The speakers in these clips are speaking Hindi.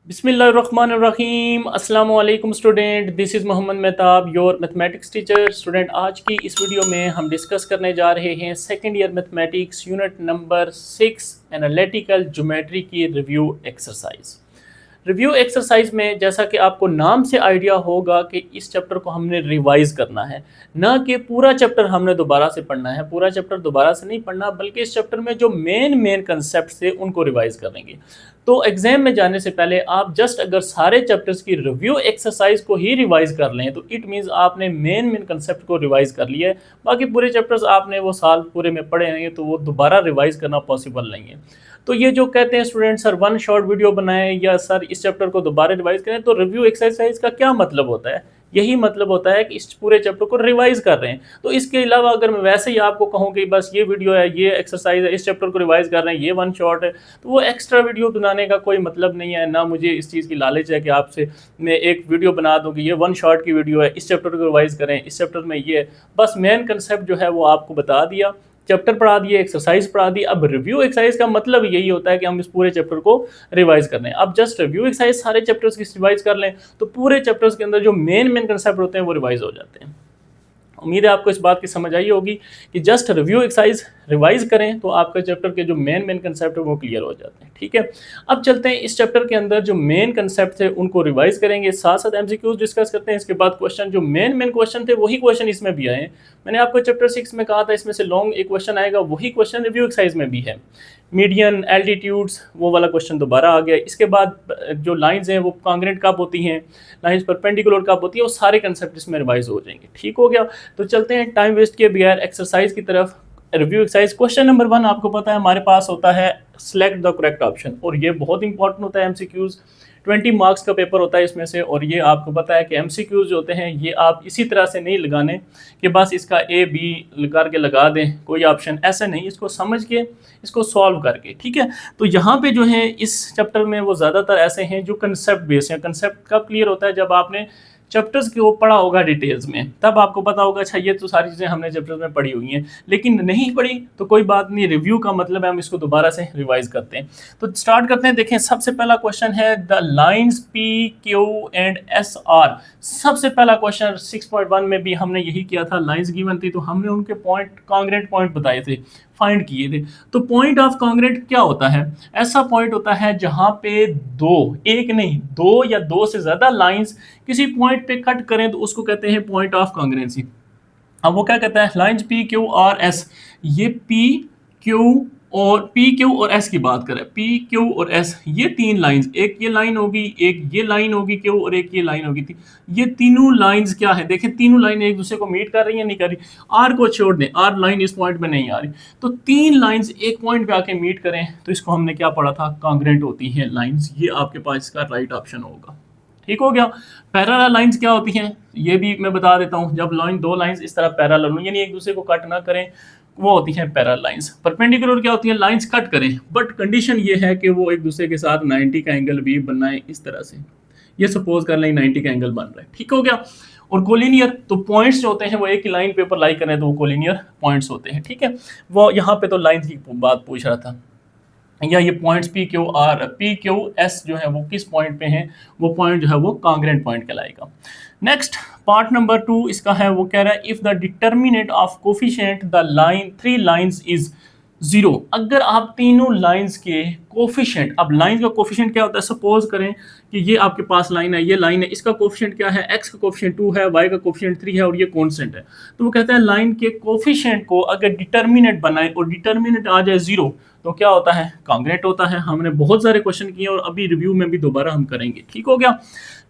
बिस्मिल्लाहिर्रहमानिर्रहीम अस्सलाम वालेकुम student, this is Mohammad Mehtab your mathematics teacher. Student, आज की इस वीडियो में हम डिस्कस करने जा रहे हैं second year mathematics unit number 6 analytical geometry की रिव्यू एक्सरसाइज। रिव्यू एक्सरसाइज में जैसा कि आपको नाम से आइडिया होगा कि इस चैप्टर को हमने रिवाइज करना है, ना कि पूरा चैप्टर हमने दोबारा से पढ़ना है। पूरा चैप्टर दोबारा से नहीं पढ़ना, बल्कि इस चैप्टर में जो मेन कंसेप्ट थे उनको रिवाइज करेंगे। तो एग्जाम में जाने से पहले आप जस्ट अगर सारे चैप्टर्स की रिव्यू एक्सरसाइज को ही रिवाइज कर लें तो इट मीन्स आपने मेन कंसेप्ट को रिवाइज कर लिया है। बाकी पूरे चैप्टर्स आपने वो साल पूरे में पढ़े हैं, तो वो दोबारा रिवाइज करना पॉसिबल नहीं है। तो ये जो कहते हैं student sir one short video बनाएं या सर इस चैप्टर को दोबारा रिवाइज करें, तो रिव्यू एक्सरसाइज का क्या मतलब होता है? यही मतलब होता है कि इस पूरे चैप्टर को रिवाइज कर रहे हैं। तो इसके अलावा अगर मैं वैसे ही आपको कहूँ कि बस ये वीडियो है, ये एक्सरसाइज है, इस चैप्टर को रिवाइज कर रहे हैं, ये वन शॉट है, तो वो एक्स्ट्रा वीडियो बनाने का कोई मतलब नहीं है। ना मुझे इस चीज़ की लालच है कि आपसे मैं एक वीडियो बना दूँ कि ये वन शॉट की वीडियो है, इस चैप्टर को रिवाइज करें, इस चैप्टर में ये है। बस मेन कंसेप्ट जो है वो आपको बता दिया, चैप्टर पढ़ा दिए, एक्सरसाइज पढ़ा दी। अब रिव्यू एक्सरसाइज का मतलब यही होता है कि हम इस पूरे चैप्टर को रिवाइज कर लें। अब जस्ट रिव्यू एक्सरसाइज सारे चैप्टर्स की रिवाइज कर लें तो पूरे चैप्टर्स के अंदर जो मेन कंसेप्ट होते हैं वो रिवाइज हो जाते हैं। उम्मीद है आपको इस बात की समझ आई होगी कि जस्ट रिव्यू एक्सरसाइज रिवाइज करें तो आपका चैप्टर के जो मेन कंसेप्ट है वो क्लियर हो जाते हैं। ठीक है, अब चलते हैं इस चैप्टर के अंदर जो मेन कंसेप्ट थे उनको रिवाइज करेंगे, साथ साथ एमसीक्यूज डिस्कस करते हैं। इसके बाद क्वेश्चन जो मेन क्वेश्चन थे वही क्वेश्चन इसमें भी आए हैं। मैंने आपको चैप्टर 6 में कहा था इसमें से लॉन्ग एक क्वेश्चन आएगा, वही क्वेश्चन रिव्यू एक्सरसाइज में भी है। मीडियन, एल्टीट्यूड्स, वो वाला क्वेश्चन दोबारा आ गया। इसके बाद जो लाइंस हैं वो कॉन्ग्रेंट कब होती हैं, लाइंस परपेंडिकुलर कब होती है, वो सारे कंसेप्ट इसमें रिवाइज हो जाएंगे। ठीक हो गया, तो चलते हैं टाइम वेस्ट किए बगैर एक्सरसाइज की तरफ। रिव्यू एक्सरसाइज क्वेश्चन नंबर 1 आपको पता है हमारे पास होता है सिलेक्ट द करेक्ट ऑप्शन, और ये बहुत इंपॉर्टेंट होता है। एमसीक्यूज 20 मार्क्स का पेपर होता है इसमें से, और ये आपको पता है कि एमसीक्यूज जो होते हैं ये आप इसी तरह से नहीं लगाने कि बस इसका ए बी करके लगा दें कोई ऑप्शन, ऐसा नहीं, इसको समझ के इसको सॉल्व करके। ठीक है, तो यहाँ पे जो है इस चैप्टर में वो ज़्यादातर ऐसे हैं जो कंसेप्ट बेस्ड हैं। कंसेप्ट कब क्लियर होता है? जब आपने चैप्टर्स को पढ़ा होगा डिटेल्स में, तब आपको पता होगा अच्छा ये तो सारी चीज़ें हमने चैप्टर्स में पढ़ी हुई हैं। लेकिन नहीं पढ़ी तो कोई बात नहीं, रिव्यू का मतलब है हम इसको दोबारा से रिवाइज करते हैं। तो स्टार्ट करते हैं। देखें, सबसे पहला क्वेश्चन है the lines P Q and S R. सबसे पहला क्वेश्चन 6.1 में भी हमने यही किया था, लाइंस गिवन थी तो हमने उनके पॉइंट कॉन्ग्रेंट पॉइंट बताए थे, फाइंड किए थे। तो पॉइंट ऑफ कॉन्ग्रेंट क्या होता है? ऐसा पॉइंट होता है जहां पे दो, एक नहीं दो या दो से ज्यादा लाइंस किसी पॉइंट पे कट करें तो उसको कहते हैं पॉइंट ऑफ कॉन्ग्रेंसी। अब वो क्या कहता है? Lines P Q R S, ये पी क्यू और एस की बात करें, पी क्यू और एस, ये तीन लाइंस, एक ये लाइन होगी, एक ये लाइन होगी क्यू, और एक ये लाइन होगी थी। ये तीनों लाइंस क्या है? देखें, तीनों लाइन एक दूसरे को मीट कर रही है, नहीं कर रही। आर को छोड़ दें, आर लाइन इस पॉइंट पे नहीं आ रही, तो तीन लाइंस एक पॉइंट पे आके मीट करें तो इसको हमने क्या पढ़ा था? कॉन्ग्रेंट होती हैं लाइंस। ये आपके पास इसका राइट ऑप्शन होगा। ठीक हो गया। पैरेलल लाइंस क्या होती हैं ये भी मैं बता देता हूं। जब लाइन दो लाइंस इस तरह पैरेलल हो, यानी एक दूसरे को कट ना करें, वो होती हैं पैरेलल लाइंस। परपेंडिकुलर क्या होती है? लाइंस कट करें, बट कंडीशन ये है कि वो एक दूसरे के साथ 90 का एंगल भी बनाए इस तरह से। ये सपोज कर लें 90 का एंगल बन रहा है। ठीक हो गया। और कोलिनियर, तो पॉइंट्स जो होते हैं वो एक ही लाइन पे ऊपर लाई करें तो वो कोलिनियर पॉइंट्स होते हैं। ठीक है, वो यहाँ पे तो लाइन की बात पूछ रहा था, या ये पॉइंट्स पी क्यू एस जो है वो किस पॉइंट पे हैं, वो पॉइंट जो है वो कॉन्ग्रेंट पॉइंट कहलाएगा। नेक्स्ट पार्ट नंबर 2 इसका है, वो कह रहा है if the determinant of coefficient the line three lines is 0। अगर आप तीनों लाइंस के कोफिशिएंट, अब लाइन का कोफिशिएंट क्या होता है? सपोज करें कि ये आपके पास लाइन है, ये लाइन है, इसका कोफिशिएंट क्या है? x का कोफिशिएंट 2 है, y का कोफिशिएंट 3 है, और ये कांस्टेंट है। तो वो कहता है लाइन के कोफिशिएंट को अगर डिटर्मिनेंट बनाए और डिटर्मिनेंट आ जाए 0 तो क्या होता है? कॉन्ग्रेंट होता है। हमने बहुत सारे क्वेश्चन किए और अभी रिव्यू में भी दोबारा हम करेंगे। ठीक हो गया।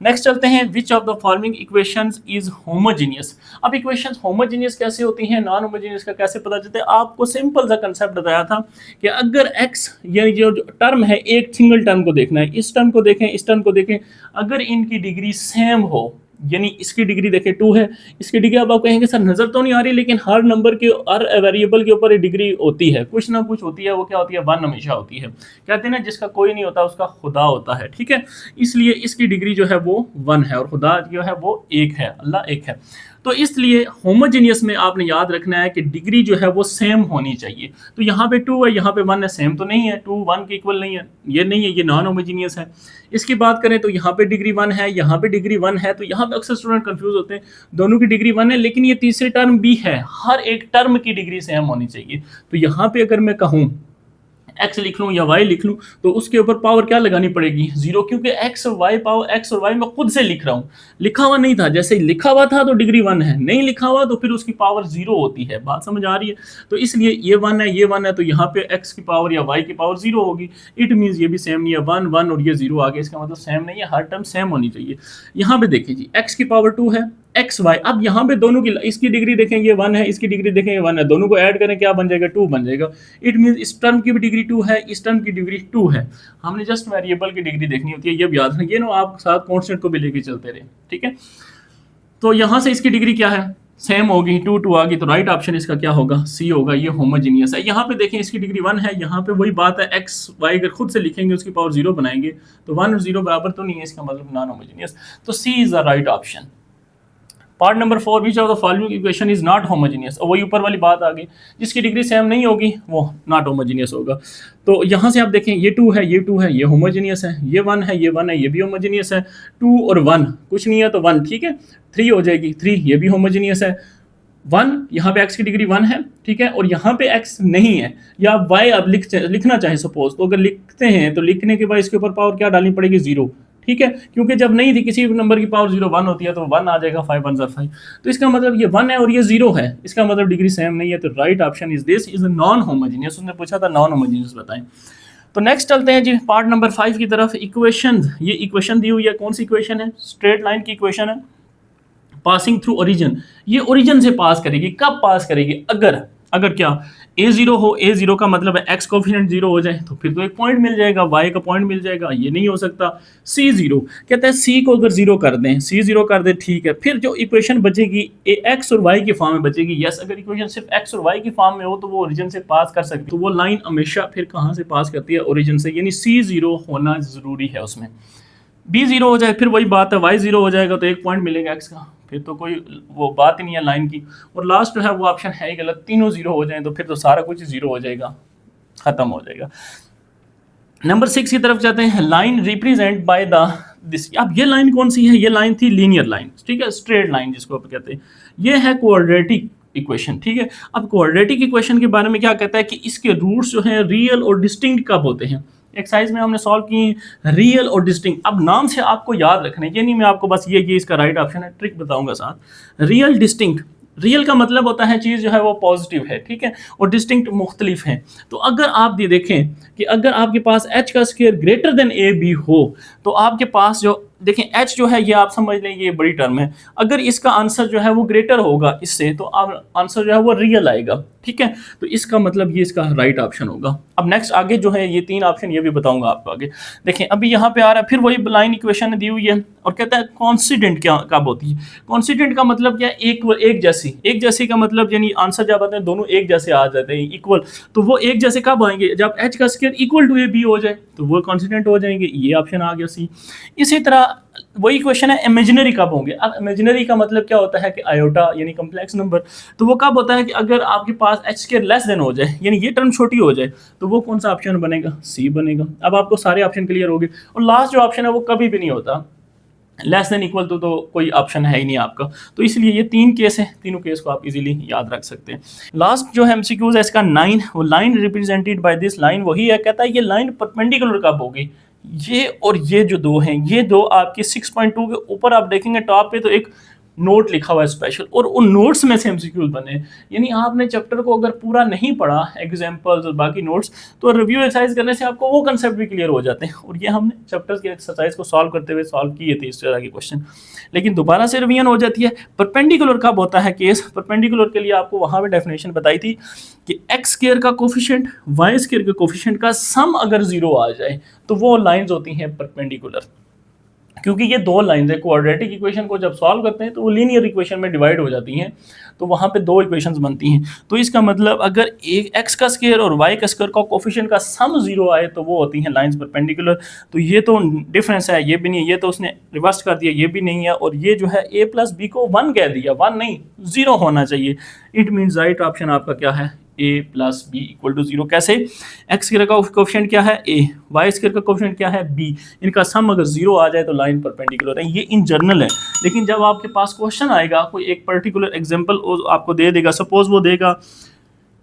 नेक्स्ट चलते हैं, विच of the following equations is homogeneous. अब इक्वेशंस होमोजेनियस कैसे होती हैं, नॉन होमोजेनियस का कैसे पता चलता है? आपको सिंपल सा कंसेप्ट बताया था कि अगर x ये जो टर्म है, एक सिंगल टर्म को देखना है, इस टर्म को देखें, इस टर्म को देखें, अगर इनकी डिग्री सेम हो, यानी इसकी डिग्री देखें 2 है, इसकी डिग्री, अब आप कहेंगे सर नजर तो नहीं आ रही, लेकिन हर नंबर के, हर वेरिएबल के ऊपर डिग्री होती है, कुछ ना कुछ होती है। वो क्या होती है? 1 हमेशा होती है। कहते हैं ना जिसका कोई नहीं होता उसका खुदा होता है। ठीक है, इसलिए इसकी डिग्री जो है वो 1 है और खुदा जो है वो 1 है, अल्लाह 1 है। तो इसलिए होमोजेनियस में आपने याद रखना है कि डिग्री जो है वो सेम होनी चाहिए। तो यहाँ पे 2 है, यहाँ पे 1 है, सेम तो नहीं है, 2 1 के इक्वल नहीं है, ये नहीं है, ये नॉन होमोजेनियस है। इसकी बात करें तो यहाँ पे डिग्री 1 है, यहाँ पे डिग्री 1 है, तो यहाँ पे अक्सर स्टूडेंट कंफ्यूज होते हैं, दोनों की डिग्री 1 है लेकिन ये तीसरी टर्म भी है, हर एक टर्म की डिग्री सेम होनी चाहिए। तो यहाँ पे अगर मैं कहूँ x लिख लूँ या y लिख लूँ तो उसके ऊपर पावर क्या लगानी पड़ेगी, 0, क्योंकि x और y पावर x और y मैं खुद से लिख रहा हूँ, लिखा हुआ नहीं था। जैसे लिखा हुआ था तो डिग्री 1 है, नहीं लिखा हुआ तो फिर उसकी पावर 0 होती है। बात समझ आ रही है? तो इसलिए ये 1 है, ये 1 है, तो यहाँ पे x की पावर या y की पावर 0 होगी। इट मीन्स ये भी सेम नहीं है, 1 1 और ये 0 आ गया, इसका मतलब सेम नहीं है, हर टर्म सेम होनी चाहिए। यहाँ पे देखिए जी, x की पावर 2 है, एक्स वाई, अब यहाँ पे दोनों की, इसकी डिग्री देखें ये 1 है, इसकी डिग्री देखें ये 1 है, दोनों को ऐड करें क्या बन जाएगा, 2 बन जाएगा। इट मींस इस टर्म की भी डिग्री 2 है, इस टर्म की डिग्री 2 है। हमने जस्ट वेरिएबल की डिग्री देखनी होती है, ये भी याद रखिए ना, आप साथ कांस्टेंट को भी लेके चलते रहे, ठीक है। तो यहाँ से इसकी डिग्री क्या है, सेम होगी, 2 2 आ गई, तो राइट ऑप्शन इसका क्या होगा, सी होगा, ये होमोजेनियस है। यहाँ पे देखें इसकी डिग्री 1 है, यहाँ पे वही बात है, एक्स वाई अगर खुद से लिखेंगे उसकी पावर 0 बनाएंगे तो 1 और 0 बराबर तो नहीं है, इसका मतलब नॉन होमोजेनियस। तो C is the right option. Part number 4, which of the following equation is not homogeneous, और वही ऊपर वाली बात आ गई, जिसकी डिग्री सेम नहीं होगी वो नॉट होमोजेनियस होगा। तो यहाँ से आप देखें ये 2 है, ये 2 है, ये होमोजेनियस है, ये 1 है, ये 1 है, ये भी होमोजेनियस है। 2 और 1 कुछ नहीं है तो 1, ठीक है, 3 हो जाएगी, 3 ये भी होमोजेनियस है। 1 यहाँ पे x की डिग्री 1 है, ठीक है, और यहाँ पे x नहीं है, या y आप लिखना चाहें सपोज, तो अगर लिखते हैं तो लिखने के बाद इसके ऊपर पावर क्या डालनी पड़ेगी, 0, ठीक है, क्योंकि जब नहीं थी किसी भी नंबर की पावर 0 1 होती है तो 1 आ जाएगा, 5 1 5। तो इसका मतलब ये 1 है और ये 0 है, इसका मतलब डिग्री सेम नहीं है। तो right option is this, is non homogeneous. उसने पूछा था नॉन होमोजेनियस बताएं। तो नेक्स्ट चलते हैं जी पार्ट नंबर 5 की तरफ। इक्वेशन, ये इक्वेशन दी हुई है, कौन सी इक्वेशन है, स्ट्रेट लाइन की इक्वेशन है, पासिंग थ्रू ओरिजिन। ये ओरिजिन से पास करेगी, कब पास करेगी, अगर क्या a0 हो, a0 का मतलब है x कोफिशिएंट 0 हो जाए तो फिर तो एक पॉइंट मिल जाएगा, y का पॉइंट मिल जाएगा, ये नहीं हो सकता। c0 कहता है c को अगर 0 कर दें, c0 कर दें, ठीक है, फिर जो इक्वेशन बचेगी x और y की फॉर्म में बचेगी। यस, अगर इक्वेशन सिर्फ x और y की फॉर्म में हो तो वो ओरिजिन से पास कर सकती है, तो वो लाइन हमेशा फिर कहाँ से पास करती है, ओरिजिन से, यानी c0 होना जरूरी है उसमें। b0 हो जाए फिर वही बात है, y0 हो जाएगा तो एक पॉइंट मिलेगा x का, फिर तो कोई वो बात ही नहीं है लाइन की। और लास्ट जो है वो ऑप्शन है ही गलत, तीनों 0 हो जाएं तो फिर तो सारा कुछ 0 हो जाएगा, खत्म हो जाएगा। नंबर 6 की तरफ जाते हैं। Line represent by the this, अब ये लाइन कौन सी है, ये लाइन थी लीनियर लाइन, ठीक है, स्ट्रेट लाइन जिसको आप कहते हैं। ये है क्वाड्रेटिक इक्वेशन, ठीक है। अब क्वाड्रेटिक इक्वेशन के बारे में क्या कहता है कि इसके रूट्स जो हैं रियल और डिस्टिंक्ट कब होते हैं। एक्सरसाइज में हमने सॉल्व की रियल और डिस्टिंक्ट। अब नाम से आपको याद रखना है, ये नहीं मैं आपको बस ये इसका राइट ऑप्शन है, ट्रिक बताऊंगा साथ। रियल डिस्टिंक्ट, रियल का मतलब होता है चीज़ जो है वो पॉजिटिव है, ठीक है, और डिस्टिंक्ट मुख्तलिफ हैं। तो अगर आप ये देखें कि अगर आपके पास h का square greater than a b हो तो आपके पास जो देखें h जो है ये आप समझ लें ये बड़ी टर्म है, अगर इसका आंसर जो है वो ग्रेटर होगा इससे तो आप आंसर जो है वो रियल आएगा, ठीक है। तो इसका मतलब ये इसका राइट ऑप्शन होगा। अब नेक्स्ट आगे जो है ये 3 ऑप्शन ये भी बताऊंगा आपको आगे। देखें अभी यहाँ पे आ रहा है फिर वही लाइन इक्वेशन दी हुई है और कहता है कॉन्स्टिडेंट क्या कब होती है। कॉन्स्टिडेंट का मतलब क्या, एक जैसी का मतलब यानी आंसर जब आते हैं दोनों एक जैसे आ जाते हैं, इक्वल, तो वो एक जैसे कब आएंगे, जब h का square equal to a b हो जाए तो वो कॉन्स्टिडेंट हो जाएंगे। ये ऑप्शन आ गया सी। इसी तरह वही क्वेश्चन है इमेजिनरी कब होंगे। अब इमेजिनरी का मतलब क्या होता है कि आयोटा यानी कम्प्लेक्स नंबर, तो वो कब होता है कि अगर आपके पास h स्क्वायर लेस देन हो जाए यानी ये टर्म छोटी हो जाए तो वो कौन सा ऑप्शन बनेगा, सी बनेगा। अब आपको सारे ऑप्शन क्लियर हो गए। और लास्ट जो ऑप्शन है वो कभी भी नहीं होता, लेस देन इक्वल तो कोई ऑप्शन है ही नहीं आपका। तो इसलिए ये 3 केस है, तीनों केस को आप इजीली याद रख सकते हैं। लास्ट जो है एमसीक्यूज है इसका 9, वो line represented by this line वही है, कहता है ये लाइन परपेंडिकुलर कब होगी। ये और ये जो दो हैं, ये दो आपके 6.2 के ऊपर आप देखेंगे टॉप पे तो एक नोट लिखा हुआ है स्पेशल, और उन नोट्स में से एमसीक्यूज बने। यानी आपने चैप्टर को अगर पूरा नहीं पढ़ा, एग्जांपल्स और बाकी नोट्स, तो रिव्यू एक्सरसाइज करने से आपको वो कंसेप्ट भी क्लियर हो जाते हैं। और ये हमने चैप्टर्स के एक्सरसाइज को सॉल्व करते हुए सॉल्व किए थे इस तरह के क्वेश्चन, लेकिन दोबारा से रिवीजन हो जाती है। परपेंडिकुलर कब होता है केस, परपेंडिकुलर के लिए आपको वहाँ पे डेफिनेशन बताई थी कि एक्स स्क्वायर का कोफिशिएंट वाई स्क्वायर के कोफिशिएंट का सम अगर 0 आ जाए तो वो लाइन्स होती हैं परपेंडिकुलर। क्योंकि ये दो लाइंस है, क्वाड्रेटिक इक्वेशन को जब सॉल्व करते हैं तो वो लीनियर इक्वेशन में डिवाइड हो जाती हैं, तो वहाँ पे दो इक्वेशंस बनती हैं। तो इसका मतलब अगर एक एक्स का स्क्वायर और वाई का स्क्वायर का कोफिशिएंट का सम जीरो आए तो वो होती हैं लाइंस परपेंडिकुलर। तो ये तो डिफरेंस है, ये भी नहीं है, ये तो उसने रिवर्स कर दिया, ये भी नहीं है, और ये जो है ए प्लस बी को वन कह दिया, वन नहीं जीरो होना चाहिए। इट मीन्स राइट ऑप्शन आपका क्या है, A plus B equal to zero. कैसे, एक्स स्क्वायर का कोफिशिएंट क्या है ए, वाई स्क्वायर का कोफिशिएंट क्या है बी, इनका सम अगर जीरो आ जाए तो लाइन परपेंडिकुलर है। ये इन जनरल है, लेकिन जब आपके पास क्वेश्चन आएगा कोई एक पर्टिकुलर एग्जांपल आपको दे देगा, सपोज वो देगा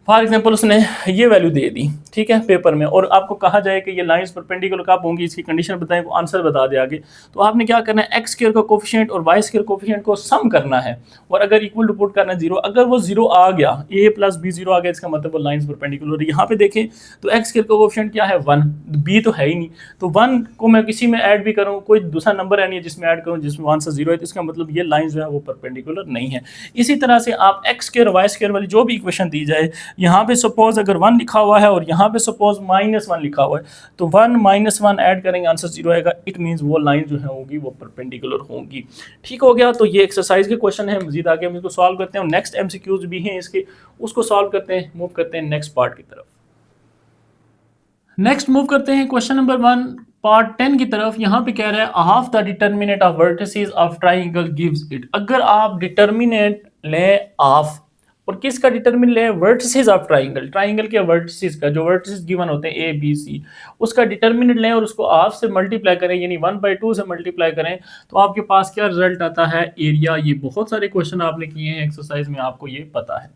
फॉर एग्जाम्पल उसने ये वैल्यू दे दी, ठीक है, पेपर में, और आपको कहा जाए कि ये लाइंस परपेंडिकुलर कब होंगी, इसकी कंडीशन बताएं, वो आंसर बता दे आगे। तो आपने क्या करना है, एक्स स्क्वायर का कोफिशिएंट और वाई स्क्वायर कोफिशिएंट को सम करना है, और अगर इक्वल टू पुट करना है जीरो। अगर वो जीरो आ गया, ए प्लस बी जीरो आ गया, इसका मतलब वो लाइंस परपेंडिकुलर। यहाँ पे देखें तो एक्स स्क्वायर का कोफिशिएंट क्या है वन, बी तो है ही नहीं, तो वन को मैं किसी में ऐड भी करूँ, कोई दूसरा नंबर है नहीं जिसमें ऐड करूँ जिसमें वन से जीरो है, तो इसका मतलब ये लाइन जो है वो परपेंडिकुलर नहीं है। इसी तरह से आप एक्स स्क्वायर वाई स्क्वायर वाली जो भी इक्वेशन दी जाए, यहाँ पे सपोज अगर वन लिखा हुआ है और यहाँ पे सपोज माइनस वन लिखा हुआ है, तो वन माइनस वन ऐड करेंगे आंसर जीरो आएगा। इट मीन्स वो लाइन जो है होगी वो परपेंडिकुलर होगी। ठीक हो गया। तो ये एक्सरसाइज के क्वेश्चन है, मजीद आगे हम इसको सॉल्व करते हैं, और नेक्स्ट एमसीक्यूज भी हैं इसके, उसको सॉल्व करते हैं, मूव करते हैं नेक्स्ट पार्ट की तरफ। नेक्स्ट मूव करते हैं क्वेश्चन नंबर 1 पार्ट 10 की तरफ। यहाँ पे कह रहा है half the determinant of vertices of triangle gives it. अगर आप डिटर्मिनेंट लें हाफ, और किसका डिटरमिनेंट लें, वर्टिसेस ऑफ ट्राइंगल, ट्राइंगल के वर्टिसेस का, जो वर्टिसेस गिवन होते हैं ए बी सी, उसका डिटरमिनेंट लें और उसको हाफ से मल्टीप्लाई करें, यानी 1/2 से मल्टीप्लाई करें, तो आपके पास क्या रिजल्ट आता है, एरिया। ये बहुत सारे क्वेश्चन आपने किए हैं एक्सरसाइज में, आपको ये पता है।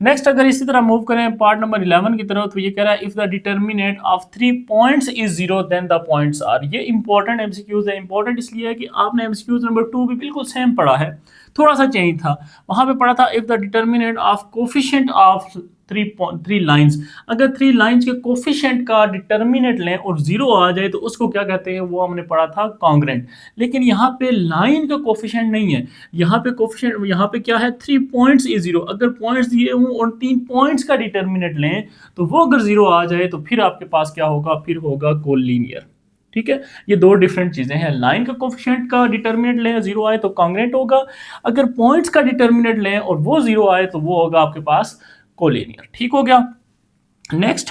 नेक्स्ट अगर इसी तरह मूव करें पार्ट नंबर 11 की तरफ, तो ये कह रहा है if the determinant of 3 points is zero then the points are. ये इंपॉर्टेंट एमसीक्यूज है। इंपॉर्टेंट इसलिए है कि आपने एमसीक्यूज नंबर 2 भी बिल्कुल सेम पढ़ा है, थोड़ा सा चेंज था। वहां पे पढ़ा था if the determinant of coefficient of three lines, अगर 3 लाइंस के कोफिशिएंट का डिटर्मिनेंट लें और जीरो आ जाए तो उसको क्या कहते हैं, वो हमने पढ़ा था कॉन्ग्रेंट। लेकिन यहाँ पे लाइन का कोफिशिएंट नहीं है, यहाँ पे कोफिशिएंट, यहाँ पे क्या है 3 पॉइंट्स इज जीरो। अगर पॉइंट्स दिए हों और 3 पॉइंट्स का डिटर्मिनेंट लें तो वो अगर जीरो आ जाए तो फिर आपके पास क्या होगा, फिर होगा कोलिनियर। ठीक है, ये दो डिफरेंट चीजें हैं। लाइन का कोफिशिएंट का डिटर्मिनेंट लें, जीरो आए तो कॉन्ग्रेंट होगा, अगर पॉइंट्स का डिटर्मिनेंट लें और वो जीरो आए तो वो होगा आपके पास कोलिनियर। ठीक हो गया। नेक्स्ट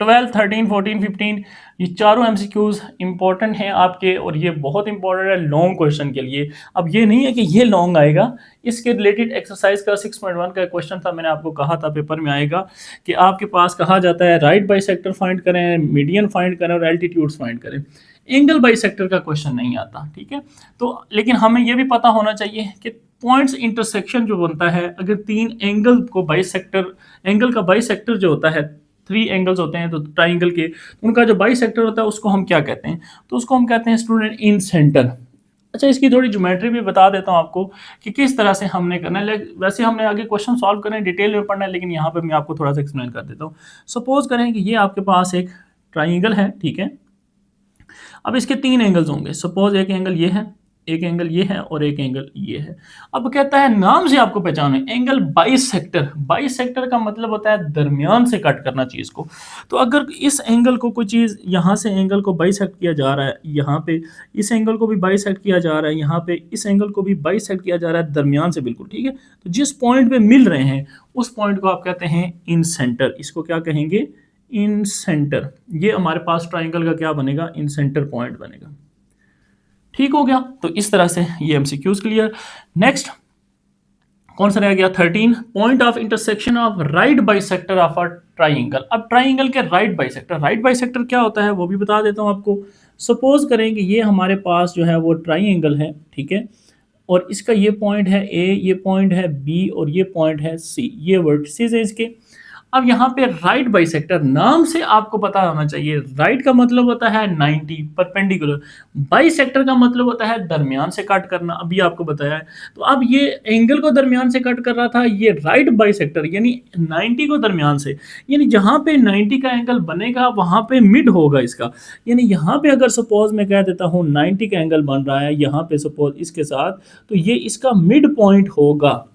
12, 13, 14, 15 ये चारों एमसीक्यूज इंपॉर्टेंट हैं आपके, और ये बहुत इंपॉर्टेंट है लॉन्ग क्वेश्चन के लिए। अब ये नहीं है कि ये लॉन्ग आएगा, इसके रिलेटेड एक्सरसाइज का 6.1 का क्वेश्चन था, मैंने आपको कहा था पेपर में आएगा, कि आपके पास कहा जाता है राइट बाइसेक्टर फाइंड करें, मीडियन फाइंड करें और एल्टीट्यूड्स फाइंड करें। एंगल बाइसेक्टर का क्वेश्चन नहीं आता, ठीक है। तो लेकिन हमें ये भी पता होना चाहिए कि पॉइंट्स इंटरसेक्शन जो बनता है, अगर 3 एंगल को बाइसेक्टर, एंगल का बाइसेक्टर जो होता है, 3 एंगल्स होते हैं तो ट्राइंगल के, उनका जो बाइसेक्टर होता है उसको हम क्या कहते हैं, तो उसको हम कहते हैं स्टूडेंट इन सेंटर। अच्छा, इसकी थोड़ी ज्योमेट्री भी बता देता हूँ आपको कि किस तरह से हमने करना है। वैसे हमने आगे क्वेश्चन सॉल्व करना है, डिटेल में पढ़ना है, लेकिन यहाँ पे मैं आपको थोड़ा सा एक्सप्लेन कर देता हूँ। सपोज करें कि ये आपके पास एक ट्राइंगल है, ठीक है। अब इसके 3 एंगल्स होंगे, सपोज एक एंगल ये है, एक एंगल ये है और एक एंगल ये है। अब कहता है नाम से आपको पहचाने, एंगल बाइसेक्टर। बाइसेक्टर का मतलब होता है दरमियान से कट करना चीज़ को। तो अगर इस एंगल को कोई चीज़, यहाँ से एंगल को बाइसेक्ट किया जा रहा है, यहाँ पे इस एंगल को भी बाइसेक्ट किया जा रहा है, यहाँ पे इस एंगल को भी बाइसेक्ट किया जा रहा है दरमियान से, बिल्कुल ठीक है। तो जिस पॉइंट पे मिल रहे हैं उस पॉइंट को आप कहते हैं इन सेंटर। इसको क्या कहेंगे, इन सेंटर। ये हमारे पास ट्राइंगल का क्या बनेगा, इन सेंटर पॉइंट बनेगा। ठीक हो गया। तो इस तरह से ये एमसीक्यूज क्लियर। नेक्स्ट कौन सा रह गया, 13, point of intersection of right bisector of a triangle. अब ट्राइंगल के राइट बाइसेक्टर, राइट बाइसेक्टर क्या होता है वो भी बता देता हूँ आपको। सपोज करें कि ये हमारे पास जो है वो ट्राइंगल है, ठीक है, और इसका ये पॉइंट है ए, ये पॉइंट है बी और ये पॉइंट है सी, ये वर्टिसेस है इसके। अब यहाँ पे राइट बाइसेक्टर, नाम से आपको पता होना चाहिए, राइट का मतलब होता है 90 परपेंडिकुलर, बाइसेक्टर का मतलब होता है दरमियान से कट करना, अभी आपको बताया है। तो अब ये एंगल को दरमियान से कट कर रहा था, ये राइट बाइसेक्टर यानी 90 को दरमियान से, यानी जहाँ पे 90 का एंगल बनेगा वहाँ पे मिड होगा इसका। यानी यहाँ पे अगर सपोज मैं कह देता हूँ 90 का एंगल बन रहा है यहाँ पे सपोज इसके साथ, तो ये इसका मिड पॉइंट होगा,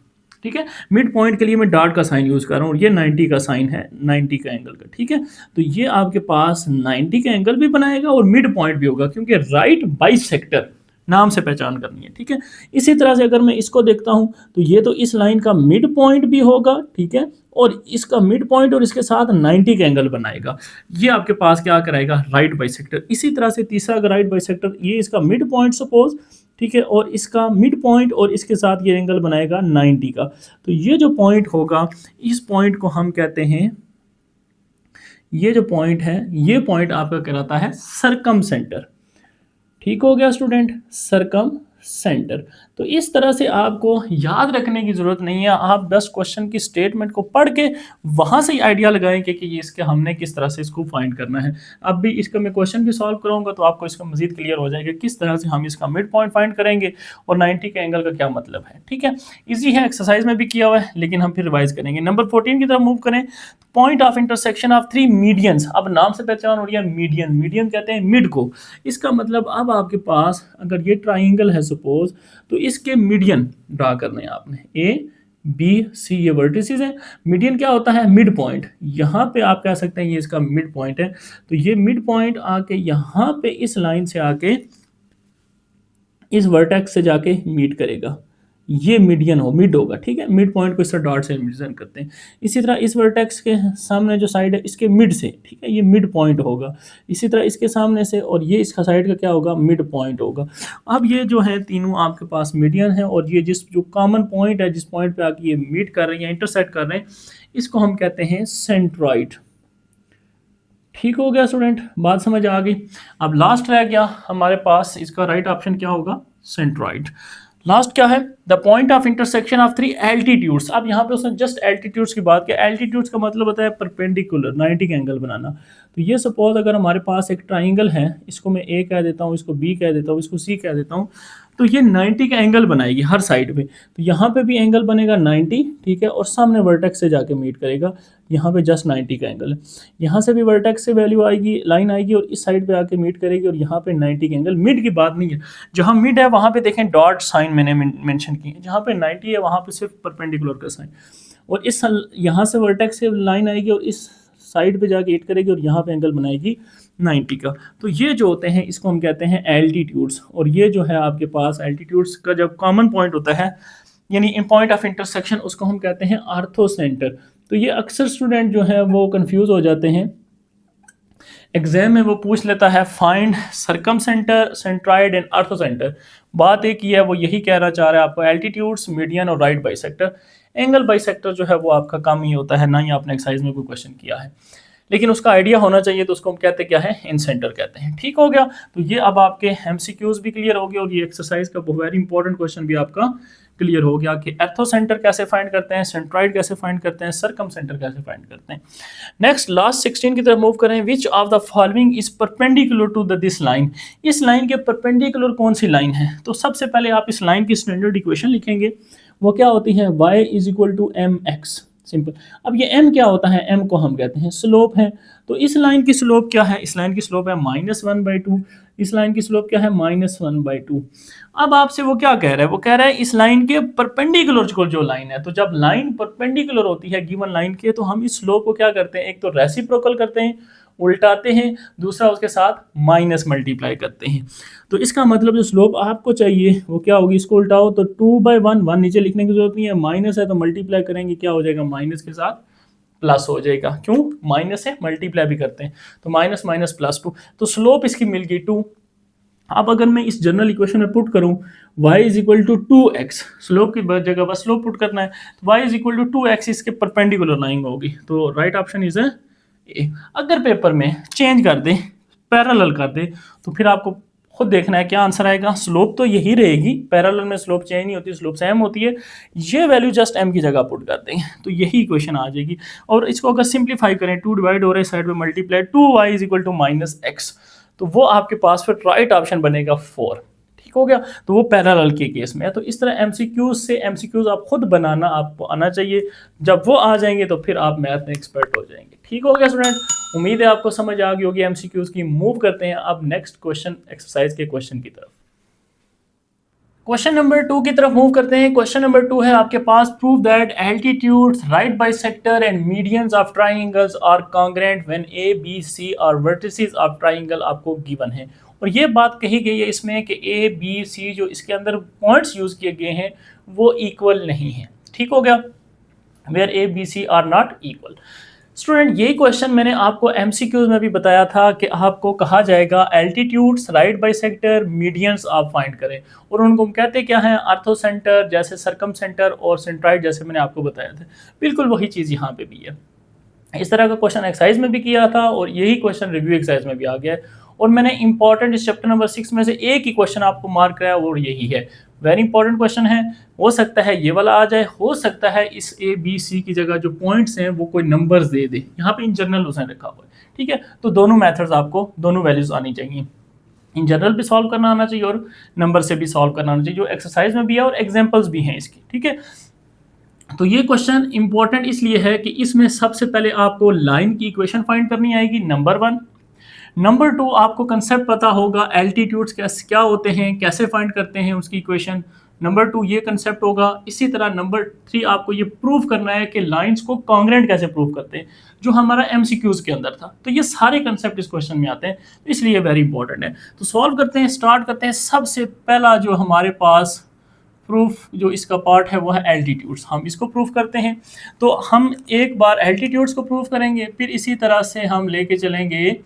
ठीक है। मिड पॉइंट के लिए मैं डॉट का साइन यूज कर रहा हूँ, और ये 90 का साइन है, 90 का एंगल का, ठीक है। तो ये आपके पास 90 का एंगल भी बनाएगा और मिड पॉइंट भी होगा, क्योंकि राइट बाइसेक्टर, नाम से पहचान करनी है, ठीक है। इसी तरह से अगर मैं इसको देखता हूं तो ये तो इस लाइन का मिड पॉइंट भी होगा, ठीक है, और इसका मिड पॉइंट और इसके साथ 90 का एंगल बनाएगा। ये आपके पास क्या कराएगा, राइट बाइसेक्टर। इसी तरह से तीसरा अगर राइट बाइसेक्टर, ये इसका मिड पॉइंट सपोज, ठीक है, और इसका मिड पॉइंट और इसके साथ ये एंगल बनाएगा 90 का। तो ये जो पॉइंट होगा, इस पॉइंट को हम कहते हैं, ये जो पॉइंट है, ये पॉइंट आपका कहलाता है सरकम सेंटर। ठीक हो गया स्टूडेंट, सरकम सेंटर। तो इस तरह से आपको याद रखने की जरूरत नहीं है, आप बस क्वेश्चन की स्टेटमेंट को पढ़ के वहां से ही आइडिया लगाएंगे कि ये इसके हमने किस तरह से इसको फाइंड करना है। अब भी इसका मैं क्वेश्चन भी सॉल्व कराऊंगा तो आपको इसका मजीद क्लियर हो जाएगा किस तरह से हम इसका मिड पॉइंट फाइंड करेंगे और 90 के एंगल का क्या मतलब है, ठीक है। इजी है, एक्सरसाइज में भी किया हुआ है, लेकिन हम फिर रिवाइज करेंगे। नंबर 14 की तरफ मूव करें। Point of intersection of three medians. अब नाम से पहचान हो रही है मीडियन, मीडियन कहते हैं मिड को। इसका मतलब अब आपके पास अगर ये ट्राइंगल है सपोज, तो इसके मीडियन ड्रा करने हैं आपने, ए बी सी, ये वर्टिसेस हैं। मीडियन क्या होता है, मिड पॉइंट। यहाँ पे आप कह सकते हैं ये इसका मिड पॉइंट है। तो ये मिड पॉइंट आके यहाँ पे इस लाइन से आके इस वर्टेक्स से जाके मीट करेगा, ये मीडियन हो, मिड होगा, ठीक है। मिड पॉइंट को इस तरह डॉट से रिप्रेजेंट करते हैं। इसी तरह इस वर्टेक्स के सामने जो साइड है इसके मिड से, ठीक है, ये मिड पॉइंट होगा। इसी तरह इसके सामने से और ये इसका साइड का क्या होगा, मिड पॉइंट होगा। अब ये जो है तीनों आपके पास मीडियन है और ये जिस जो कॉमन पॉइंट है, जिस पॉइंट पे आके ये मीट कर रहे हैं, इंटरसेक्ट कर रहे हैं, इसको हम कहते हैं सेंट्रॉइड। ठीक हो गया स्टूडेंट, बात समझ आ गई। अब लास्ट रह गया हमारे पास, इसका राइट ऑप्शन क्या होगा, सेंट्रॉइड। लास्ट क्या है, the point of intersection of three altitudes. अब यहाँ पे उसने जस्ट एल्टीट्यूड्स की बात की। एल्टीट्यूड्स का मतलब होता है परपेंडिकुलर, 90 का एंगल बनाना। तो ये सपोज अगर हमारे पास एक ट्राइंगल है, इसको मैं ए कह देता हूँ, इसको बी कह देता हूँ, इसको सी कह देता हूँ, तो ये 90 का एंगल बनाएगी हर साइड पे। तो यहाँ पे भी एंगल बनेगा 90, ठीक है, और सामने वर्टेक्स से जाके मीट करेगा, यहाँ पे जस्ट 90 का एंगल है। यहाँ से भी वर्टेक्स से वैल्यू आएगी, लाइन आएगी और इस साइड पे आके मीट करेगी और यहाँ पे 90 का एंगल। मिड की बात नहीं है, जहाँ मिड है वहाँ पे देखें डॉट साइन मैंने मेंशन की है, जहाँ पे 90 है वहाँ पे सिर्फ परपेंडिकुलर का साइन। और इस यहाँ से वर्टेक्स से लाइन आएगी और इस साइड पे जाके हिट करेगी और यहाँ पे एंगल बनाएगी 90 का। तो ये जो होते हैं इसको हम कहते हैं एल्टीट्यूड्स। और ये जो है आपके पास एल्टीट्यूड्स का जब कॉमन पॉइंट होता है, यानी इन पॉइंट ऑफ इंटरसेक्शन, उसको हम कहते हैं आर्थो सेंटर। तो ये अक्सर स्टूडेंट जो है वो कंफ्यूज हो जाते हैं, एग्जाम में वो पूछ लेता है find circumcentre, centroid and orthocentre. बात एक ही है, वो यही कहना चाह रहा है आपको, एल्टीट्यूड्स, मीडियन और राइट बाइसेक्टर। एंगल बाइसेक्टर जो है वो आपका काम ही होता है, ना ही आपने एक्सरसाइज में कोई क्वेश्चन किया है, लेकिन उसका आइडिया होना चाहिए। तो उसको हम कहते क्या है, इन सेंटर कहते हैं। ठीक हो गया, तो ये अब आपके एमसीक्यूज भी क्लियर हो गए और ये एक्सरसाइज का वेरी इंपॉर्टेंट क्वेश्चन भी आपका क्लियर हो गया कि एर्थो सेंटर कैसे फाइंड करते हैं, सेंट्रॉइड कैसे फाइंड करते हैं, सरकम सेंटर कैसे फाइंड करते हैं। नेक्स्ट लास्ट 16 की तरफ मूव करें। Which of the following is perpendicular to this line. इस लाइन के परपेंडिकुलर कौन सी लाइन है। तो सबसे पहले आप इस लाइन की स्टैंडर्ड इक्वेशन लिखेंगे, वो क्या होती है, y is equal to m x. Simple. अब ये m क्या होता है, m को हम कहते हैं स्लोप है। तो इस लाइन की स्लोप क्या है, इस लाइन की स्लोप है -1/2, इस लाइन की स्लोप क्या है, -1/2। अब आपसे वो क्या कह रहा है, वो कह रहा है इस लाइन के परपेंडिकुलर जो लाइन है। तो जब लाइन परपेंडिकुलर होती है गिवन लाइन के, तो हम इस स्लोप को क्या करते हैं, एक तो रेसिप्रोकल करते हैं, उल्टाते हैं, दूसरा उसके साथ माइनस मल्टीप्लाई करते हैं। तो इसका मतलब जो स्लोप आपको चाहिए वो क्या होगी, इसको उल्टाओ तो 2/1, 1 नीचे लिखने की जरूरत नहीं है, माइनस है तो मल्टीप्लाई करेंगे, क्या हो जाएगा, माइनस के साथ प्लस हो जाएगा। क्यों, माइनस है, मल्टीप्लाई भी करते हैं, तो माइनस माइनस +2। तो स्लोप इसकी मिल गई 2। अब अगर मैं इस जनरल इक्वेशन में पुट करूं y is equal to 2x, slope की जगह बस स्लोप पुट करना है, तो y is equal to 2x इसके परपेंडिकुलर लाइन होगी। तो राइट ऑप्शन इज ए। अगर पेपर में चेंज कर दे, पैरेलल कर दे, तो फिर आपको खुद देखना है क्या आंसर आएगा। स्लोप तो यही रहेगी, पैरेलल में स्लोप चेंज नहीं होती, स्लोप सेम होती है। ये वैल्यू जस्ट m की जगह पुट कर देंगे तो यही इक्वेशन आ जाएगी। और इसको अगर सिंप्लीफाई करें, 2 डिवाइड हो रहा है साइड में multiply, 2y is equal to -x, तो वो आपके पास फिर राइट ऑप्शन बनेगा 4। ठीक हो गया, तो वो पैरेलल के केस में है। तो इस तरह एमसीक्यूज आप खुद बनाना आपको आना चाहिए। जब वो आ जाएंगे तो फिर आप मैथ में एक्सपर्ट हो जाएंगे। ठीक हो गया स्टूडेंट, उम्मीद है आपको समझ आ गई होगी एमसीक्यूज की। मूव करते हैं अब नेक्स्ट क्वेश्चन, एक्सरसाइज के क्वेश्चन की तरफ। क्वेश्चन नंबर 2 की तरफ मूव करते हैं। क्वेश्चन नंबर 2 है आपके पास, prove that altitudes, right bisector and medians of triangles are congruent when A B C और वर्टिसेस ऑफ ट्राइंगल आपको गिवन है। और ये बात कही गई है इसमें कि ए बी सी जो इसके अंदर पॉइंट्स यूज़ किए गए हैं वो इक्वल नहीं है। ठीक हो गया, where a B c are not equal. Student यही क्वेश्चन मैंने आपको एमसीक्यूज में भी बताया था कि आपको कहा जाएगा altitudes right by sector medians आप फाइंड करें, और उनको हम कहते क्या हैं, आर्थो सेंटर जैसे सरकम सेंटर और सेंट्राइड जैसे मैंने आपको बताया था। बिल्कुल वही चीज़ यहाँ पे भी है। इस तरह का क्वेश्चन एक्सरसाइज में भी किया था और यही क्वेश्चन रिव्यू एक्सरसाइज में भी आ गया है, और मैंने इंपॉर्टेंट इस चैप्टर नंबर 6 में से एक ही क्वेश्चन आपको मार्क कराया और यही है। वेरी इंपॉर्टेंट क्वेश्चन है, हो सकता है ये वाला आ जाए, हो सकता है इस ए बी सी की जगह जो पॉइंट्स हैं वो कोई नंबर्स दे दे, यहाँ पे इन जनरल उसने रखा हुआ है। ठीक है, तो दोनों मेथड्स आपको दोनों वैल्यूज आनी चाहिए, इन जनरल भी सॉल्व करना आना चाहिए और नंबर से भी सॉल्व करना आना चाहिए, जो एक्सरसाइज में भी है और एग्जाम्पल्स भी हैं इसकी। ठीक है, तो ये क्वेश्चन इंपॉर्टेंट इसलिए है कि इसमें सबसे पहले आपको लाइन की इक्वेशन फाइंड करनी आएगी, नंबर 1। नंबर 2 आपको कंसेप्ट पता होगा एल्टीट्यूड्स क्या होते हैं, कैसे फाइंड करते हैं उसकी इक्वेशन। नंबर 2 ये कंसेप्ट होगा। इसी तरह नंबर 3 आपको ये प्रूव करना है कि लाइंस को कॉन्ग्रेंट कैसे प्रूव करते हैं, जो हमारा एमसीक्यूज के अंदर था। तो ये सारे कंसेप्ट इस क्वेश्चन में आते हैं, तो इसलिए वेरी इंपॉर्टेंट है। तो सॉल्व करते हैं, स्टार्ट करते हैं। सबसे पहला जो हमारे पास प्रूफ जो इसका पार्ट है वो है एल्टीट्यूड्स, हम इसको प्रूफ करते हैं। तो हम एक बार एल्टीट्यूड्स को प्रूफ करेंगे, फिर इसी तरह से हम लेके चलेंगे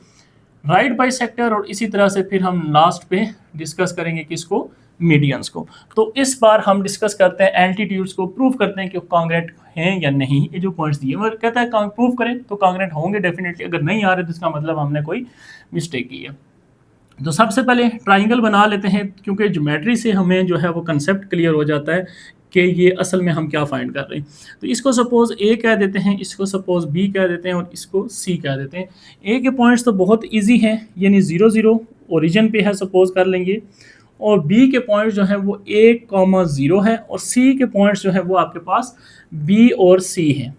राइट बाई सेक्टर, और इसी तरह से फिर हम लास्ट पे डिस्कस करेंगे किसको, मीडियंस को। तो इस बार हम डिस्कस करते हैं एल्टीट्यूड्स को, प्रूफ करते हैं कि कॉन्ग्रेंट हैं या नहीं। ये जो पॉइंट्स दिए वो कहता है प्रूफ करें तो कॉन्ग्रेंट होंगे डेफिनेटली, अगर नहीं आ रहे तो इसका मतलब हमने कोई मिस्टेक की है। तो सबसे पहले ट्राइंगल बना लेते हैं, क्योंकि ज्योमेट्री से हमें जो है वो कंसेप्ट क्लियर हो जाता है कि ये असल में हम क्या फाइंड कर रहे हैं। तो इसको सपोज ए कह देते हैं, इसको सपोज बी कह देते हैं और इसको सी कह देते हैं। ए के पॉइंट्स तो बहुत इजी हैं, यानी 0 0 ओरिजिन पे है सपोज कर लेंगे, और बी के पॉइंट्स जो हैं वो 1,0 है, और सी के पॉइंट्स जो है वो आपके पास बी और सी हैं।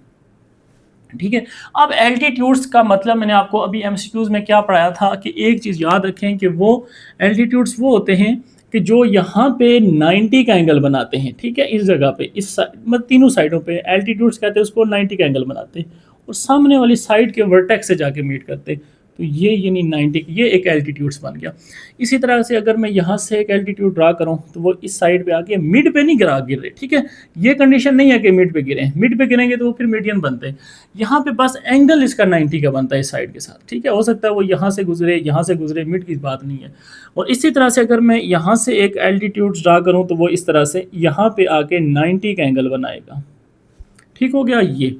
ठीक है, अब एल्टीट्यूड्स का मतलब मैंने आपको अभी एमसीक्यूज में क्या पढ़ाया था कि एक चीज़ याद रखें कि वो एल्टीट्यूड्स वो होते हैं कि जो यहाँ पे 90 का एंगल बनाते हैं। ठीक है, इस जगह पे इस मतलब तीनों साइडों पे एल्टीट्यूड्स कहते हैं उसको, 90 का एंगल बनाते हैं और सामने वाली साइड के वर्टेक्स से जाके मीट करते हैं। तो ये यानी 90, ये एक एल्टीट्यूड्स बन गया। इसी तरह से अगर मैं यहाँ से एक एल्टीट्यूड ड्रा करूँ तो वो इस साइड पे आके मिड पे नहीं गिर रहे। ठीक है, ये कंडीशन नहीं है कि मिड पे गिरे, मिड पे गिरेंगे तो वो फिर मीडियन बनते हैं। यहाँ पे बस एंगल इसका 90 का बनता है इस साइड के साथ। ठीक है, हो सकता है वो यहाँ से गुजरे, मिड की बात नहीं है। और इसी तरह से अगर मैं यहाँ से एक एल्टीट्यूड ड्रा करूँ तो वो इस तरह से यहाँ पे आके 90 का एंगल बनाएगा। ठीक हो गया ये।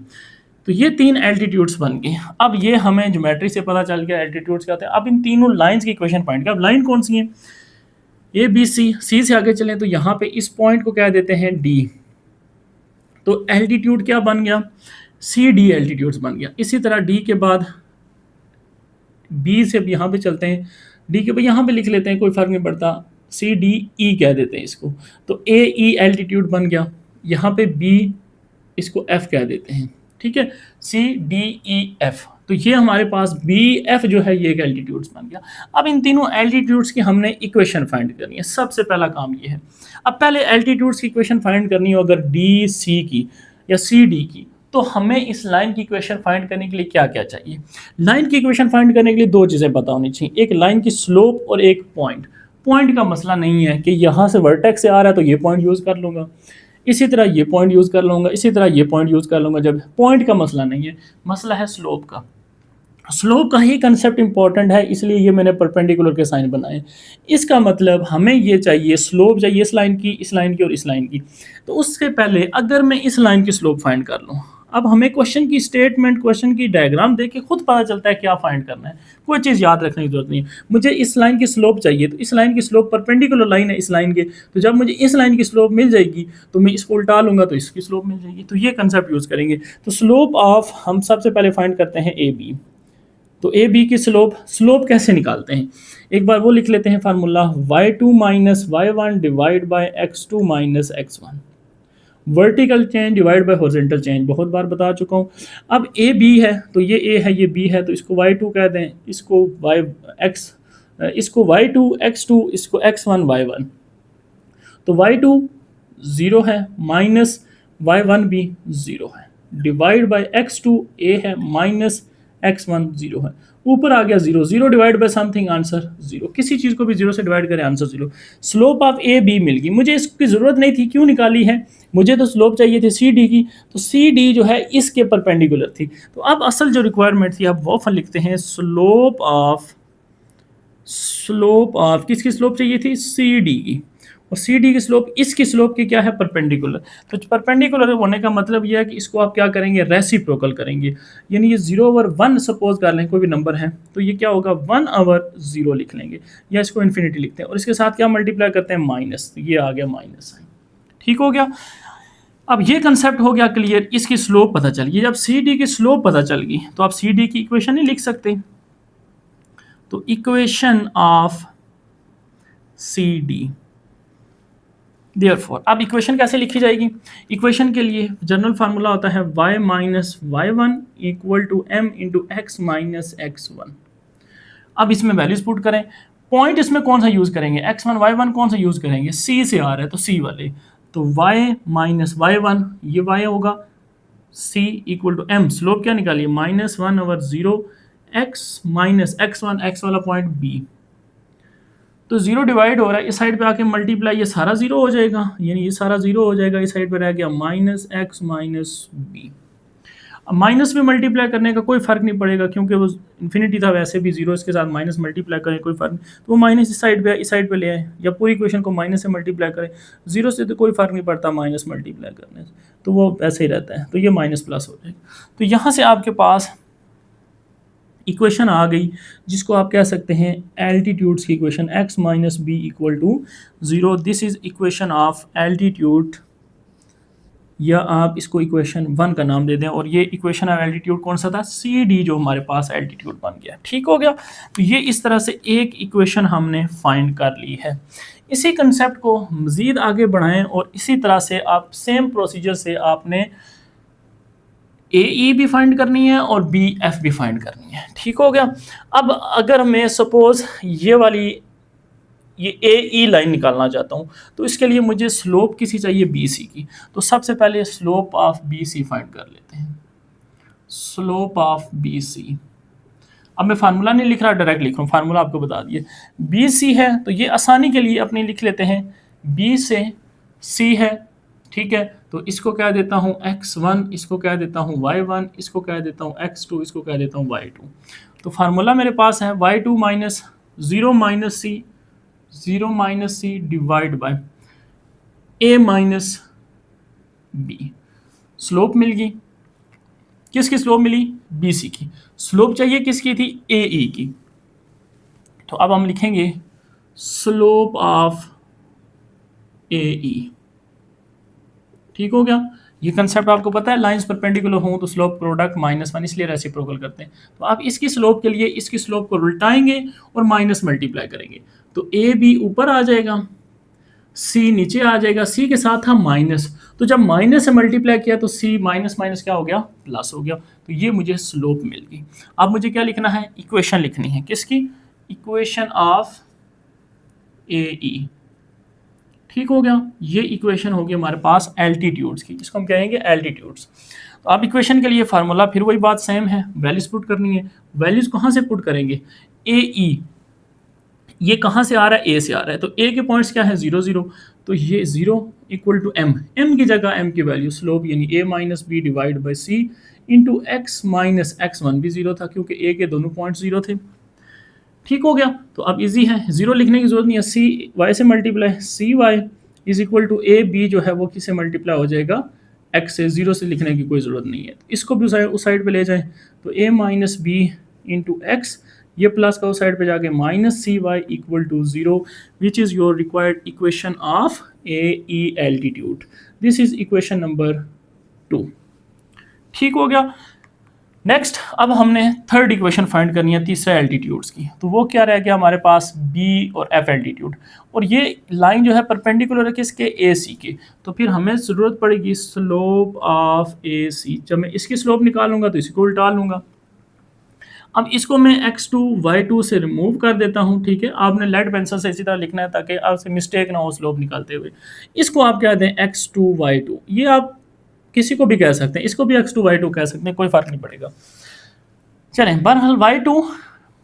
तो ये 3 एल्टीट्यूड्स बन गए। अब ये हमें ज्योमेट्री से पता चल गया एल्टीट्यूड्स क्या होते हैं। अब इन तीनों लाइंस की इक्वेशन फाइंड कर। अब लाइन कौन सी है, ए बी सी, सी से आगे चलें तो यहाँ पे इस पॉइंट को कह देते हैं डी। तो एल्टीट्यूड क्या बन गया, सी डी एल्टीट्यूड्स बन गया। इसी तरह डी के बाद बी से यहाँ पे चलते हैं, डी के बाद यहाँ पे लिख लेते हैं, कोई फर्क नहीं पड़ता, सी डी ई कह देते हैं इसको। तो ए ई एल्टीट्यूड बन गया, यहाँ पे बी इसको एफ कह देते हैं। ठीक है, सी डी ई एफ, तो ये हमारे पास बी एफ जो है ये एक एल्टीट्यूड्स बन गया। अब इन तीनों एल्टीट्यूड्स की हमने इक्वेशन फाइंड करनी है। सबसे पहला काम ये है, अब पहले एल्टीट्यूड्स की इक्वेशन फाइंड करनी हो अगर डी सी की या सी डी की, तो हमें इस लाइन की इक्वेशन फाइंड करने के लिए क्या क्या चाहिए। लाइन की इक्वेशन फाइंड करने के लिए 2 चीज़ें पता होनी चाहिए, एक लाइन की स्लोप और एक पॉइंट। पॉइंट का मसला नहीं है कि यहाँ से वर्टेक्स से आ रहा है तो ये पॉइंट यूज़ कर लूँगा, इसी तरह ये पॉइंट यूज़ कर लूँगा, इसी तरह ये पॉइंट यूज़ कर लूँगा। जब पॉइंट का मसला नहीं है, मसला है स्लोप का। स्लोप का ही कंसेप्ट इंपॉर्टेंट है, इसलिए ये मैंने परपेंडिकुलर के साइन बनाए। इसका मतलब हमें ये चाहिए, स्लोप चाहिए इस लाइन की, इस लाइन की और इस लाइन की। तो उससे पहले अगर मैं इस लाइन की स्लोप फाइंड कर लूँ, अब हमें क्वेश्चन की स्टेटमेंट, क्वेश्चन की डायग्राम देख के खुद पता चलता है क्या फाइंड करना है। कोई चीज़ याद रखने की जरूरत नहीं है। मुझे इस लाइन की स्लोप चाहिए, तो इस लाइन की स्लोप परपेंडिकुलर लाइन है इस लाइन के, तो जब मुझे इस लाइन की स्लोप मिल जाएगी तो मैं इसको उल्टा लूँगा तो इसकी स्लोप मिल जाएगी। तो ये कंसेप्ट यूज़ करेंगे। तो स्लोप ऑफ हम सबसे पहले फाइंड करते हैं ए बी। तो ए बी की स्लोप कैसे निकालते हैं, एक बार वो लिख लेते हैं formula, y2 minus y1 divide by x2 minus x1। Vertical change divide by horizontal change बहुत बार बता चुका हूँ। अब ए बी है तो ये ए है, ये बी है, तो इसको y2 कह दें, इसको इसको y2 x2, इसको x1 y1। तो y2 0 है, माइनस y1 भी 0 है, डिवाइड बाय x2 a है, माइनस x1 0 है। ऊपर आ गया 0, 0 डिवाइड बाय समथिंग, आंसर 0। किसी चीज़ को भी 0 से डिवाइड करें, answer 0। Slope of A B मिल गई, मुझे इसकी ज़रूरत नहीं थी, क्यों निकाली है, मुझे तो स्लोप चाहिए थी सी डी की, तो सी डी जो है इसके परपेंडिकुलर थी। तो अब असल जो रिक्वायरमेंट थी, अब वो लिखते हैं स्लोप ऑफ किसकी स्लोप चाहिए थी, सी डी की, और सी डी की स्लोप इसकी स्लोप की क्या है, परपेंडिकुलर। तो परपेंडिकुलर होने का मतलब यह है कि इसको आप क्या करेंगे, रेसिप्रोकल करेंगे, यानी ये 0/1 सपोज कर लें, कोई भी नंबर है, तो ये क्या होगा 1/0 लिख लेंगे, या इसको इन्फिनिटी लिखते हैं, और इसके साथ क्या मल्टीप्लाई करते हैं, माइनस, तो ये आ गया माइनस साइन। ठीक हो गया। अब ये कंसेप्ट हो गया क्लियर, इसकी स्लोप पता चल गई। जब सी डी की स्लोप पता चल गई तो आप सी डी की इक्वेशन ही लिख सकते, तो equation of c d, therefore अब इक्वेशन कैसे लिखी जाएगी, इक्वेशन के लिए जनरल फार्मूला होता है y minus y1 equal to m into x minus x1। अब इसमें वैल्यूज पुट करें, पॉइंट इसमें कौन सा यूज करेंगे, x1 y1 कौन सा यूज करेंगे, c से आ रहा है तो c वाले, तो y माइनस y1 ये y होगा, c equal to m, slope क्या निकालिए -1/0 x माइनस x1, x वाला पॉइंट b, तो 0 डिवाइड हो रहा है, इस साइड पे आके मल्टीप्लाई, ये सारा 0 हो जाएगा, यानी ये सारा 0 हो जाएगा, इस साइड पे रह गया माइनस एक्स माइनस बी। अब माइनस में मल्टीप्लाई करने का कोई फर्क नहीं पड़ेगा, क्योंकि वो इन्फिनिटी था, वैसे भी 0 इसके साथ माइनस मल्टीप्लाई करें कोई फर्क नहीं, तो वो माइनस इस साइड पे ले आए, या पूरी इक्वेशन को माइनस से मल्टीप्लाई करें, 0 से तो कोई फर्क नहीं पड़ता माइनस मल्टीप्लाई करने से, तो वो ऐसे ही रहता है, तो ये माइनस प्लस हो जाएगा। तो यहाँ से आपके पास इक्वेशन आ गई, जिसको आप कह सकते हैं एल्टीट्यूड्स की equation, x minus b equal to 0, this is equation of altitude, या आप इसको इक्वेशन 1 का नाम दे दें, और ये इक्वेशन ऑफ एल्टीट्यूड कौन सा था, सी डी, जो हमारे पास एल्टीट्यूड बन गया। ठीक हो गया। तो ये इस तरह से एक इक्वेशन हमने फाइंड कर ली है। इसी कंसेप्ट को मज़ीद आगे बढ़ाएं, और इसी तरह से आप सेम प्रोसीजर से आपने ए ई भी फाइंड करनी है और बी एफ भी फाइंड करनी है। ठीक हो गया। अब अगर मैं सपोज ये ए ई लाइन निकालना चाहता हूँ, तो इसके लिए मुझे स्लोप किसी चाहिए बी सी की, तो सबसे पहले slope of b c find कर लेते हैं, स्लोप ऑफ बी सी। अब मैं फार्मूला नहीं लिख रहा, डायरेक्ट लिख रहा हूँ, फार्मूला आपको बता दिए। बी सी है तो ये आसानी के लिए अपने लिख लेते हैं, बी से सी है, ठीक है, तो इसको कह देता हूँ x1, इसको कह देता हूँ y1, इसको कह देता हूँ x2, इसको कह देता हूँ y2। तो फार्मूला मेरे पास है y2 minus 0 minus C divide by a minus B. Slope मिल गई, किसकी स्लोप मिली, बी सी की। स्लोप चाहिए किसकी थी, ए ई की, तो अब हम लिखेंगे स्लोप ऑफ ए ई। ठीक हो गया। ये कंसेप्ट आपको पता है, लाइंस परपेंडिकुलर हों तो स्लोप प्रोडक्ट -1, इसलिए रेसिप्रोकल करते हैं। तो आप इसकी स्लोप के लिए इसकी स्लोप को उल्टाएंगे और माइनस मल्टीप्लाई करेंगे, तो ए बी ऊपर आ जाएगा, सी नीचे आ जाएगा, सी के साथ था माइनस, तो जब माइनस से मल्टीप्लाई किया तो सी माइनस माइनस क्या हो गया, प्लस हो गया, तो ये मुझे स्लोप मिल गई। अब मुझे क्या लिखना है, इक्वेशन लिखनी है, किसकी, इक्वेशन ऑफ ए ई। ठीक हो गया। ये इक्वेशन होगी हमारे पास एल्टीट्यूड्स की, जिसको हम कहेंगे एल्टीट्यूड्स। तो आप इक्वेशन के लिए फार्मूला फिर वही बात सेम है, वैल्यूज पुट करनी है। वैल्यूज कहाँ से पुट करेंगे, ए ई, ये कहाँ से आ रहा है, ए से आ रहा है, तो ए के पॉइंट्स क्या है, 0 0, तो ये 0 इक्वल टू एम, एम की जगह एम की वैल्यू स्लोप यानी A minus B divide by C into x minus x1 भी 0 था, क्योंकि ए के दोनों पॉइंट्स 0 थे। ठीक हो गया। तो अब इजी है, 0 लिखने की जरूरत नहीं है, सी वाई से multiply, c y is equal to a b जो है वो किससे मल्टीप्लाई हो जाएगा, एक्स से। 0 से लिखने की कोई ज़रूरत नहीं है, इसको भी उस साइड पे ले जाएं, तो a minus b into x, ये प्लस का उस साइड पे जाके minus c y equal to 0, which is your required equation of a e altitude. This is equation number 2। ठीक हो गया। नेक्स्ट अब हमने थर्ड इक्वेशन फाइंड करनी है, तीसरा एल्टीट्यूड्स की, तो वो क्या रह गया हमारे पास, बी और एफ एल्टीट्यूड, और ये लाइन जो है परपेंडिकुलर है किसके, ए सी के, तो फिर हमें ज़रूरत पड़ेगी स्लोप ऑफ ए सी। जब मैं इसकी स्लोप निकालूंगा तो इसी को उल्टा लूँगा। अब इसको मैं x2 y2 से रिमूव कर देता हूँ, ठीक है, आपने लेड पेंसिल से इसी तरह लिखना है ताकि आपसे मिस्टेक ना हो स्लोप निकालते हुए। इसको आप क्या दें, x2 y2, ये आप किसी को भी कह सकते हैं, इसको भी x2 y2 कह सकते हैं, कोई फर्क नहीं पड़ेगा। चलें, बहरहाल y2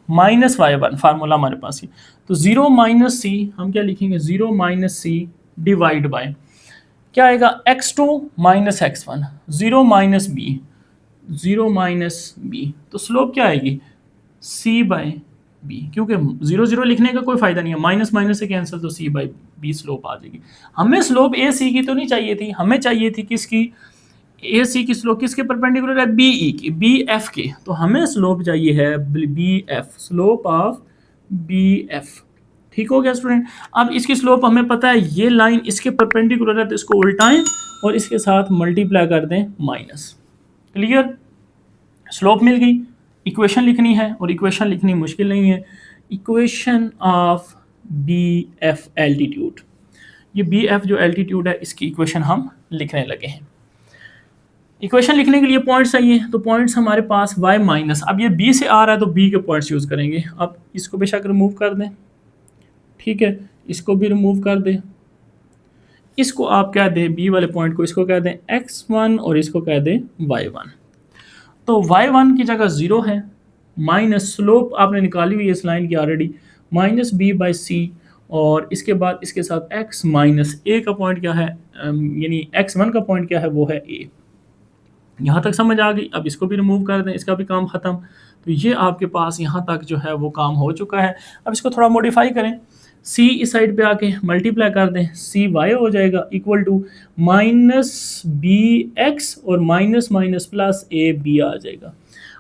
माइनस y1 फार्मूला हमारे पास ही। तो 0 माइनस सी हम क्या लिखेंगे, 0 माइनस सी डिवाइड बाय क्या आएगा, x2 minus x1, 0 minus b, 0 minus b, तो स्लोप क्या आएगी c बाय बी, क्योंकि 0 0 लिखने का कोई फायदा नहीं है, माइनस माइनस से कैंसिल, तो c बाय बी स्लोप आ जाएगी। हमें स्लोप ए सी की तो नहीं चाहिए थी, हमें चाहिए थी किसकी, ए सी की स्लोप किसके परपेंडिकुलर है, बी ई की, बी एफ के, तो हमें स्लोप चाहिए है b f, slope of b f. ठीक हो गया स्टूडेंट। अब इसकी स्लोप हमें पता है, ये लाइन इसके परपेंडिकुलर है तो इसको उल्टाएं और इसके साथ मल्टीप्लाई कर दें माइनस। क्लियर, स्लोप मिल गई। इक्वेशन लिखनी है और इक्वेशन लिखनी मुश्किल नहीं है, equation of b f altitude, ये बी एफ जो एल्टीट्यूड है इसकी इक्वेशन हम लिखने लगे हैं। इक्वेशन लिखने के लिए पॉइंट्स चाहिए, तो पॉइंट्स हमारे पास y माइनस, अब ये b से आ रहा है तो b के पॉइंट्स यूज़ करेंगे। अब इसको बेशक रिमूव कर दें, ठीक है, इसको भी रिमूव कर दें, इसको आप कह दें b वाले पॉइंट को, इसको कह दें x1 और इसको कह दें y1। तो y1 की जगह 0 है, माइनस स्लोप आपने निकाली हुई है इस लाइन की already, minus b by C, और इसके बाद इसके साथ x माइनस a का पॉइंट क्या है, यानी x1 का पॉइंट क्या है वो है a। यहाँ तक समझ आ गई। अब इसको भी रिमूव कर दें, इसका भी काम ख़त्म। तो ये आपके पास यहाँ तक जो है वो काम हो चुका है। अब इसको थोड़ा मॉडिफाई करें, c इस साइड पे आके मल्टीप्लाई कर दें, cy हो जाएगा equal to minus B X और माइनस माइनस प्लस ए बी आ जाएगा।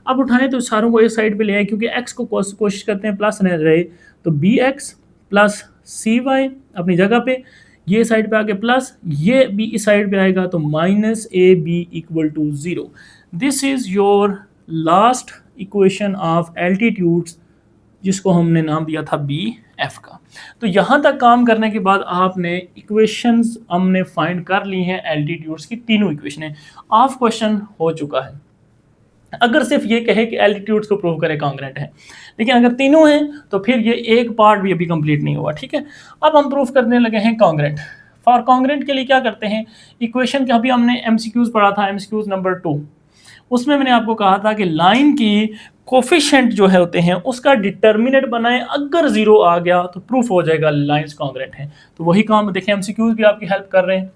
अब उठाएं तो सारों को इस साइड पे ले आए, क्योंकि x को कोशिश करते हैं प्लस रहे, तो बी एक्स प्लस cy अपनी जगह पे, ये साइड पे आके प्लस, ये भी इस साइड पे आएगा तो minus a b equal to 0। This is your last equation of altitudes, जिसको हमने नाम दिया था बी एफ का। तो यहाँ तक काम करने के बाद आपने इक्वेशंस हमने फाइंड कर ली हैं एल्टीट्यूड्स की, तीनों इक्वेशनें। ऑफ क्वेश्चन हो चुका है अगर सिर्फ ये कहे कि एल्टीट्यूड्स को प्रूव करे कांग्रेंट है, लेकिन अगर तीनों हैं तो फिर ये एक पार्ट भी अभी कंप्लीट नहीं हुआ। ठीक है, अब हम प्रूफ करने लगे हैं कांग्रेंट। फॉर कांग्रेंट के लिए क्या करते हैं, इक्वेशन के अभी हमने एमसीक्यूज पढ़ा था, एमसीक्यूज नंबर 2, उसमें मैंने आपको कहा था कि लाइन की कोफिशिएंट जो है होते हैं उसका डिटर्मिनेंट बनाएं, अगर 0 आ गया तो प्रूफ हो जाएगा लाइंस कांग्रेंट हैं। तो वही काम देखें, एमसीक्यूज भी आपकी हेल्प कर रहे हैं।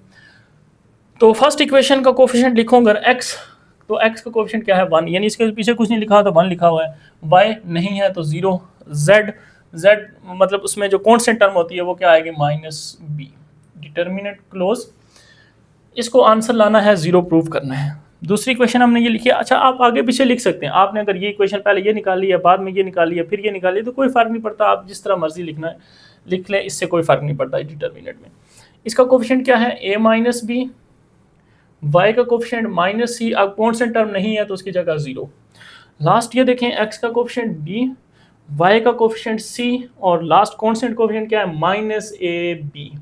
तो फर्स्ट इक्वेशन का कोफिशिएंट लिखो अगर x, तो x का कोफिशिएंट क्या है 1, यानी इसके पीछे कुछ नहीं लिखा था 1 लिखा हुआ है, y नहीं है तो 0, z मतलब उसमें जो कांस्टेंट टर्म होती है वो क्या आएगी माइनस b, डिटर्मिनेंट क्लोज। इसको आंसर लाना है, 0 प्रूव करना है। दूसरी इक्वेशन हमने ये लिखी है। अच्छा, आप आगे पीछे लिख सकते हैं, आपने अगर ये इक्वेशन पहले ये निकाली है, बाद में ये निकाली है, फिर ये निकाली है, तो कोई फ़र्क नहीं पड़ता, आप जिस तरह मर्जी लिखना है लिख लें, इससे कोई फ़र्क नहीं पड़ता है डिटर्मिनेंट में। इसका कोफिशिएंट क्या है a माइनस बी, y का कोफिशिएंट माइनस सी, अब कांस्टेंट टर्म नहीं है तो उसकी जगह 0। लास्ट ये देखें, x का कोफिशिएंट b, y का कोफिशिएंट c, और लास्ट कांस्टेंट कोफिशिएंट क्या है माइनस ए बी।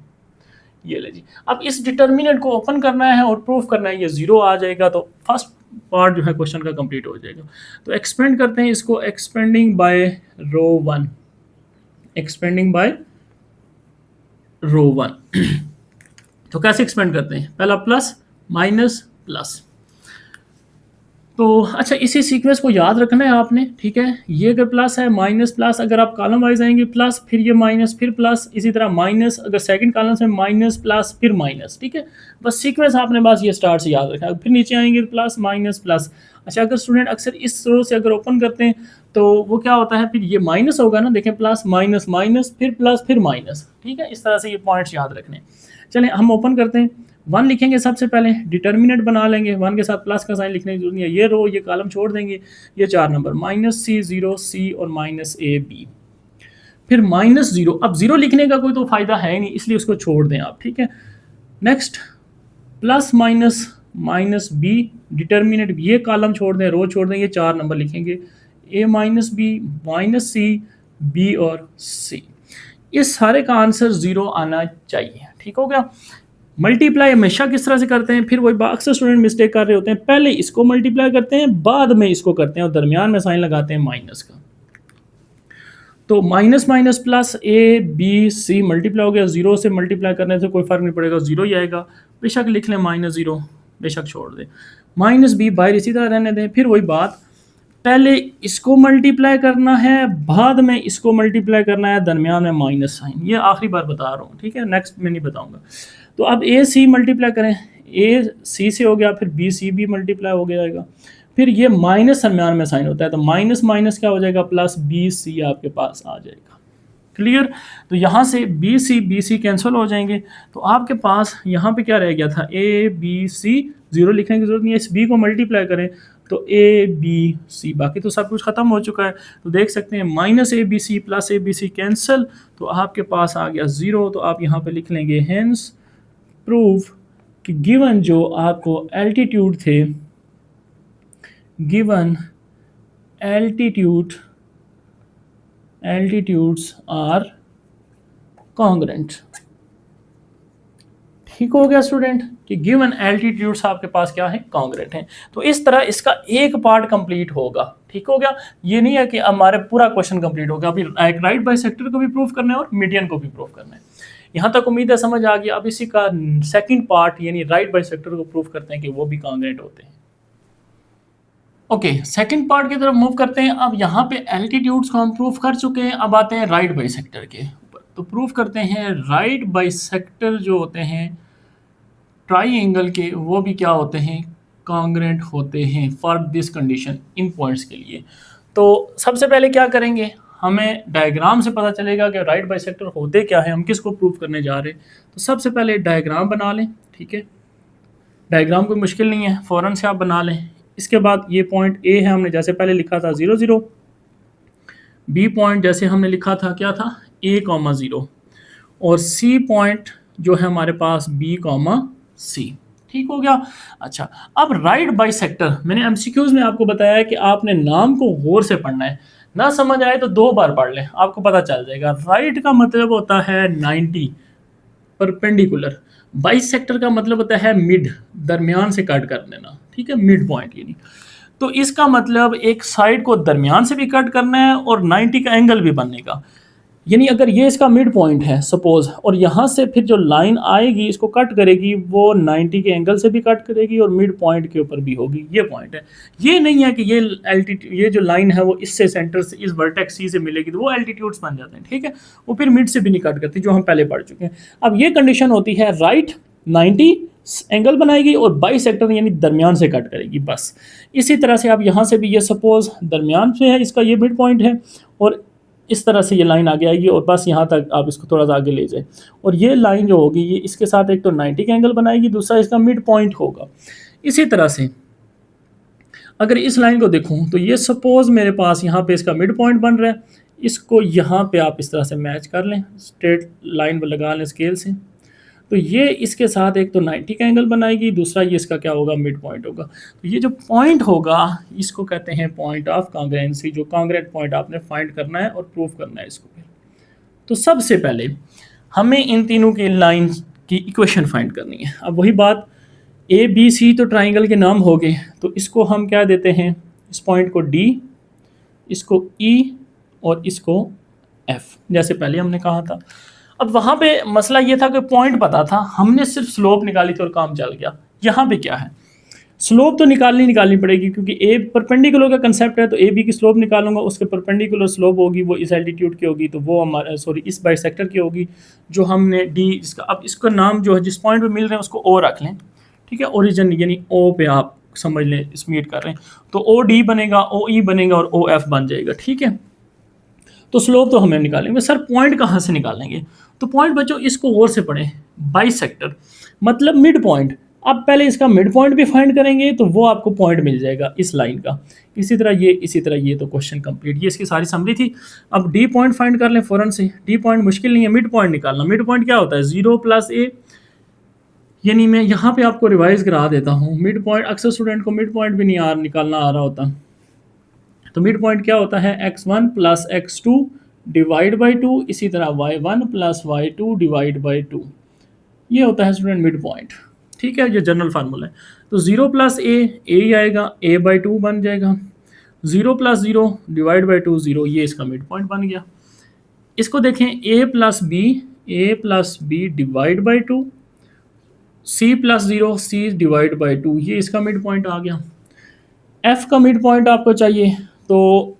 ये ले जी, अब इस डिटर्मिनेंट को ओपन करना है और प्रूफ करना है, ये 0 आ जाएगा तो फर्स्ट पार्ट जो है क्वेश्चन का कंप्लीट हो जाएगा। तो एक्सपेंड करते हैं इसको, एक्सपेंडिंग बाय रो 1, एक्सपेंडिंग बाय रो 1। तो कैसे एक्सपेंड करते हैं, पहला प्लस माइनस प्लस। तो अच्छा, इसी सीक्वेंस को याद रखना है आपने, ठीक है। ये अगर प्लस है, माइनस प्लस, अगर आप कॉलम वाइज आएंगे प्लस, फिर ये माइनस, फिर प्लस, इसी तरह माइनस, अगर सेकंड कॉलम में माइनस प्लस फिर माइनस, ठीक है। बस सीक्वेंस आपने बस ये स्टार्ट से याद रखना है। फिर नीचे आएंगे प्लस माइनस प्लस। अच्छा, अगर स्टूडेंट अक्सर इस रो से अगर ओपन करते हैं तो वो क्या होता है, फिर ये माइनस होगा ना, देखें प्लस माइनस माइनस फिर प्लस फिर माइनस, ठीक है। इस तरह से ये पॉइंट्स याद रखने। चलें हम ओपन करते हैं, 1 लिखेंगे सबसे पहले, डिटर्मिनेंट बना लेंगे, 1 के साथ प्लस का साइन लिखने की जरूरत नहीं है, ये रो ये कॉलम छोड़ देंगे, ये 4 नंबर माइनस सी 0 सी और माइनस ए बी, फिर माइनस 0। अब 0 लिखने का कोई तो फायदा है नहीं, इसलिए उसको छोड़ दें आप, ठीक है। Next plus minus minus B, determinant, ये कॉलम छोड़ दें, रो छोड़ दें, ये 4 नंबर लिखेंगे, A minus B minus C B और सी। इस सारे का आंसर 0 आना चाहिए, ठीक हो गया। मल्टीप्लाई हमेशा किस तरह से करते हैं, फिर वही अक्सर स्टूडेंट मिस्टेक कर रहे होते हैं, पहले इसको मल्टीप्लाई करते हैं बाद में इसको करते हैं और दरमियान में साइन लगाते हैं माइनस का। तो minus minus plus, A B c multiply हो गया, 0 से मल्टीप्लाई करने से कोई फर्क नहीं पड़ेगा, 0 ही आएगा। बेशक लिख लें माइनस 0, बेशक छोड़ दें, माइनस बी बाहर इसी तरह रहने दें। फिर वही बात, पहले इसको मल्टीप्लाई करना है, बाद में इसको मल्टीप्लाई करना है, दरमियान में माइनस साइन। ये आखिरी बार बता रहा हूँ, ठीक है, नेक्स्ट में नहीं बताऊंगा। तो अब ए सी मल्टीप्लाई करें, ए सी से हो गया, फिर बी सी भी मल्टीप्लाई हो जाएगा, फिर ये माइनस दरमियान में साइन होता है, तो माइनस माइनस क्या हो जाएगा, प्लस बी सी आपके पास आ जाएगा। क्लियर। तो यहाँ से बी सी कैंसिल हो जाएंगे, तो आपके पास यहाँ पे क्या रह गया था, ए बी सी, जीरो लिखने की जरूरत नहीं है, इस बी को मल्टीप्लाई करें तो ए बी सी, बाकी तो सब कुछ ख़त्म हो चुका है। तो देख सकते हैं minus a B c plus A B c cancel, तो आपके पास आ गया ज़ीरो। तो आप यहाँ पे लिख लेंगे हेंस प्रूव कि गिवन जो आपको एल्टीट्यूड थे, गिवन एल्टीट्यूड्स आर कॉन्ग्रेंट। ठीक हो गया स्टूडेंट, कि गिवन एल्टीट्यूड्स आपके पास क्या है, कॉन्ग्रेंट हैं। तो इस तरह इसका एक पार्ट कंप्लीट होगा। ठीक हो गया, ये नहीं है कि हमारे पूरा क्वेश्चन कंप्लीट होगा, अभी एक राइट बाइसेक्टर को भी प्रूव करना है और मीडियन को भी प्रूव करना है। यहाँ तक उम्मीद है समझ आ गया। अब इसी का सेकंड पार्ट यानी राइट बाइसेक्टर को प्रूव करते हैं कि वो भी कॉन्ग्रेंट होते हैं। ओके, सेकंड पार्ट की तरफ मूव करते हैं। अब यहाँ पे एल्टीट्यूड्स को हम प्रूव कर चुके हैं, अब आते हैं राइट बाइसेक्टर के ऊपर। तो प्रूव करते हैं राइट बाइसेक्टर जो होते हैं ट्राइंगल के, वो भी क्या होते हैं, कॉन्ग्रेंट होते हैं for this condition, in points के लिए। तो सबसे पहले क्या करेंगे, हमें डायग्राम से पता चलेगा कि राइट बाइसेक्टर होते क्या है, हम किसको प्रूव करने जा रहे हैं। तो सबसे पहले डायग्राम बना लें, ठीक है, डायग्राम कोई मुश्किल नहीं है, फ़ौरन से आप बना लें। इसके बाद ये पॉइंट ए है, हमने जैसे पहले लिखा था 0 0, बी पॉइंट जैसे हमने लिखा था क्या था, a, 0, और सी पॉइंट जो है हमारे पास b, c। ठीक हो गया। अच्छा, अब राइट बाइसेक्टर, मैंने एमसीक्यूज में आपको बताया है कि आपने नाम को गौर से पढ़ना है, ना समझ आए तो 2 बार पढ़ लें, आपको पता चल जाएगा। राइट का मतलब होता है 90 परपेंडिकुलर, बाइसेक्टर का मतलब होता है मिड, दरमियान से कट कर देना, ठीक है, मिड पॉइंट यानी। तो इसका मतलब एक साइड को दरमियान से भी कट करना है और 90 का एंगल भी बनने का। यानी अगर ये इसका मिड पॉइंट है सपोज, और यहाँ से फिर जो लाइन आएगी इसको कट करेगी, वो 90 के एंगल से भी कट करेगी और मिड पॉइंट के ऊपर भी होगी। ये पॉइंट है, ये नहीं है कि ये एल्टीट्यूड, ये जो लाइन है वो इससे सेंटर से इस वर्टेक्स सी से मिलेगी तो वो एल्टीट्यूड्स बन जाते हैं, ठीक है, वो फिर मिड से भी नहीं कट करती, जो हम पहले पढ़ चुके हैं। अब ये कंडीशन होती है राइट 90 एंगल बनाएगी और बाइसेक्टर यानी दरमियान से कट करेगी, बस। इसी तरह से आप यहाँ से भी, ये सपोज दरमियान से है, इसका ये मिड पॉइंट है और इस तरह से ये लाइन आगे आएगी और बस यहाँ तक आप इसको थोड़ा सा आगे ले जाए, और ये लाइन जो होगी ये इसके साथ एक तो 90 का एंगल बनाएगी, दूसरा इसका मिड पॉइंट होगा। इसी तरह से अगर इस लाइन को देखूँ तो ये सपोज मेरे पास यहाँ पे इसका मिड पॉइंट बन रहा है, इसको यहाँ पे आप इस तरह से मैच कर लें, स्ट्रेट लाइन लगा लें स्केल से, तो ये इसके साथ एक तो 90 का एंगल बनाएगी, दूसरा ये इसका क्या होगा, मिड पॉइंट होगा। तो ये जो पॉइंट होगा इसको कहते हैं पॉइंट ऑफ कॉन्ग्रेंसी, जो कॉन्ग्रेंट पॉइंट आपने फाइंड करना है और प्रूव करना है इसको फिर। तो सबसे पहले हमें इन तीनों की लाइन की इक्वेशन फाइंड करनी है। अब वही बात, ए बी सी तो ट्राइंगल के नाम हो गए, तो इसको हम क्या देते हैं, इस पॉइंट को डी, इसको ई और इसको एफ, जैसे पहले हमने कहा था। अब वहाँ पे मसला ये था कि पॉइंट पता था, हमने सिर्फ स्लोप निकाली थी और काम चल गया। यहाँ पे क्या है, स्लोप तो निकालनी पड़ेगी, क्योंकि ए परपेंडिकुलर का कंसेप्ट है, तो ए बी की स्लोप निकालूंगा, उसके परपेंडिकुलर स्लोप होगी वो इस एल्टीट्यूड की होगी, तो वो हमारा इस बाइसेक्टर की होगी जो हमने डी, जिसका अब इसका नाम जो है जिस पॉइंट पे मिल रहे हैं उसको ओ रख लें, ठीक है, ओरिजिन यानी ओ पे आप समझ लें इस मीट कर रहे हैं, तो ओ डी बनेगा, ओ ई बनेगा और ओ एफ बन जाएगा, ठीक है। तो स्लोप तो हमें निकालेंगे, सर पॉइंट कहाँ से निकालेंगे, तो पॉइंट बच्चों इसको और से पढ़ें, बाइसेक्टर मतलब मिड पॉइंट। अब पहले इसका मिड पॉइंट भी फाइंड करेंगे तो वो आपको पॉइंट मिल जाएगा इस लाइन का, इसी तरह ये, इसी तरह ये। तो क्वेश्चन कंप्लीट, ये इसकी सारी समरी थी। अब डी पॉइंट फाइंड कर लें फ़ौरन से, डी पॉइंट मुश्किल नहीं है, मिड पॉइंट निकालना। मिड पॉइंट क्या होता है, 0 + a, यानी मैं यहाँ पे आपको रिवाइज करा देता हूँ। मिड पॉइंट अक्सर स्टूडेंट को मिड पॉइंट भी नहीं निकालना आ रहा होता, तो मिड पॉइंट क्या होता है, x1 + x2 डिवाइड बाई 2, इसी तरह y1 + y2 डिवाइड बाई 2, ये होता है स्टूडेंट मिड पॉइंट, ठीक है, ये जनरल फार्मूला है। तो 0 + a, a ही आएगा, a/2 बन जाएगा, 0 + 0 डिवाइड बाई 2 0, ये इसका मिड पॉइंट बन गया। इसको देखें, a + b divide by 2, c + 0 c divide by 2, ये इसका मिड पॉइंट आ गया। f का मिड पॉइंट आपको चाहिए, तो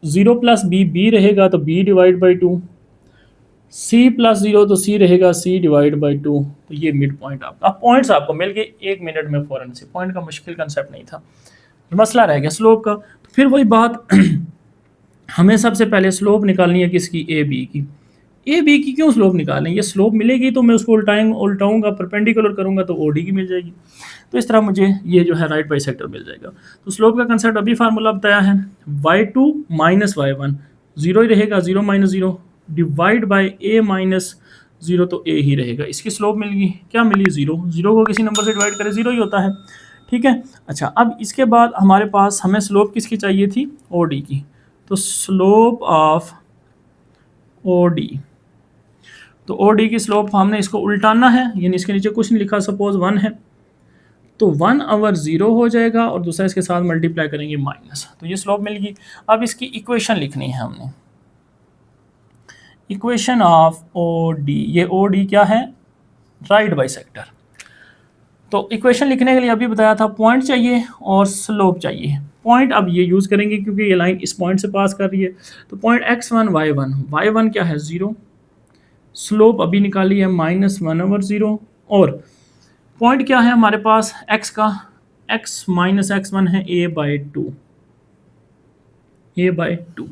0 प्लस बी बी रहेगा तो b divide by 2, c plus 0 तो सी रहेगा सी डिवाइड बाई 2। तो ये मिड पॉइंट आपका, अब पॉइंट्स आपको मिल गए 1 मिनट में फ़ौरन से। पॉइंट का मुश्किल कंसेप्ट नहीं था, मसला रह गया स्लोप का। तो फिर वही बात हमें सबसे पहले स्लोप निकालनी है किसकी, ए बी की। ए बी की क्यों स्लोप निकालें, ये स्लोप मिलेगी तो मैं उसको उल्टाऊंगा, परपेंडिकुलर करूंगा तो ओडी की मिल जाएगी। तो इस तरह मुझे ये जो है राइट बाइसेक्टर मिल जाएगा। तो स्लोप का कंसेप्ट अभी फार्मूला बताया है, y2 माइनस y1, जीरो ही रहेगा, 0 minus 0 divide by A minus 0, तो ए ही रहेगा। इसकी स्लोप मिल गई, क्या मिली, 0। 0 को किसी नंबर से डिवाइड करें 0 ही होता है, ठीक है। अच्छा, अब इसके बाद हमारे पास हमें स्लोप किसकी चाहिए थी, ओ डी की। तो स्लोप ऑफ ओ डी, तो ओ डी की स्लोप हमने इसको उल्टाना है, यानी इसके नीचे कुछ नहीं लिखा, सपोज 1 है तो 1 ओवर 0 हो जाएगा और दूसरा इसके साथ मल्टीप्लाई करेंगे माइनस, तो ये स्लोप मिल गई। अब इसकी इक्वेशन लिखनी है हमने, इक्वेशन ऑफ ओ डी। ये ओ डी क्या है, राइट बाइसेक्टर। तो इक्वेशन लिखने के लिए अभी बताया था पॉइंट चाहिए और स्लोप चाहिए। पॉइंट अब ये यूज़ करेंगे क्योंकि ये लाइन इस पॉइंट से पास कर रही है, तो पॉइंट x1 y1, y1 क्या है 0, स्लोप अभी निकाली है -1 ओवर 0, और पॉइंट क्या है हमारे पास x का, x माइनस x1 है a/2, a/2।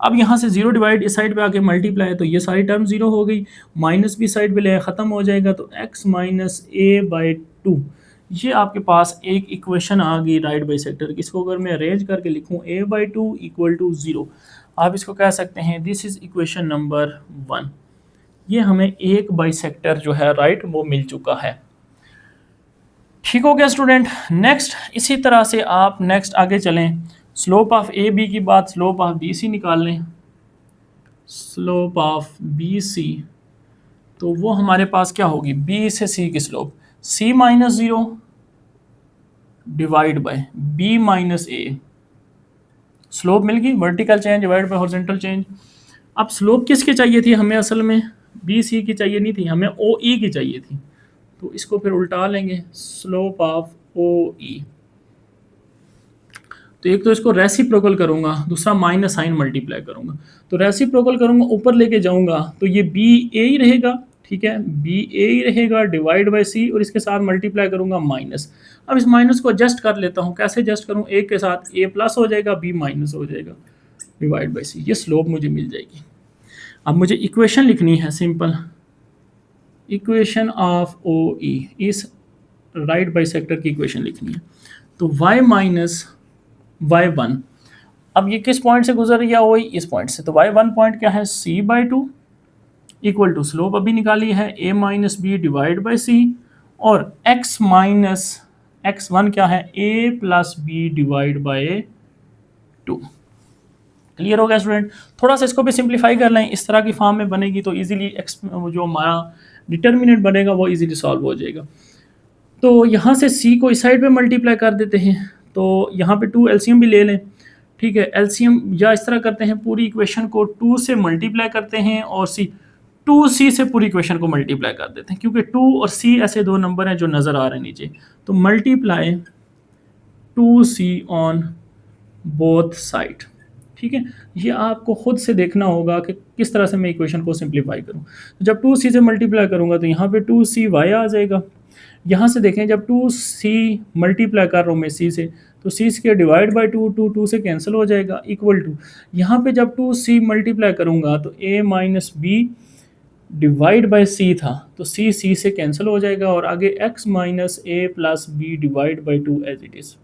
अब यहाँ से 0 डिवाइड इस साइड पे आके मल्टीप्लाई, तो ये सारी टर्म 0 हो गई, माइनस भी साइड पे ले ख़त्म हो जाएगा, तो x माइनस a/2, ये आपके पास एक इक्वेशन आ गई राइट बाइसेक्टर की। इसको अगर मैं अरेंज करके लिखूँ a/2 इक्वल टू 0, आप इसको कह सकते हैं दिस इज़ इक्वेशन नंबर 1। ये हमें एक बाइसेक्टर जो है राइट वो मिल चुका है। ठीक हो गया स्टूडेंट। नेक्स्ट इसी तरह से आप नेक्स्ट आगे चलें, स्लोप ऑफ ए बी की बात, स्लोप ऑफ बी सी निकाल लें। स्लोप ऑफ बी सी, तो वो हमारे पास क्या होगी, बी से सी की slope, C minus 0 divide by B minus A. Slope मिल गई, vertical change divide by horizontal change. अब स्लोप किसकी चाहिए थी हमें, असल में बी सी की चाहिए नहीं थी, हमें ओ ई की चाहिए थी। तो इसको फिर उल्टा लेंगे, स्लोप ऑफ ओ ई। तो एक तो इसको रेसिप्रोकल करूंगा, दूसरा माइनस साइन मल्टीप्लाई करूंगा। तो रेसिप्रोकल करूंगा, ऊपर लेके जाऊंगा तो ये बी ए ही रहेगा, ठीक है, बी ए ही रहेगा डिवाइड बाय सी, और इसके साथ मल्टीप्लाई करूंगा माइनस। अब इस माइनस को एडजस्ट कर लेता हूँ, कैसे एडजस्ट करूँ, ए के साथ ए प्लस हो जाएगा, बी माइनस हो जाएगा डिवाइड बाई सी, ये स्लोप मुझे मिल जाएगी। अब मुझे इक्वेशन लिखनी है सिंपल, इक्वेशन ऑफ ओ ई, इस राइट बाइसेक्टर की इक्वेशन लिखनी है। तो y माइनस y1, अब ये किस पॉइंट से गुजर रही है, वही इस पॉइंट से। तो y1 पॉइंट क्या है, c/2 इक्वल टू स्लोप अभी निकाली है a minus B divide by C, और x माइनस x1 क्या है, a plus B divide by 2। Clear हो गया स्टूडेंट। थोड़ा सा इसको भी सिंप्लीफाई कर लें, इस तरह की फॉर्म में बनेगी तो इजीली जो हमारा डिटर्मिनेंट बनेगा वो इजीली सॉल्व हो जाएगा। तो यहाँ से c को इस साइड पे मल्टीप्लाई कर देते हैं, तो यहाँ पे 2 एलसीएम भी ले लें, ठीक है। एलसीएम या इस तरह करते हैं, पूरी इक्वेशन को 2 से मल्टीप्लाई करते हैं और 2c से पूरी इक्वेशन को मल्टीप्लाई कर देते हैं, क्योंकि 2 और c ऐसे दो नंबर हैं जो नज़र आ रहे हैं नीचे। तो multiply 2c on both side, ठीक है। ये आपको खुद से देखना होगा कि किस तरह से मैं इक्वेशन को सिंप्लीफाई करूँ। तो जब 2c से मल्टीप्लाई करूँगा तो यहाँ पे 2cy आ जाएगा। यहाँ से देखें, जब 2c मल्टीप्लाई कर रहा हूँ मैं c से, तो c स्क्वायर डिवाइड बाई 2 से कैंसिल हो जाएगा, इक्वल टू यहाँ पे जब 2c मल्टीप्लाई करूँगा तो a minus B divide by c था, तो c से कैंसिल हो जाएगा, और आगे x minus a plus B divide by 2 as it is.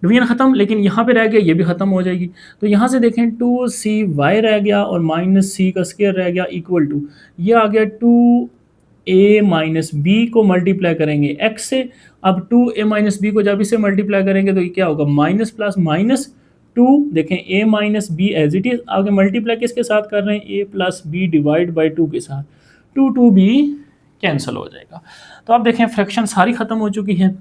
Division ख़त्म, लेकिन यहाँ पे रह गया, ये भी ख़त्म हो जाएगी। तो यहाँ से देखें 2cy रह गया और माइनस c का स्क्वायर रह गया, इक्वल टू ये आ गया 2a माइनस बी को मल्टीप्लाई करेंगे x से। अब 2a माइनस बी को जब इसे मल्टीप्लाई करेंगे तो ये क्या होगा, माइनस प्लस माइनस 2, देखें a minus b as it is, आगे मल्टीप्लाई किसके साथ कर रहे हैं, a plus B divide by 2 के साथ, 2 भी कैंसिल हो जाएगा। तो आप देखें फ्रैक्शन सारी ख़त्म हो चुकी है।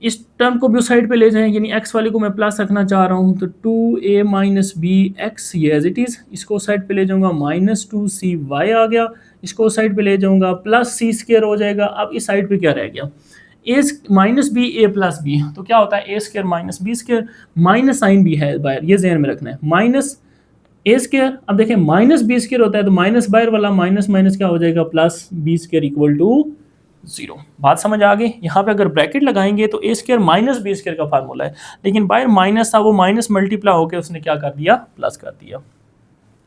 इस टर्म को भी उस साइड पे ले जाएं, यानी x वाले को मैं प्लस रखना चाह रहा हूँ, तो 2a माइनस बी एक्स ये एज इट इज़, इसको साइड पे ले जाऊँगा, माइनस 2cy आ गया, इसको साइड पे ले जाऊँगा, प्लस c स्क्वायर हो जाएगा। अब इस साइड पे क्या रह गया, A minus B A plus B, तो क्या होता है A square minus B square, minus sign भी है बाहर, ये ध्यान में रखना है, माइनस ए स्क्वायर। अब देखें माइनस बी स्क्वायर होता है तो माइनस बाहर वाला माइनस माइनस क्या हो जाएगा plus B square equal to 0। बात समझ आ गई। यहाँ पे अगर ब्रैकेट लगाएंगे तो ए स्क्वायर माइनस बी स्क्वायर का फार्मूला है, लेकिन बाहर माइनस था, वो माइनस मल्टीप्लाई होकर उसने क्या कर दिया प्लस कर दिया।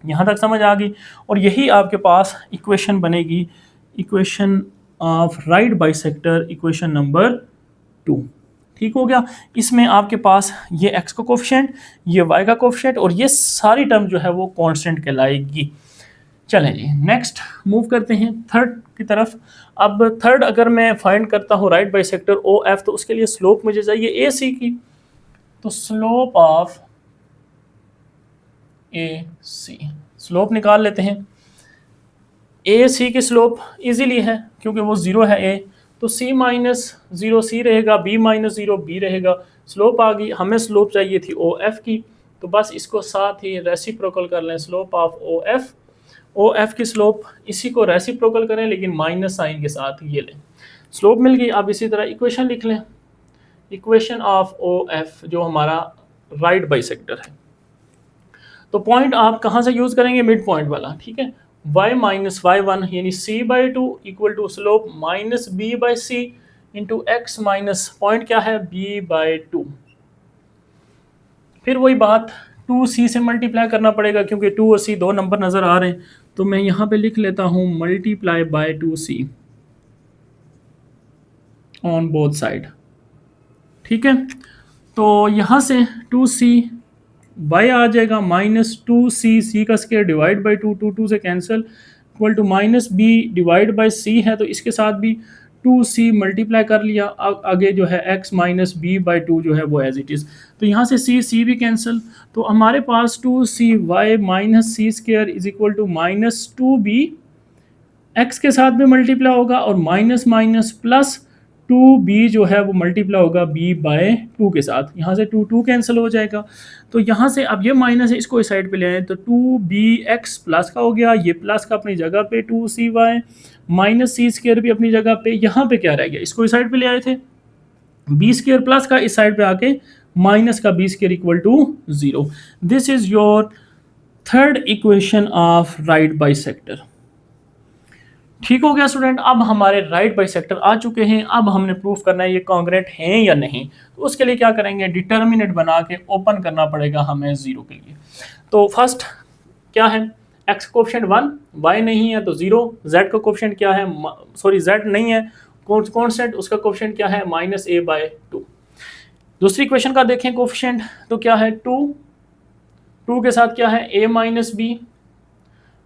यहाँ तक समझ आ गई। और यही आपके पास इक्वेशन बनेगी, equation of right bisector, equation number 2। ठीक हो गया। इसमें आपके पास ये x का कोफिशिएंट, ये y का कोफिशिएंट और ये सारी टर्म जो है वो कांस्टेंट कहलाएगी। चलें जी नेक्स्ट मूव करते हैं थर्ड की तरफ। अब थर्ड अगर मैं फाइंड करता हूँ राइट बाइसेक्टर ओ एफ, तो उसके लिए स्लोप मुझे चाहिए ए सी की। तो slope of a c, slope निकाल लेते हैं। ए सी की स्लोप इजीली है क्योंकि वो 0 है ए, तो c माइनस 0 सी रहेगा, b माइनस 0 b रहेगा। स्लोप आ गई। हमें स्लोप चाहिए थी ओ एफ की, तो बस इसको साथ ही रेसिप्रोकल कर लें, स्लोप ऑफ ओ एफ की स्लोप, इसी को रेसिप्रोकल करें लेकिन माइनस साइन के साथ, ये लें स्लोप मिल गई। अब इसी तरह इक्वेशन लिख लें, इक्वेशन ऑफ ओ एफ जो हमारा राइट बाइसेक्टर है। तो पॉइंट आप कहाँ से यूज़ करेंगे, मिड पॉइंट वाला, ठीक है। y माइनस वाई वन यानी c by two equal to slope minus b by C into x minus point क्या है b बाई टू। फिर वही बात 2c से मल्टीप्लाई करना पड़ेगा क्योंकि 2 और c दो नंबर नज़र आ रहे हैं, तो मैं यहाँ पे लिख लेता हूँ multiply by 2c on both side. ठीक है, तो यहाँ से 2c y आ जाएगा माइनस 2c, सी का स्क्वायर डिवाइड बाई 2, 2 से cancel, equal to minus b divide by c है, तो इसके साथ भी 2c मल्टीप्लाई कर लिया। आगे जो है x minus b by two जो है वो एज इट इज़, तो यहाँ से c भी कैंसिल, तो हमारे पास 2cy minus C square is equal to minus 2b, x के साथ भी मल्टीप्लाई होगा और माइनस माइनस प्लस 2b जो है वो मल्टीप्लाई होगा b बाय 2 के साथ, यहाँ से 2 कैंसिल हो जाएगा। तो यहाँ से अब ये माइनस है, इसको इस साइड पे ले आए तो 2bx प्लस का हो गया, ये प्लस का अपनी जगह पे 2cy माइनस सी स्क्वायर भी अपनी जगह पे। यहाँ पे क्या रह गया, इसको इस साइड पे ले आए थे, बी स्क्वायर प्लस का इस साइड पे आके माइनस का b square equal to 0। This is your third equation of right bisector. ठीक हो गया स्टूडेंट। अब हमारे राइट बाइसेक्टर आ चुके हैं। अब हमने प्रूफ करना है ये कॉन्ग्रुएंट हैं या नहीं। तो उसके लिए क्या करेंगे, डिटर्मिनेंट बना के ओपन करना पड़ेगा हमें 0 के लिए। तो फर्स्ट क्या है, x कोफिशिएंट 1, y नहीं है तो 0, z का कोफिशिएंट क्या है, सॉरी z नहीं है कॉन्स्टेंट, उसका कोफिशिएंट क्या है माइनस a बाय 2। दूसरी इक्वेशन का देखें कोफिशिएंट, तो क्या है 2 के साथ क्या है a माइनस बी,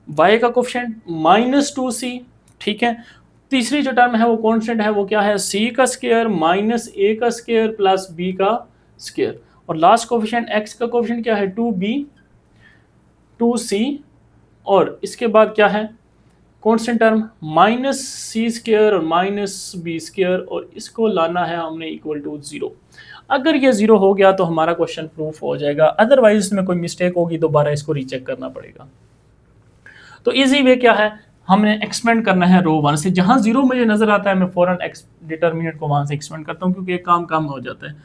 y का कोफिशिएंट माइनस 2c। ठीक है, तीसरी जो टर्म है वो कांस्टेंट है, वो क्या है c का स्क्वायर माइनस a का स्क्वायर प्लस b का स्क्वायर, और लास्ट कोफिशिएंट x का कोफिशिएंट क्या है 2b 2c, और इसके बाद क्या है कांस्टेंट टर्म माइनस सी स्क्वायर और माइनस बी स्क्वायर, और इसको लाना है हमने इक्वल टू 0। अगर ये 0 हो गया तो हमारा क्वेश्चन प्रूफ हो जाएगा, अदरवाइज इसमें कोई मिस्टेक होगी दोबारा इसको रीचेक करना पड़ेगा। तो इजी वे क्या है, हमने एक्सपेंड करना है रो 1 से, जहाँ 0 मुझे नजर आता है मैं फौरन डिटर्मिनेंट को वहाँ से एक्सपेंड करता हूँ क्योंकि एक काम कम हो जाता है।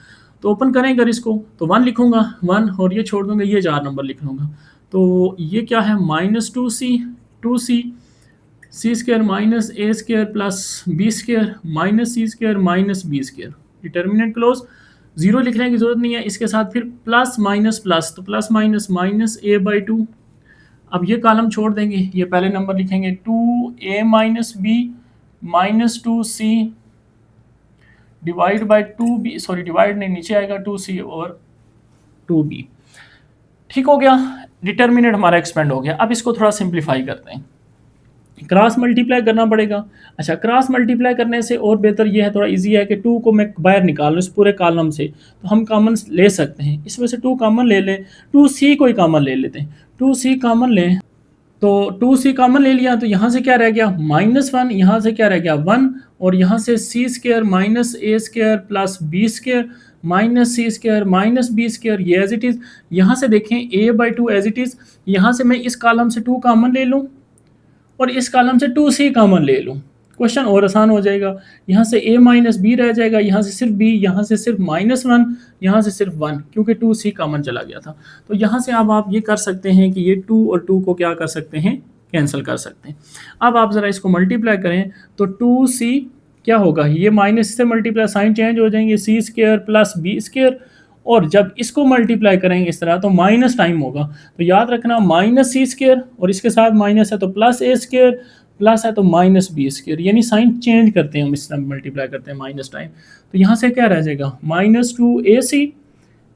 तो ओपन करें अगर इसको, तो 1 लिखूंगा 1 और ये छोड़ दूंगा, ये 4 नंबर लिख लूँगा। तो ये क्या है minus 2c C square minus A square plus B square minus C square minus B square, determinant close. 0 लिखने की जरूरत नहीं है, इसके साथ फिर प्लस माइनस प्लस, तो plus minus minus A by 2। अब ये कॉलम छोड़ देंगे, ये पहले नंबर लिखेंगे 2a minus B minus 2c divide by 2b, sorry divide नहीं नीचे आएगा 2c और 2b। ठीक हो गया, डिटर्मिनेंट हमारा एक्सपेंड हो गया। अब इसको थोड़ा सिंप्लीफाई करते हैं, क्रॉस मल्टीप्लाई करना पड़ेगा। अच्छा, क्रॉस मल्टीप्लाई करने से और बेहतर ये है, थोड़ा इजी है कि 2 को मैं बाहर निकाल लूँ इस पूरे कॉलम से, तो हम कॉमन ले सकते हैं, इसमें से 2 कॉमन ले लें, 2c को ही कॉमन ले लेते हैं, 2c कॉमन लें, तो 2c कॉमन ले लिया, तो यहाँ से क्या रह गया -1, यहाँ से क्या रह गया 1, और यहाँ से C square minus A square plus B square minus C square minus B square, ये एज इट इज़। यहाँ से देखें a by 2 as it is, यहाँ से मैं इस कॉलम से 2 कॉमन ले लूँ और इस कॉलम से 2c कॉमन ले लूँ, क्वेश्चन और आसान हो जाएगा। यहाँ से a माइनस बी रह जाएगा, यहाँ से सिर्फ b, यहाँ से सिर्फ -1, यहाँ से सिर्फ 1, क्योंकि 2c कॉमन चला गया था। तो यहाँ से अब आप ये कर सकते हैं कि ये 2 और 2 को क्या कर सकते हैं, कैंसिल कर सकते हैं। अब आप ज़रा इसको मल्टीप्लाई करें तो 2c क्या होगा, ये माइनस से मल्टीप्लाई साइन चेंज हो जाएंगे, सी स्क्र प्लस बी स्क्र, और जब इसको मल्टीप्लाई करेंगे इस तरह तो माइनस टाइम होगा। तो याद रखना माइनस सी स्क्र और इसके साथ माइनस है तो प्लस ए स्क्र, प्लस है तो माइनस बी स्क्र, यानी साइन चेंज करते हैं हम, इस तरह मल्टीप्लाई करते हैं माइनस टाइम। तो यहाँ से क्या रह जाएगा -2ac,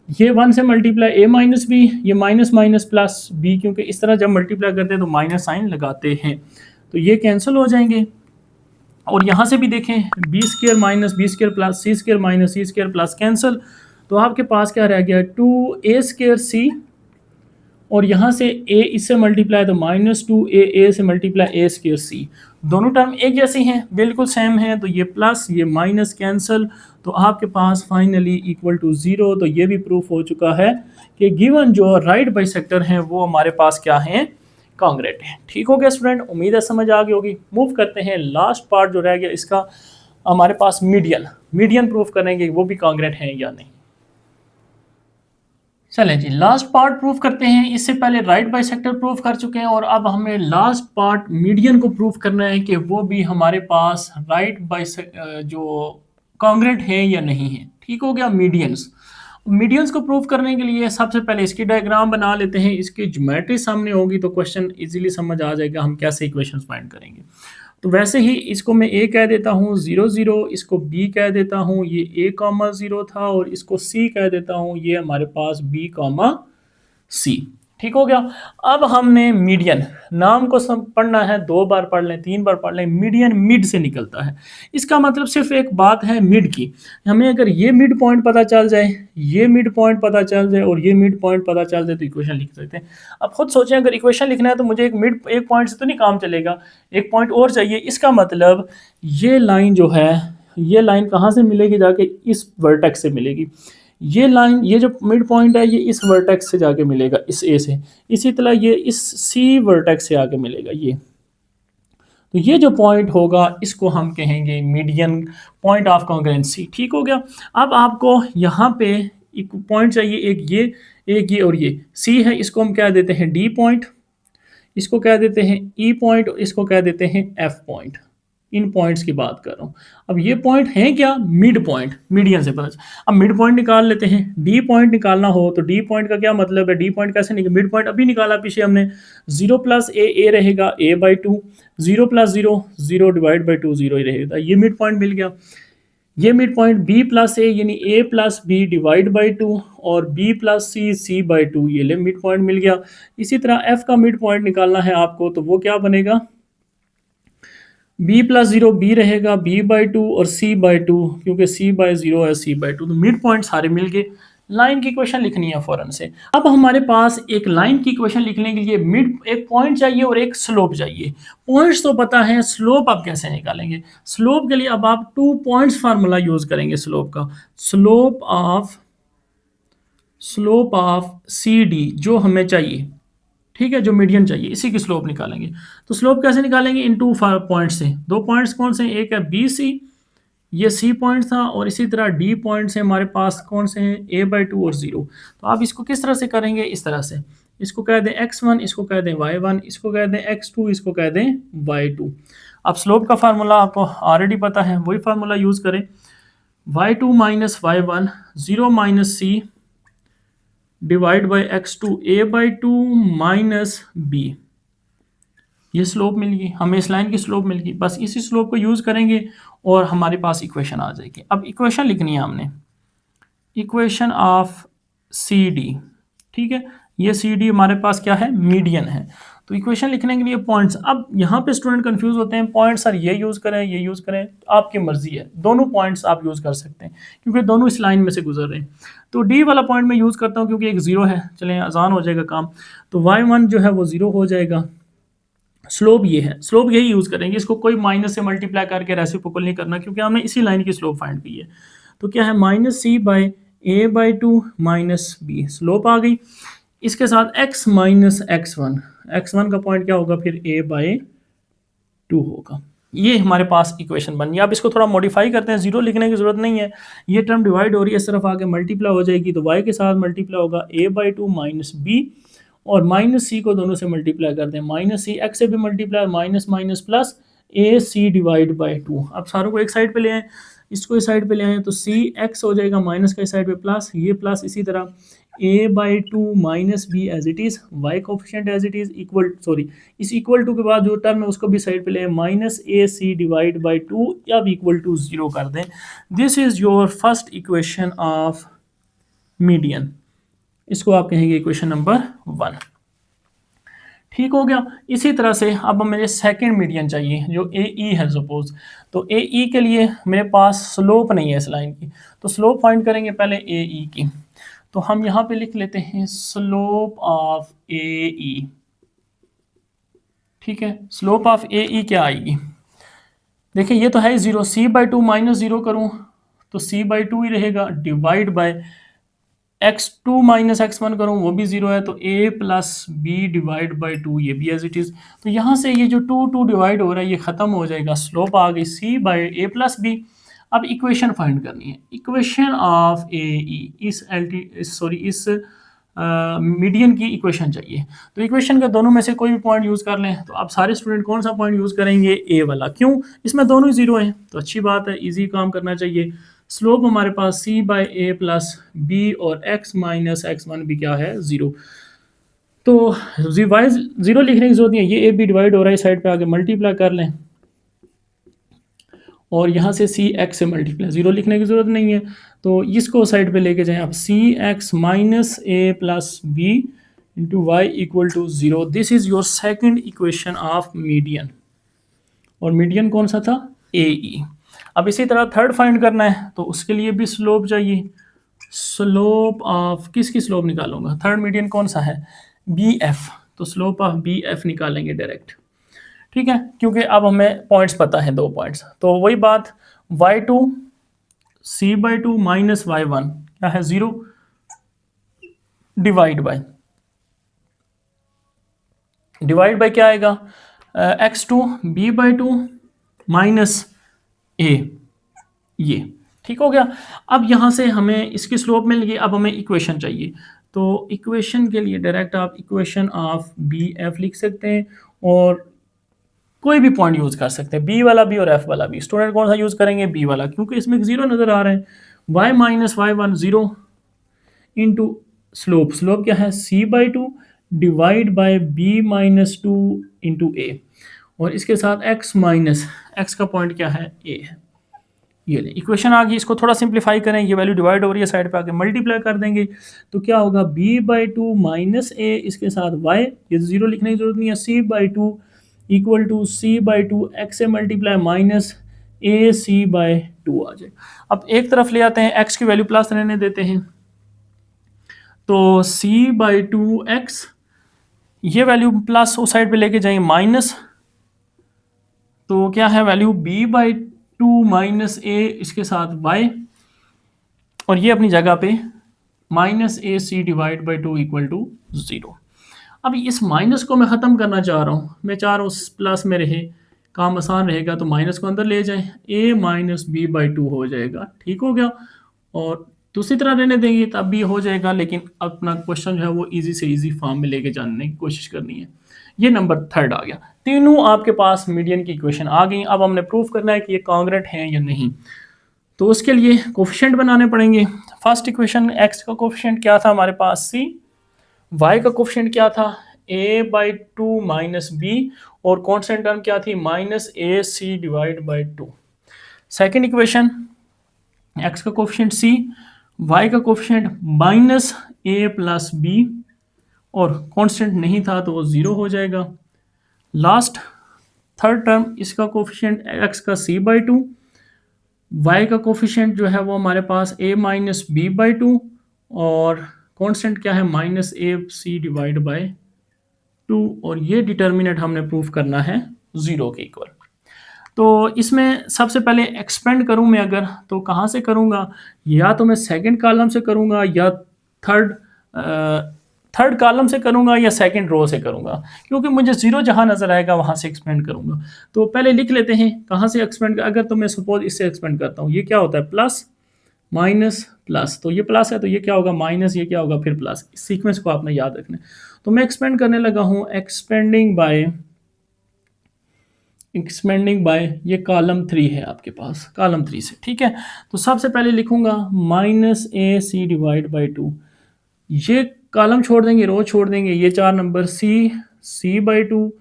ये 1 से मल्टीप्लाई ए माइनस बी, ये माइनस माइनस प्लस बी, क्योंकि इस तरह जब मल्टीप्लाई करते हैं तो माइनस साइन लगाते हैं, तो ये कैंसिल हो जाएंगे। और यहाँ से भी देखें B square minus B square plus C square minus C square plus cancel, तो आपके पास क्या रह गया 2a स्क्र सी, और यहाँ से a इससे मल्टीप्लाई तो -2a से मल्टीप्लाई a स्क्र सी, दोनों टर्म एक जैसी हैं, बिल्कुल सेम हैं, तो ये प्लस ये माइनस कैंसिल, तो आपके पास फाइनली इक्वल टू 0। तो ये भी प्रूफ हो चुका है कि गिवन जो राइट बाइसेक्टर हैं वो हमारे पास क्या हैं, कांग्रेट है। ठीक हो गया स्टूडेंट, उम्मीद है समझ आ गई होगी। मूव करते हैं लास्ट पार्ट जो रह गया इसका, हमारे पास मीडियन प्रूफ करेंगे वो भी कांग्रेट हैं या नहीं। चलें जी, लास्ट पार्ट प्रूफ करते हैं। इससे पहले राइट बाइसेक्टर प्रूफ कर चुके हैं और अब हमें लास्ट पार्ट मीडियन को प्रूफ करना है कि वो भी हमारे पास राइट जो कांग्रेट है या नहीं है। ठीक हो गया। मीडियंस को प्रूफ करने के लिए सबसे पहले इसकी डायग्राम बना लेते हैं, इसकी ज्योमेट्री सामने होगी तो क्वेश्चन इजीली समझ आ जाएगा हम कैसे इक्वेशंस फाइंड करेंगे। तो वैसे ही इसको मैं a कह देता हूँ 0 0, इसको b कह देता हूँ, ये a, 0 था, और इसको c कह देता हूँ, ये हमारे पास b, c। ठीक हो गया। अब हमने मीडियन नाम को सब पढ़ना है, 2 बार पढ़ लें 3 बार पढ़ लें। मीडियन मिड से निकलता है, इसका मतलब सिर्फ एक बात है मिड की। हमें अगर ये मिड पॉइंट पता चल जाए, ये मिड पॉइंट पता चल जाए और ये मिड पॉइंट पता चल जाए तो इक्वेशन लिख सकते हैं। अब खुद सोचें, अगर इक्वेशन लिखना है तो मुझे एक पॉइंट से तो नहीं काम चलेगा, एक पॉइंट और चाहिए। इसका मतलब ये लाइन जो है, ये लाइन कहाँ से मिलेगी, जाके इस वर्टेक्स से मिलेगी। ये लाइन, ये जो मिड पॉइंट है ये इस वर्टेक्स से जाके मिलेगा, इस ए से। इसी तरह ये इस सी वर्टेक्स से आके मिलेगा ये। तो ये जो पॉइंट होगा इसको हम कहेंगे मीडियन पॉइंट ऑफ कॉन्ग्रुएंसी। ठीक हो गया। अब आपको यहाँ पे एक पॉइंट चाहिए, एक ये और ये सी है, इसको हम कह देते हैं डी पॉइंट, इसको कह देते हैं ई पॉइंट, इसको कह देते हैं एफ पॉइंट। इन पॉइंट्स की बात कर रहा हूँ। अब ये पॉइंट है क्या, मिड पॉइंट, मीडियन से पता चला। अब मिड पॉइंट निकाल लेते हैं। डी पॉइंट निकालना हो तो डी पॉइंट का क्या मतलब है, डी पॉइंट कैसे निकल, मिड पॉइंट अभी निकाला पीछे हमने, 0 + a रहेगा a/2, 0 + 0 0 डिवाइड बाई 2 0 ही रहेगा, ये मिड पॉइंट मिल गया। ये मिड पॉइंट b + a यानी a + b डिवाइड बाई 2 और b + c c/2, ये ले मिड पॉइंट मिल गया। इसी तरह f का मिड पॉइंट निकालना है आपको, तो वो क्या बनेगा, b + 0 b रहेगा, b/2 और c/2, क्योंकि c/0 है c/2, तो मिड पॉइंट सारे मिल गए। लाइन की इक्वेशन लिखनी है फौरन से। अब हमारे पास एक लाइन की इक्वेशन लिखने के लिए एक पॉइंट चाहिए और एक स्लोप चाहिए। पॉइंट्स तो पता है, स्लोप आप कैसे निकालेंगे। स्लोप के लिए अब आप 2 पॉइंट्स फार्मूला यूज करेंगे स्लोप का, स्लोप ऑफ CD जो हमें चाहिए, ठीक है, जो मीडियन चाहिए, इसी की स्लोप निकालेंगे। तो स्लोप कैसे निकालेंगे, इन 2 पॉइंट से। 2 पॉइंट्स कौन से हैं, एक है BC, ये C पॉइंट था, और इसी तरह D पॉइंट से हमारे पास कौन से हैं, a/2 और 0। तो आप इसको किस तरह से करेंगे, इस तरह से, इसको कह दें x1, इसको कह दें y1, इसको कह दें x2, इसको कह दें y2। अब स्लोप का फार्मूला आपको ऑलरेडी पता है, वही फार्मूला यूज करें, y2 - y1 0 - c divide by x2 a/2 minus b। ये स्लोप मिल गई हमें, इस लाइन की स्लोप मिल गई। बस इसी स्लोप को यूज़ करेंगे और हमारे पास इक्वेशन आ जाएगी। अब इक्वेशन लिखनी है हमने, इक्वेशन ऑफ CD, ठीक है। ये CD हमारे पास क्या है, मीडियन है। तो इक्वेशन लिखने के लिए पॉइंट्स, अब यहाँ पे स्टूडेंट कंफ्यूज होते हैं, पॉइंट्स सर ये यूज़ करें ये यूज़ करें, तो आपकी मर्जी है, दोनों पॉइंट्स आप यूज़ कर सकते हैं क्योंकि दोनों इस लाइन में से गुजर रहे हैं। तो D वाला पॉइंट मैं यूज़ करता हूँ क्योंकि एक 0 है, चलें आसान हो जाएगा काम। तो y1 जो है वो 0 हो जाएगा। स्लोप ये है, स्लोप यही यूज़ करेंगे, इसको कोई माइनस से मल्टीप्लाई करके रेसिप्रोकल नहीं करना क्योंकि हमने इसी लाइन की स्लोप फाइंड की है। तो क्या है, -c/a/2 माइनस b, स्लोप आ गई। इसके साथ x - x1 का पॉइंट क्या होगा फिर a/2 होगा। ये हमारे पास इक्वेशन बन गई। अब इसको थोड़ा मॉडिफाई करते हैं, जीरो लिखने की जरूरत नहीं है, ये टर्म डिवाइड हो रही है, इस तरफ आके मल्टीप्लाई हो जाएगी, तो y के साथ मल्टीप्लाई होगा a/2 माइनस बी, और माइनस सी को दोनों से मल्टीप्लाई करते हैं, माइनस सी एक्स से भी multiply, minus minus plus a c divide by two. अब सारों को एक साइड पे ले आए, इसको इस साइड पे ले आए, तो सी एक्स हो जाएगा, माइनस का इस साइड पे प्लस, ये प्लस, इसी तरह a/2 minus b as it is, y coefficient as it is, equal, sorry, इस इक्वल टू के बाद जो टर्म है उसको भी साइड पे ले आए, minus A c divide by two, अब इक्वल टू जीरो कर दें। This is your first equation of median, इसको आप कहेंगे इक्वेशन नंबर 1। ठीक हो गया। इसी तरह से अब मेरे सेकंड मीडियन चाहिए जो ए ई है सपोज, तो ए ई के लिए मेरे पास स्लोप नहीं है इस लाइन की, तो स्लोप फाइंड करेंगे पहले ए ई की, तो हम यहाँ पे लिख लेते हैं स्लोप ऑफ ए ई। ठीक है, स्लोप ऑफ ए ई क्या आएगी, देखिए ये तो है जीरो, c/2 माइनस जीरो करूँ तो c/2 ही रहेगा, divide by x2 minus x1 करूँ वो भी जीरो है, तो a plus B divide by two, ये भी एज इट इज़। तो यहाँ से ये जो टू डिवाइड हो रहा है ये ख़त्म हो जाएगा, स्लोप आ गई c by a plus b. अब इक्वेशन फाइंड करनी है, इक्वेशन ऑफ ए ई, इस मीडियन की इक्वेशन चाहिए, तो इक्वेशन के दोनों में से कोई भी पॉइंट यूज़ कर लें। तो आप सारे स्टूडेंट कौन सा पॉइंट यूज़ करेंगे, ए वाला, क्यों, इसमें दोनों ही जीरो हैं, तो अच्छी बात है, इजी काम करना चाहिए। स्लोप हमारे पास c by a plus b, और x माइनस x1 भी क्या है, जीरो, तो वाई जीरो लिखने की जरूरत नहीं है, ये ए बी डिवाइड हो रहा है, साइड पे आगे मल्टीप्लाई कर लें, और यहाँ से सी एक्स से मल्टीप्लाई, जीरो लिखने की जरूरत नहीं है, तो इसको साइड पे लेके जाएं आप, C X minus A plus B into Y equal to zero. This is your second equation of median, और मीडियन कौन सा था, ए ई। अब इसी तरह थर्ड फाइंड करना है, तो उसके लिए भी स्लोप चाहिए, स्लोप ऑफ, किसकी स्लोप निकालूंगा, थर्ड मीडियन कौन सा है, बी एफ, तो स्लोप ऑफ बी एफ निकालेंगे डायरेक्ट। ठीक है, क्योंकि अब हमें पॉइंट्स पता है, दो पॉइंट्स, तो वही बात, y2 c/2 माइनस y1 क्या है, जीरो, डिवाइड बाय क्या आएगा, x2 b/2 माइनस a, ये ठीक हो गया। अब यहाँ से हमें इसकी स्लोप मिल गई, अब हमें इक्वेशन चाहिए, तो इक्वेशन के लिए डायरेक्ट आप इक्वेशन ऑफ बी एफ लिख सकते हैं, और कोई भी पॉइंट यूज कर सकते हैं, बी वाला भी और एफ वाला भी। स्टूडेंट कौन सा यूज करेंगे, बी वाला, क्योंकि इसमें जीरो नजर आ रहा है, y minus y1 zero into slope, slope क्या है, c/2 divide by b minus two into A, और इसके साथ x माइनस, x का पॉइंट क्या है, a है। ये ले इक्वेशन आ गई, इसको थोड़ा सिंप्लीफाई करें, ये वैल्यू डिवाइड हो रही है, साइड पे आके मल्टीप्लाई कर देंगे, तो क्या होगा, b/2 माइनस a, इसके साथ y, ये जीरो लिखने की जरूरत नहीं है, c/2 equal to c/2 x से multiply minus A C by two आ जाए। अब एक तरफ ले आते हैं, x की वैल्यू प्लस रहने देते हैं, तो c/2 x, ये वैल्यू प्लस उस साइड पे लेके जाएंगे माइनस, तो क्या है वैल्यू b/2 माइनस ए, इसके साथ y, और ये अपनी जगह पे minus A c divide by two equal to zero. अब इस माइनस को मैं ख़त्म करना चाह रहा हूँ, मैं चाह रहा हूँ प्लस में रहे, काम आसान रहेगा, तो माइनस को अंदर ले जाएं, a माइनस b/2 हो जाएगा। ठीक हो गया, और दूसरी तरह रहने देंगे तब भी हो जाएगा, लेकिन अपना क्वेश्चन जो है वो इजी से इजी फॉर्म में लेके जाने की कोशिश करनी है। ये नंबर थर्ड आ गया, तीनों आपके पास मीडियन की इक्वेशन आ गई। अब हमने प्रूफ करना है कि ये कॉन्ग्रेंट हैं या नहीं, तो उसके लिए कोफिशिएंट बनाने पड़ेंगे। फर्स्ट इक्वेशन x का कोफिशिएंट क्या था हमारे पास, c, y का कोफिशिएंट क्या था, a/2 माइनस बी, और कांस्टेंट टर्म क्या थी, minus A c divide by two. Second equation, x का कोफिशिएंट c, y का कोफिशिएंट माइनस ए प्लस बी, और कांस्टेंट नहीं था तो वो जीरो हो जाएगा। लास्ट थर्ड टर्म, इसका कोफिशिएंट x का c/2, y का कोफिशिएंट जो है वो हमारे पास a माइनस b/2, और कांस्टेंट क्या है, minus A c divide by two, और ये डिटर्मिनेंट हमने प्रूफ करना है जीरो के इक्वल। तो इसमें सबसे पहले एक्सपेंड करूं मैं अगर, तो कहाँ से करूंगा, या तो मैं सेकंड कॉलम से करूंगा या थर्ड कॉलम से करूंगा या सेकंड रो से करूंगा, क्योंकि मुझे जीरो जहां नजर आएगा वहां से एक्सपेंड करूंगा। तो पहले लिख लेते हैं कहां से एक्सपेंड, अगर तो मैं सपोज इससे एक्सपेंड करता हूं, ये क्या होता है प्लस माइनस प्लस, तो ये प्लस है तो ये क्या होगा माइनस, ये क्या होगा फिर प्लस। इस सीक्वेंस को आपने याद रखना है। तो मैं एक्सपेंड करने लगा हूं, एक्सपेंडिंग बाय ये कॉलम 3 है आपके पास, कॉलम 3 से, ठीक है। तो सबसे पहले लिखूंगा minus A c divide by 2, ये कॉलम छोड़ देंगे, रो छोड़ देंगे, ये 4 number c by 2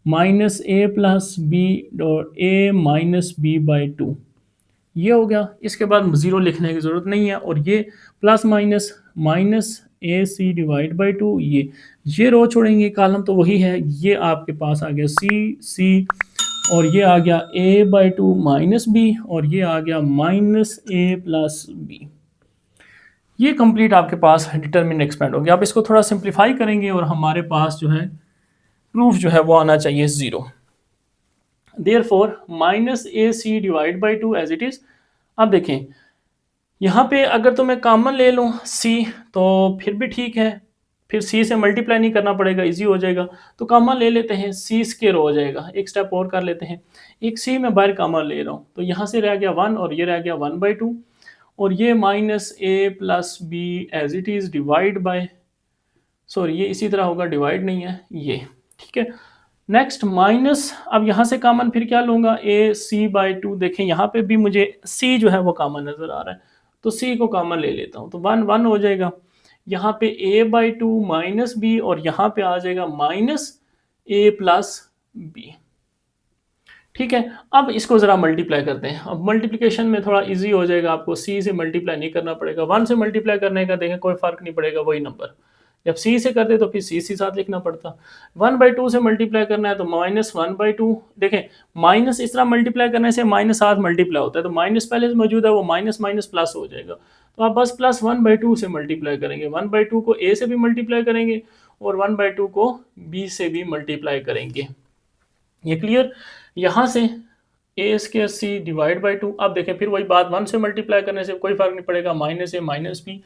minus A plus b dot a minus b by 2, ये हो गया। इसके बाद जीरो लिखने की ज़रूरत नहीं है, और ये plus minus minus A c divide by 2, ये रो छोड़ेंगे, कॉलम तो वही है, ये आपके पास आ गया सी और ये आ गया ए बाई 2 माइनस बी, और ये आ गया माइनस ए प्लस बी। ये कंप्लीट आपके पास डिटरमिनेंट एक्सपेंड हो गया। आप इसको थोड़ा सिंप्लीफाई करेंगे और हमारे पास जो है प्रूफ जो है वो आना चाहिए 0। Therefore minus A c divide by 2 as it is. अब देखें यहाँ पे अगर तो मैं कॉमन ले लूँ सी तो फिर भी ठीक है, फिर सी से मल्टीप्लाई नहीं करना पड़ेगा, इजी हो जाएगा। तो कॉमन ले लेते हैं, सी स्क्वायर हो जाएगा। एक स्टेप और कर लेते हैं, एक सी में बाहर कॉमन ले रहा हूँ, तो यहाँ से रह गया 1 और ये रह गया 1/2, और ये minus A plus b as it is divide by, sorry ये इसी तरह होगा, डिवाइड नहीं है ये, ठीक है। नेक्स्ट माइनस, अब यहाँ से कॉमन फिर क्या लूँगा, ए सी बाई 2। देखें यहाँ पे भी मुझे सी जो है वो कॉमन नज़र आ रहा है, तो सी को कॉमन ले लेता हूँ, तो 1 हो जाएगा। यहाँ पे a बाई 2 माइनस बी, और यहाँ पे आ जाएगा माइनस ए प्लस बी, ठीक है। अब इसको ज़रा मल्टीप्लाई करते हैं। अब मल्टीप्लिकेशन में थोड़ा इजी हो जाएगा, आपको सी से मल्टीप्लाई नहीं करना पड़ेगा, 1 से मल्टीप्लाई करने का देखें कोई फ़र्क नहीं पड़ेगा, वही नंबर। जब सी से करते तो फिर सी साथ लिखना पड़ता। 1/2 से मल्टीप्लाई करना है तो माइनस 1/2, देखें माइनस इस तरह मल्टीप्लाई करने से माइनस साथ मल्टीप्लाई होता है, तो माइनस पहले से मौजूद है, वो माइनस माइनस प्लस हो जाएगा। तो आप बस प्लस 1/2 से मल्टीप्लाई करेंगे, 1/2 को ए से भी मल्टीप्लाई करेंगे और 1/2 को बी से भी मल्टीप्लाई करेंगे। ये क्लियर। यहाँ से ए स्क्वायर सी डिवाइड बाई 2, अब देखें फिर वही बात, 1 से मल्टीप्लाई करने से कोई फर्क नहीं पड़ेगा, माइनस ए माइनस बी,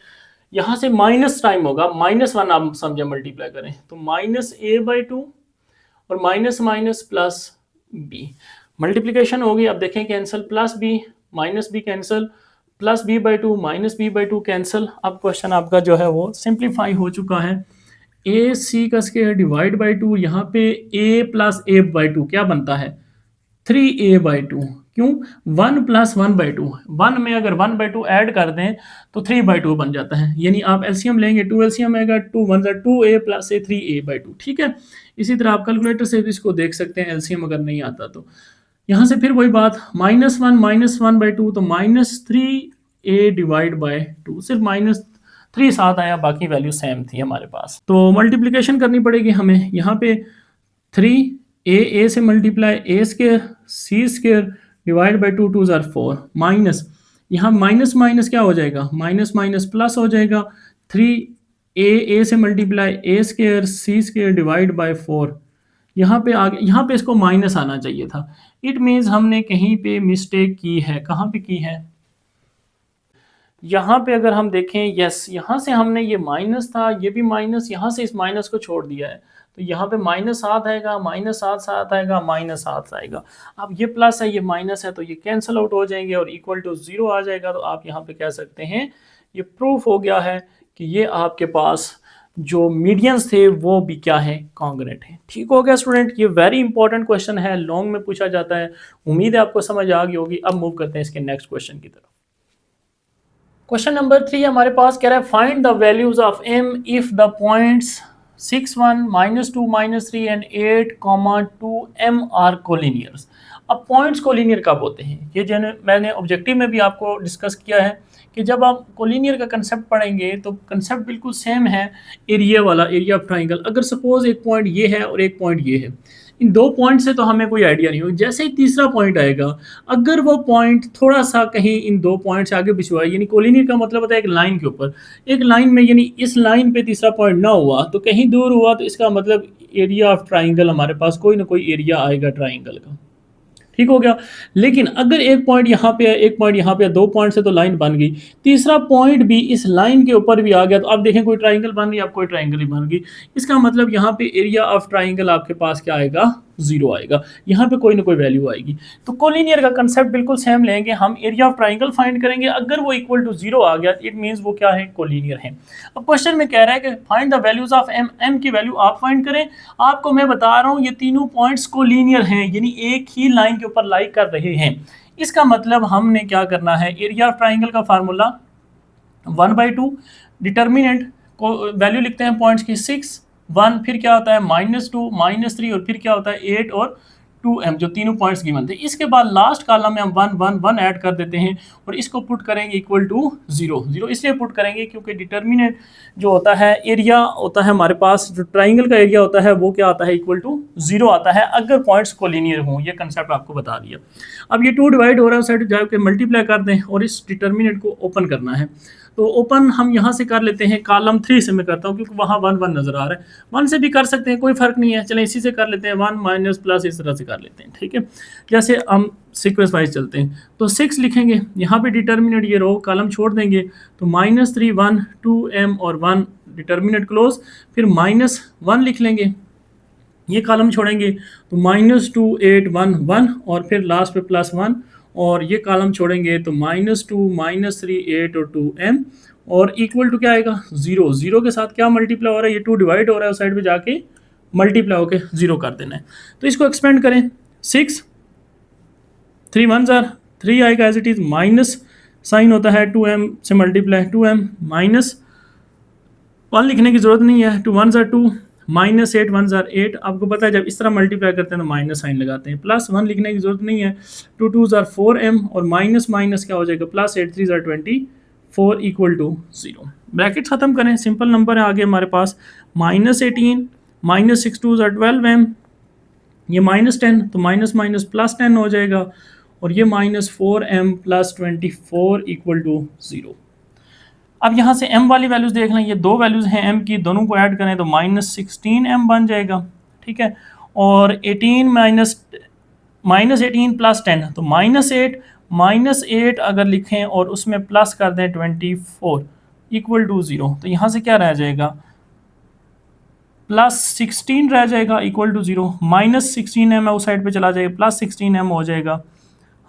यहाँ से माइनस टाइम होगा, -1 आप समझे मल्टीप्लाई करें, तो माइनस ए बाई 2 और minus minus plus b, multiplication होगी। अब देखें cancel, plus b minus b cancel, plus b by 2 minus b by 2 cancel. अब क्वेश्चन आपका जो है वो सिंप्लीफाई हो चुका है। ए सी का स्क्वायर डिवाइड बाई 2, यहाँ पे ए प्लस ए बाई 2 क्या बनता है 3a/2, क्यों 1 प्लस 1/2, 1 में अगर 1/2 ऐड कर दें तो 3/2 बन जाता है, यानी आप एलसीएम लेंगे 2 एलसीएम आएगा, 2 1 2a प्लस ए 3a/2, ठीक है। इसी तरह आप कैलकुलेटर से भी इसको देख सकते हैं, एलसीएम अगर नहीं आता तो। यहाँ से फिर वही बात, -1 -1/2 तो -3a डिवाइड बाई 2, सिर्फ -3 साथ आया, बाकी वैल्यू सेम थी हमारे पास। तो मल्टीप्लिकेशन करनी पड़ेगी हमें, यहाँ पे 3 ए से multiply a square c square divide by 2 2 ज़ार 4, माइनस यहाँ माइनस माइनस क्या हो जाएगा, माइनस माइनस प्लस हो जाएगा, 3 ए से multiply a square c square divide by 4, यहाँ पे आगे, यहाँ पे इसको माइनस आना चाहिए था। इट मीन्स हमने कहीं पे मिस्टेक की है, कहाँ पे की है, यहाँ पे अगर हम देखें, यस यहाँ से हमने ये माइनस था, ये भी माइनस, यहाँ से इस माइनस को छोड़ दिया है, तो यहाँ पे -7 आएगा, -7 आएगा, -7 आएगा। अब ये प्लस है, ये माइनस है, तो ये कैंसिल आउट हो जाएंगे और इक्वल टू 0 आ जाएगा। तो आप यहाँ पे कह सकते हैं ये प्रूफ हो गया है कि ये आपके पास जो मीडियंस थे वो भी क्या है, कॉन्ग्रुएंट है। ठीक हो गया स्टूडेंट, ये वेरी इंपॉर्टेंट क्वेश्चन है, लॉन्ग में पूछा जाता है। उम्मीद है आपको समझ आ गई होगी। अब मूव करते हैं इसके नेक्स्ट क्वेश्चन की तरफ। क्वेश्चन नंबर 3 हमारे पास कह रहा है find the values of m if the points 6 1 -2 -3 and 8 2 m are collinears. अब पॉइंट्स कोलिनियर कब होते हैं, ये जो मैंने ऑब्जेक्टिव में भी आपको डिस्कस किया है कि जब आप कोलिनियर का कंसेप्ट पढ़ेंगे तो कंसेप्ट बिल्कुल सेम है एरिया वाला, एरिया ऑफ ट्राइंगल। अगर सपोज एक पॉइंट ये है और एक पॉइंट ये है, इन दो पॉइंट से तो हमें कोई आइडिया नहीं होगा। जैसे ही तीसरा पॉइंट आएगा, अगर वो पॉइंट थोड़ा सा कहीं इन दो पॉइंट से आगे पिछुआ, यानी कोलिनियर का मतलब होता है एक लाइन के ऊपर, एक लाइन में, यानी इस लाइन पे तीसरा पॉइंट ना हुआ तो कहीं दूर हुआ, तो इसका मतलब एरिया ऑफ ट्राइंगल हमारे पास कोई ना कोई एरिया आएगा ट्राइंगल का। ठीक हो गया। लेकिन अगर एक पॉइंट यहाँ पे है, एक पॉइंट यहाँ पे है, 2 पॉइंट से तो लाइन बन गई, तीसरा पॉइंट भी इस लाइन के ऊपर भी आ गया, तो अब देखें कोई ट्राइंगल बन रही है, अब कोई ट्राइंगल ही बन गई। इसका मतलब यहाँ पे एरिया ऑफ ट्राइंगल आपके पास क्या आएगा, 0 आएगा। यहाँ पे कोई ना कोई वैल्यू आएगी। तो कोलिनियर का कंसेप्ट बिल्कुल सेम लेंगे, हम एरिया ऑफ ट्राइंगल फाइंड करेंगे, अगर वो इक्वल टू 0 आ गया इट मीन्स वो क्या है, कोलिनियर है। अब क्वेश्चन में कह रहा है कि find the values of m, m की वैल्यू आप फाइंड करें। आपको मैं बता रहा हूँ ये तीनों पॉइंट्स कोलिनियर हैं, यानी एक ही लाइन के ऊपर लाई कर रहे हैं। इसका मतलब हमने क्या करना है, एरिया ऑफ ट्राइंगल का फार्मूला 1/2, डिटर्मिनेंट को वैल्यू लिखते हैं पॉइंट्स की 6, 1, फिर क्या होता है -2, -3 और फिर क्या होता है 8 और 2m, जो तीनों पॉइंट्स गिवन थे। इसके बाद लास्ट कॉलम में हम 1 1 1 ऐड कर देते हैं और इसको पुट करेंगे इक्वल टू 0 0, इसलिए पुट करेंगे क्योंकि डिटर्मिनेंट जो होता है, एरिया होता है हमारे पास, जो ट्राइंगल का एरिया होता है वो क्या आता है, इक्वल टू 0 आता है अगर पॉइंट्स कोलिनियर हों। ये कंसेप्ट आपको बता दिया। अब ये 2 डिवाइड हो रहा है, साइड जाके मल्टीप्लाई कर दें और इस डिटर्मिनेंट को ओपन करना है। तो ओपन हम यहाँ से कर लेते हैं, कॉलम 3 से मैं करता हूँ क्योंकि वहाँ 1 1 नज़र आ रहा है। 1 से भी कर सकते हैं, कोई फर्क नहीं है, चलें इसी से कर लेते हैं, 1 माइनस प्लस इस तरह से कर लेते हैं, ठीक है। जैसे हम सीक्वेंस वाइज चलते हैं, तो 6 लिखेंगे, यहाँ पे डिटर्मिनेंट ये रो कॉलम छोड़ देंगे, तो -3 1 2m और 1 डिटर्मिनेंट क्लोज, फिर -1 लिख लेंगे, ये कॉलम छोड़ेंगे तो -2 8 1 1 और फिर लास्ट पे +1 और ये कॉलम छोड़ेंगे तो -2 -3 8 और 2m और इक्वल टू क्या आएगा 0। 0 के साथ क्या मल्टीप्लाई हो रहा है, ये 2 डिवाइड हो रहा है, उस साइड पे जाके मल्टीप्लाई होके 0 कर देना है। तो इसको एक्सपेंड करें, 6 3 1 जार 3 आएगा as it is, minus sign होता है 2m से मल्टीप्लाई, 2m -1 लिखने की जरूरत नहीं है, 2 1 जार 2 -8 1 जार 8। आपको पता है जब इस तरह मल्टीप्लाई करते हैं तो माइनस साइन लगाते हैं, +1 लिखने की जरूरत नहीं है, 2 2 जार 4m और माइनस माइनस क्या हो जाएगा, +8 3 जार 24 इक्वल टू 0। ब्रैकेट खत्म करें, सिंपल नंबर है आगे हमारे पास, -18 -6 2 जार 12m, ये -10 तो माइनस माइनस +10 हो जाएगा और ये -4m + 24 इक्वल टू 0। अब यहाँ से m वाली वैल्यूज़ देख लें, ये दो वैल्यूज़ हैं m की, दोनों को ऐड करें तो -16m बन जाएगा, ठीक है। और 18 + 10 तो -8 अगर लिखें और उसमें प्लस कर दें 24 इक्वल टू 0, तो यहाँ से क्या रह जाएगा, +16 रह जाएगा इक्वल टू 0, -16m उस साइड पे चला जाएगा, +16m हो जाएगा।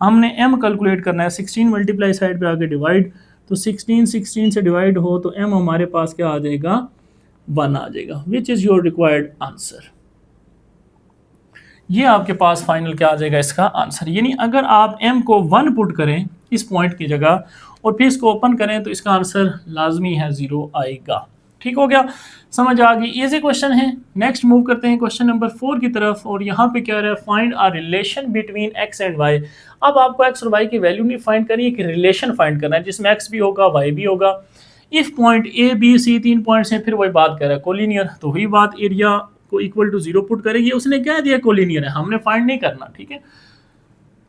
हमने m कैलकुलेट करना है, 16 मल्टीप्लाई साइड पे आके डिवाइड, तो 16 से डिवाइड हो तो m हमारे पास क्या आ जाएगा, 1 आ जाएगा, विच इज़ योर रिक्वायर्ड आंसर। ये आपके पास फाइनल क्या आ जाएगा इसका आंसर। यानी अगर आप m को 1 पुट करें इस पॉइंट की जगह और फिर इसको ओपन करें तो इसका आंसर लाजमी है 0 आएगा। ठीक हो गया, समझ आ गई, इजी क्वेश्चन है। नेक्स्ट मूव करते हैं क्वेश्चन नंबर 4 की तरफ, और यहाँ पे क्या रहा है, find a relation between x and y। अब आपको x और y की वैल्यू नहीं फाइंड करनी है, कि रिलेशन फाइंड करना है जिसमें x भी होगा y भी होगा। If point a b c 3 points हैं, फिर वही बात कर रहा है कोलिनियर, तो वही बात एरिया को इक्वल टू 0 पुट करेगी, उसने क्या दिया कोलिनियर है, हमने फाइंड नहीं करना, ठीक है।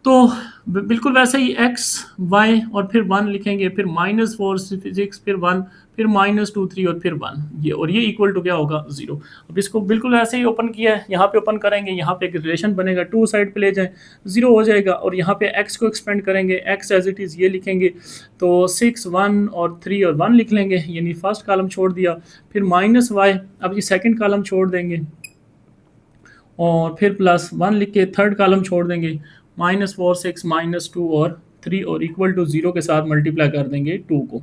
तो बिल्कुल वैसे ही x y और फिर 1 लिखेंगे, फिर -4 6 फिर 1 फिर -2 3 और फिर 1, ये और ये इक्वल टू क्या होगा 0। अब इसको बिल्कुल ऐसे ही ओपन किया है, यहाँ पे ओपन करेंगे, यहाँ पे एक रिलेशन बनेगा, 2 साइड पे ले जाएं 0 हो जाएगा, और यहाँ पे x को एक्सपेंड करेंगे, x एज इट इज़ ये लिखेंगे, तो 6 1 और 3 और 1 लिख लेंगे, यानी फर्स्ट कॉलम छोड़ दिया, फिर -y, अब ये सेकेंड कॉलम छोड़ देंगे और फिर +1 लिख के थर्ड कॉलम छोड़ देंगे, -4 6 -2 और 3 और इक्वल टू 0 के साथ मल्टीप्लाई कर देंगे 2 को,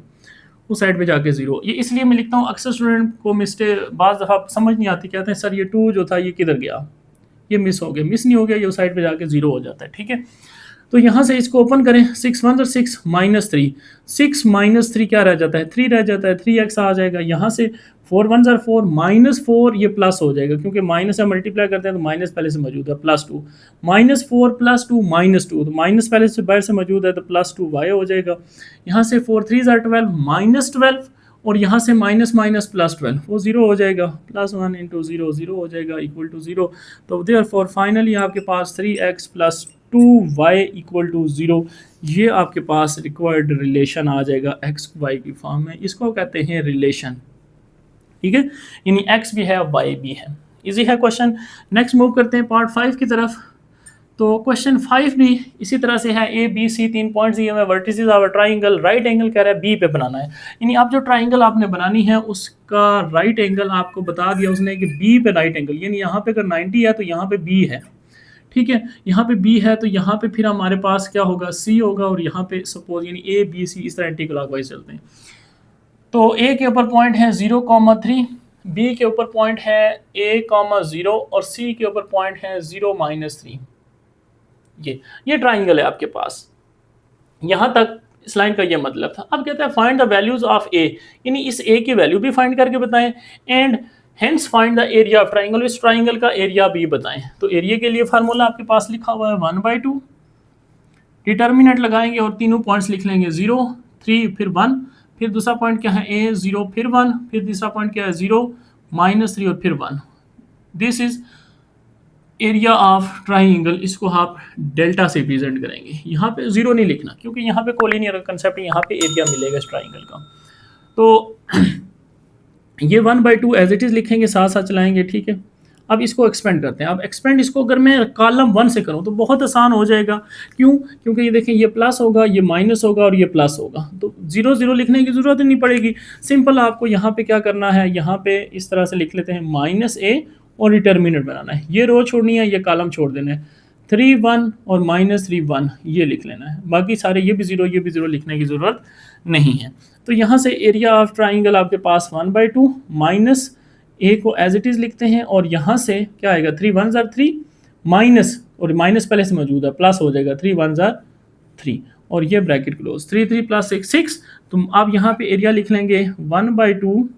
उस साइड पे जाके 0। ये इसलिए मैं लिखता हूँ, अक्सर स्टूडेंट को मिस्टेक बाज़ दफ़ा समझ नहीं आती, कहते हैं सर ये 2 जो था ये किधर गया, ये मिस हो गया, मिस नहीं हो गया, ये उस साइड पे जाके 0 हो जाता है, ठीक है। तो यहाँ से इसको ओपन करें, 6 1 और 6 -3, 6 -3 क्या रह जाता है, 3 रह जाता है, 3x आ जाएगा, यहाँ से 4 1 4 -4 ये प्लस हो जाएगा, क्योंकि माइनस से मल्टीप्लाई करते हैं तो माइनस पहले से मौजूद है, +2 -4 +2 -2, तो माइनस पहले से बाहर से मौजूद है तो +2y हो जाएगा। यहाँ से 4 3 12 -12 और यहाँ से माइनस माइनस +12, वो 0 हो जाएगा, +1 × 0 0 हो जाएगा इक्वल टू 0। तो देयरफॉर फाइनली आपके पास 3x + 2y इक्वल टू 0, ये आपके पास रिक्वायर्ड रिलेशन आ जाएगा x y की फॉर्म में, इसको कहते हैं रिलेशन, ठीक है, यानी x भी है y भी है। इजी है क्वेश्चन। नेक्स्ट मूव करते हैं पार्ट 5 की तरफ। तो क्वेश्चन 5 भी इसी तरह से है, ए बी सी 3 पॉइंट्स दिए हुए हैं, vertices of a triangle, right angle कह रहा है बी पे बनाना है। यानी आप जो ट्राइंगल आपने बनानी है उसका राइट एंगल आपको बता दिया उसने कि बी पे राइट एंगल, यानी यहाँ पे अगर 90 है तो यहाँ पे बी है, ठीक है। यहाँ पे बी है तो यहाँ पे फिर हमारे पास क्या होगा, सी होगा, और यहाँ पे सपोज यानी ए बी सी इस तरह एंटी क्लॉकवाइज चलते हैं। तो ए के ऊपर पॉइंट है 0,3, बी के ऊपर पॉइंट है a,0 और सी के ऊपर पॉइंट है 0-3। ये ट्राइंगल है आपके पास। यहाँ तक इस लाइन का ये मतलब था। अब कहता है फाइंड द वैल्यूज ऑफ ए, यानी इस ए की वैल्यू भी फाइंड करके बताएं, and hence find the area of triangle, इस ट्राइंगल का एरिया भी बताएं। तो एरिया के लिए फार्मूला आपके पास लिखा हुआ है 1/2, डिटर्मिनेंट लगाएंगे और तीनों पॉइंट्स लिख लेंगे 0, 3 फिर 1, फिर दूसरा पॉइंट क्या है a 0 फिर 1, फिर तीसरा पॉइंट क्या है 0 -3 और फिर 1। This is area of triangle, इसको आप डेल्टा से रिप्रेजेंट करेंगे। यहाँ पे 0 नहीं लिखना क्योंकि यहाँ पे कोलिनियर कंसेप्ट, यहाँ पे एरिया मिलेगा इस ट्राइंगल का। तो ये 1/2 एज इट इज लिखेंगे, साथ साथ चलाएंगे, ठीक है। अब इसको एक्सपेंड करते हैं। अब एक्सपेंड इसको अगर मैं कॉलम 1 से करूं तो बहुत आसान हो जाएगा। क्यों? क्योंकि ये देखें, ये प्लस होगा, ये माइनस होगा और ये प्लस होगा, तो 0 0 लिखने की जरूरत ही नहीं पड़ेगी। सिंपल आपको यहाँ पे क्या करना है, यहाँ पे इस तरह से लिख लेते हैं -a और डिटर्मिनेंट बनाना है। ये रो छोड़नी है, ये कॉलम छोड़ देना है, 3 1 और -3 1 ये लिख लेना है। बाकी सारे ये भी 0 ये भी 0 लिखने की ज़रूरत नहीं है। तो यहाँ से एरिया ऑफ ट्राइंगल आपके पास 1/2 माइनस ए को एज इट इज़ लिखते हैं, और यहाँ से क्या आएगा 3 1 3 माइनस, और माइनस पहले से मौजूद है, प्लस हो जाएगा 3 1 3, और ये ब्रैकेट क्लोज, 3 3 प्लस 6 6। तो आप यहाँ पे एरिया लिख लेंगे 1/2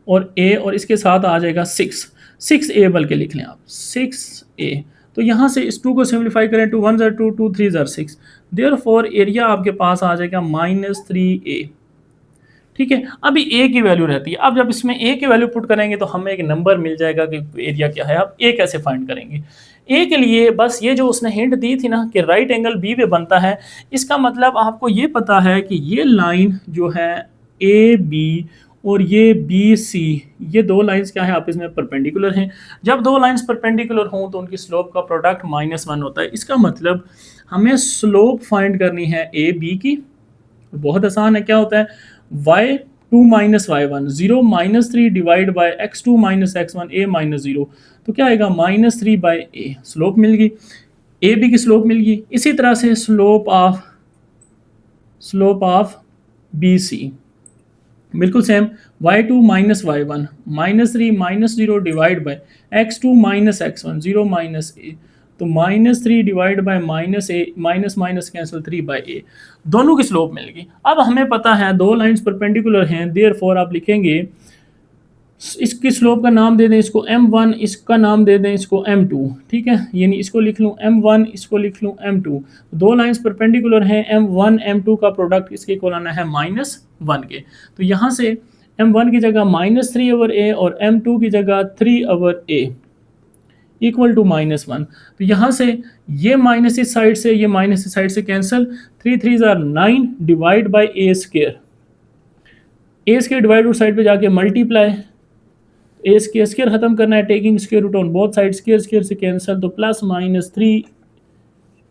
और ए, और इसके साथ आ जाएगा 6 a बल्कि लिख लें आप 6a। तो यहाँ से इस 2 को सिंप्लीफाई करें, 2 1 2 2 3 6, देयरफॉर एरिया आपके पास आ जाएगा -3a, ठीक है। अभी ए की वैल्यू रहती है। अब जब इसमें ए की वैल्यू पुट करेंगे तो हमें एक नंबर मिल जाएगा कि एरिया क्या है। अब ए कैसे फाइंड करेंगे? ए के लिए बस ये जो उसने हिंट दी थी ना कि राइट एंगल बी पे बनता है, इसका मतलब आपको ये पता है कि ये लाइन जो है ए बी और ये बी सी, ये दो लाइंस क्या है आपस में परपेंडिकुलर हैं। जब दो लाइंस परपेंडिकुलर हों तो उनकी स्लोप का प्रोडक्ट -1 होता है। इसका मतलब हमें स्लोप फाइंड करनी है ए बी की। बहुत आसान है, क्या होता है y2 - y1 0 -3 divide by x2 - x1 a -0, तो क्या आएगा -3/a। स्लोप मिल गई, ए बी की स्लोप मिल गई। इसी तरह से स्लोप ऑफ बी सी बिल्कुल same, y2 - y1 -3 -0 divide bye x2 - x1 0 -a, तो -3 divide by -a, minus cancel 3/a, दोनों की स्लोप मिल गई। अब हमें पता है दो लाइंस परपेंडिकुलर हैं, देयरफॉर आप लिखेंगे इसकी स्लोप का नाम दे दें इसको m1, इसका नाम दे दें इसको m2, ठीक है। यानी इसको लिख लूँ m1, इसको लिख लूँ m2। दो लाइंस परपेंडिकुलर हैं, m1 m2 का प्रोडक्ट इसके इक्वल आना है -1 के। तो यहाँ से m1 की जगह -3/a और m2 की जगह 3/a इक्वल टू -1। तो यहाँ से ये माइनस इस साइड से, ये माइनस इस साइड से cancel, 3 3 9 divide by a square divide उस साइड पे जाके मल्टीप्लाई, ए स्क्वायर खत्म करना है, taking square root on both side, square से कैंसिल, तो +-3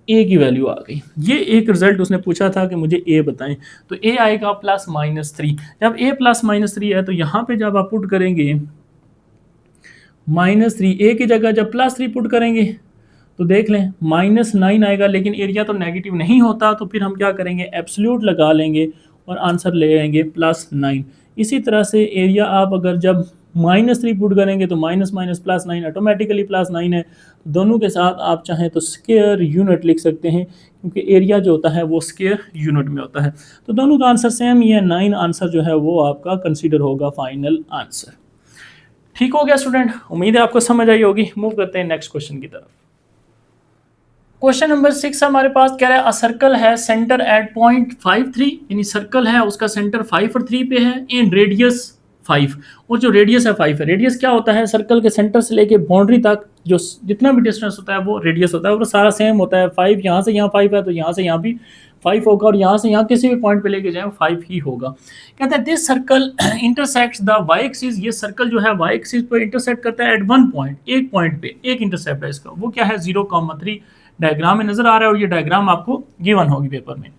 ए की वैल्यू आ गई। ये एक रिजल्ट उसने पूछा था कि मुझे ए बताएं, तो ए आएगा +-3। जब ए +-3 है तो यहाँ पे जब आप पुट करेंगे -3, ए की जगह जब +3 पुट करेंगे तो देख लें -9 आएगा, लेकिन एरिया तो नेगेटिव नहीं होता, तो फिर हम क्या करेंगे एब्सोल्यूट लगा लेंगे और आंसर ले आएंगे +9। इसी तरह से एरिया आप अगर जब -3 पुट करेंगे तो माइनस +9 ऑटोमेटिकली +9 है। दोनों के साथ आप चाहें तो स्क्वायर यूनिट लिख सकते हैं, क्योंकि एरिया जो होता है वो स्क्वायर यूनिट में होता है। तो दोनों का आंसर सेम ही है, 9 आंसर जो है वो आपका कंसीडर होगा फाइनल आंसर। ठीक हो गया स्टूडेंट, उम्मीद है आपको समझ आई होगी। मूव करते हैं नेक्स्ट क्वेश्चन की तरफ। क्वेश्चन नंबर 6 हमारे पास कह रहा है अ सर्कल है सेंटर एट पॉइंट 53, यानी सर्कल है उसका सेंटर 5 और 3 पे है, एंड रेडियस 5, और जो रेडियस है 5 है। रेडियस क्या होता है? सर्कल के सेंटर से लेके बाउंड्री तक जो जितना भी डिस्टेंस होता है वो रेडियस होता है, वो सारा सेम होता है। 5 यहाँ से यहाँ 5 है तो यहाँ से यहाँ भी 5 होगा, और यहाँ से यहाँ किसी भी पॉइंट पे लेके जाए 5 ही होगा। कहते हैं this circle intersects the y axis, ये सर्कल जो है वाई एक्सिस पे इंटरसेक्ट करता है एट वन पॉइंट, एक पॉइंट पे एक इंटरसेप्ट है इसका, वो क्या है 0,3 डायग्राम में नजर आ रहा है, और ये डायग्राम आपको गिवन होगी पेपर में।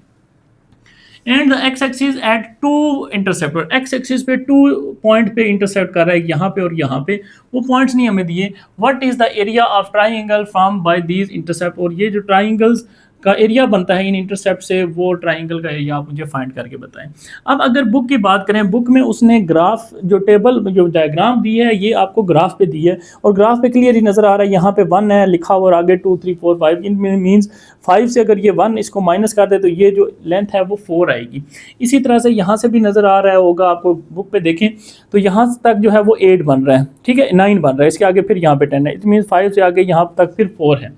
And the x axis at two interceptor, x axis पे 2 पॉइंट पे इंटरसेप्ट कर रहा है, यहाँ पे और यहाँ पे, वो पॉइंट्स नहीं हमें दिए। What is the area of triangle from by these intercept, और ये जो ट्राइंगल्स का एरिया बनता है इन इंटरसेप्ट से, वो ट्राइंगल का एरिया आप मुझे फाइंड करके बताएं। अब अगर बुक की बात करें, बुक में उसने ग्राफ जो टेबल जो डायग्राम दी है ये आपको ग्राफ पे दी है, और ग्राफ पे क्लियर ही नजर आ रहा है, यहाँ पे 1 है लिखा हुआ और आगे 2 3 4 5, इन मीन्स 5 से अगर ये 1 इसको माइनस कर दे तो ये जो लेंथ है वो 4 आएगी। इसी तरह से यहाँ से भी नजर आ रहा होगा आपको, बुक पे देखें तो यहाँ तक जो है वो 8 बन रहा है, ठीक है 9 बन रहा है, इसके आगे फिर यहाँ पे 10 है, इट मीन्स 5 से आगे यहाँ तक फिर 4 है।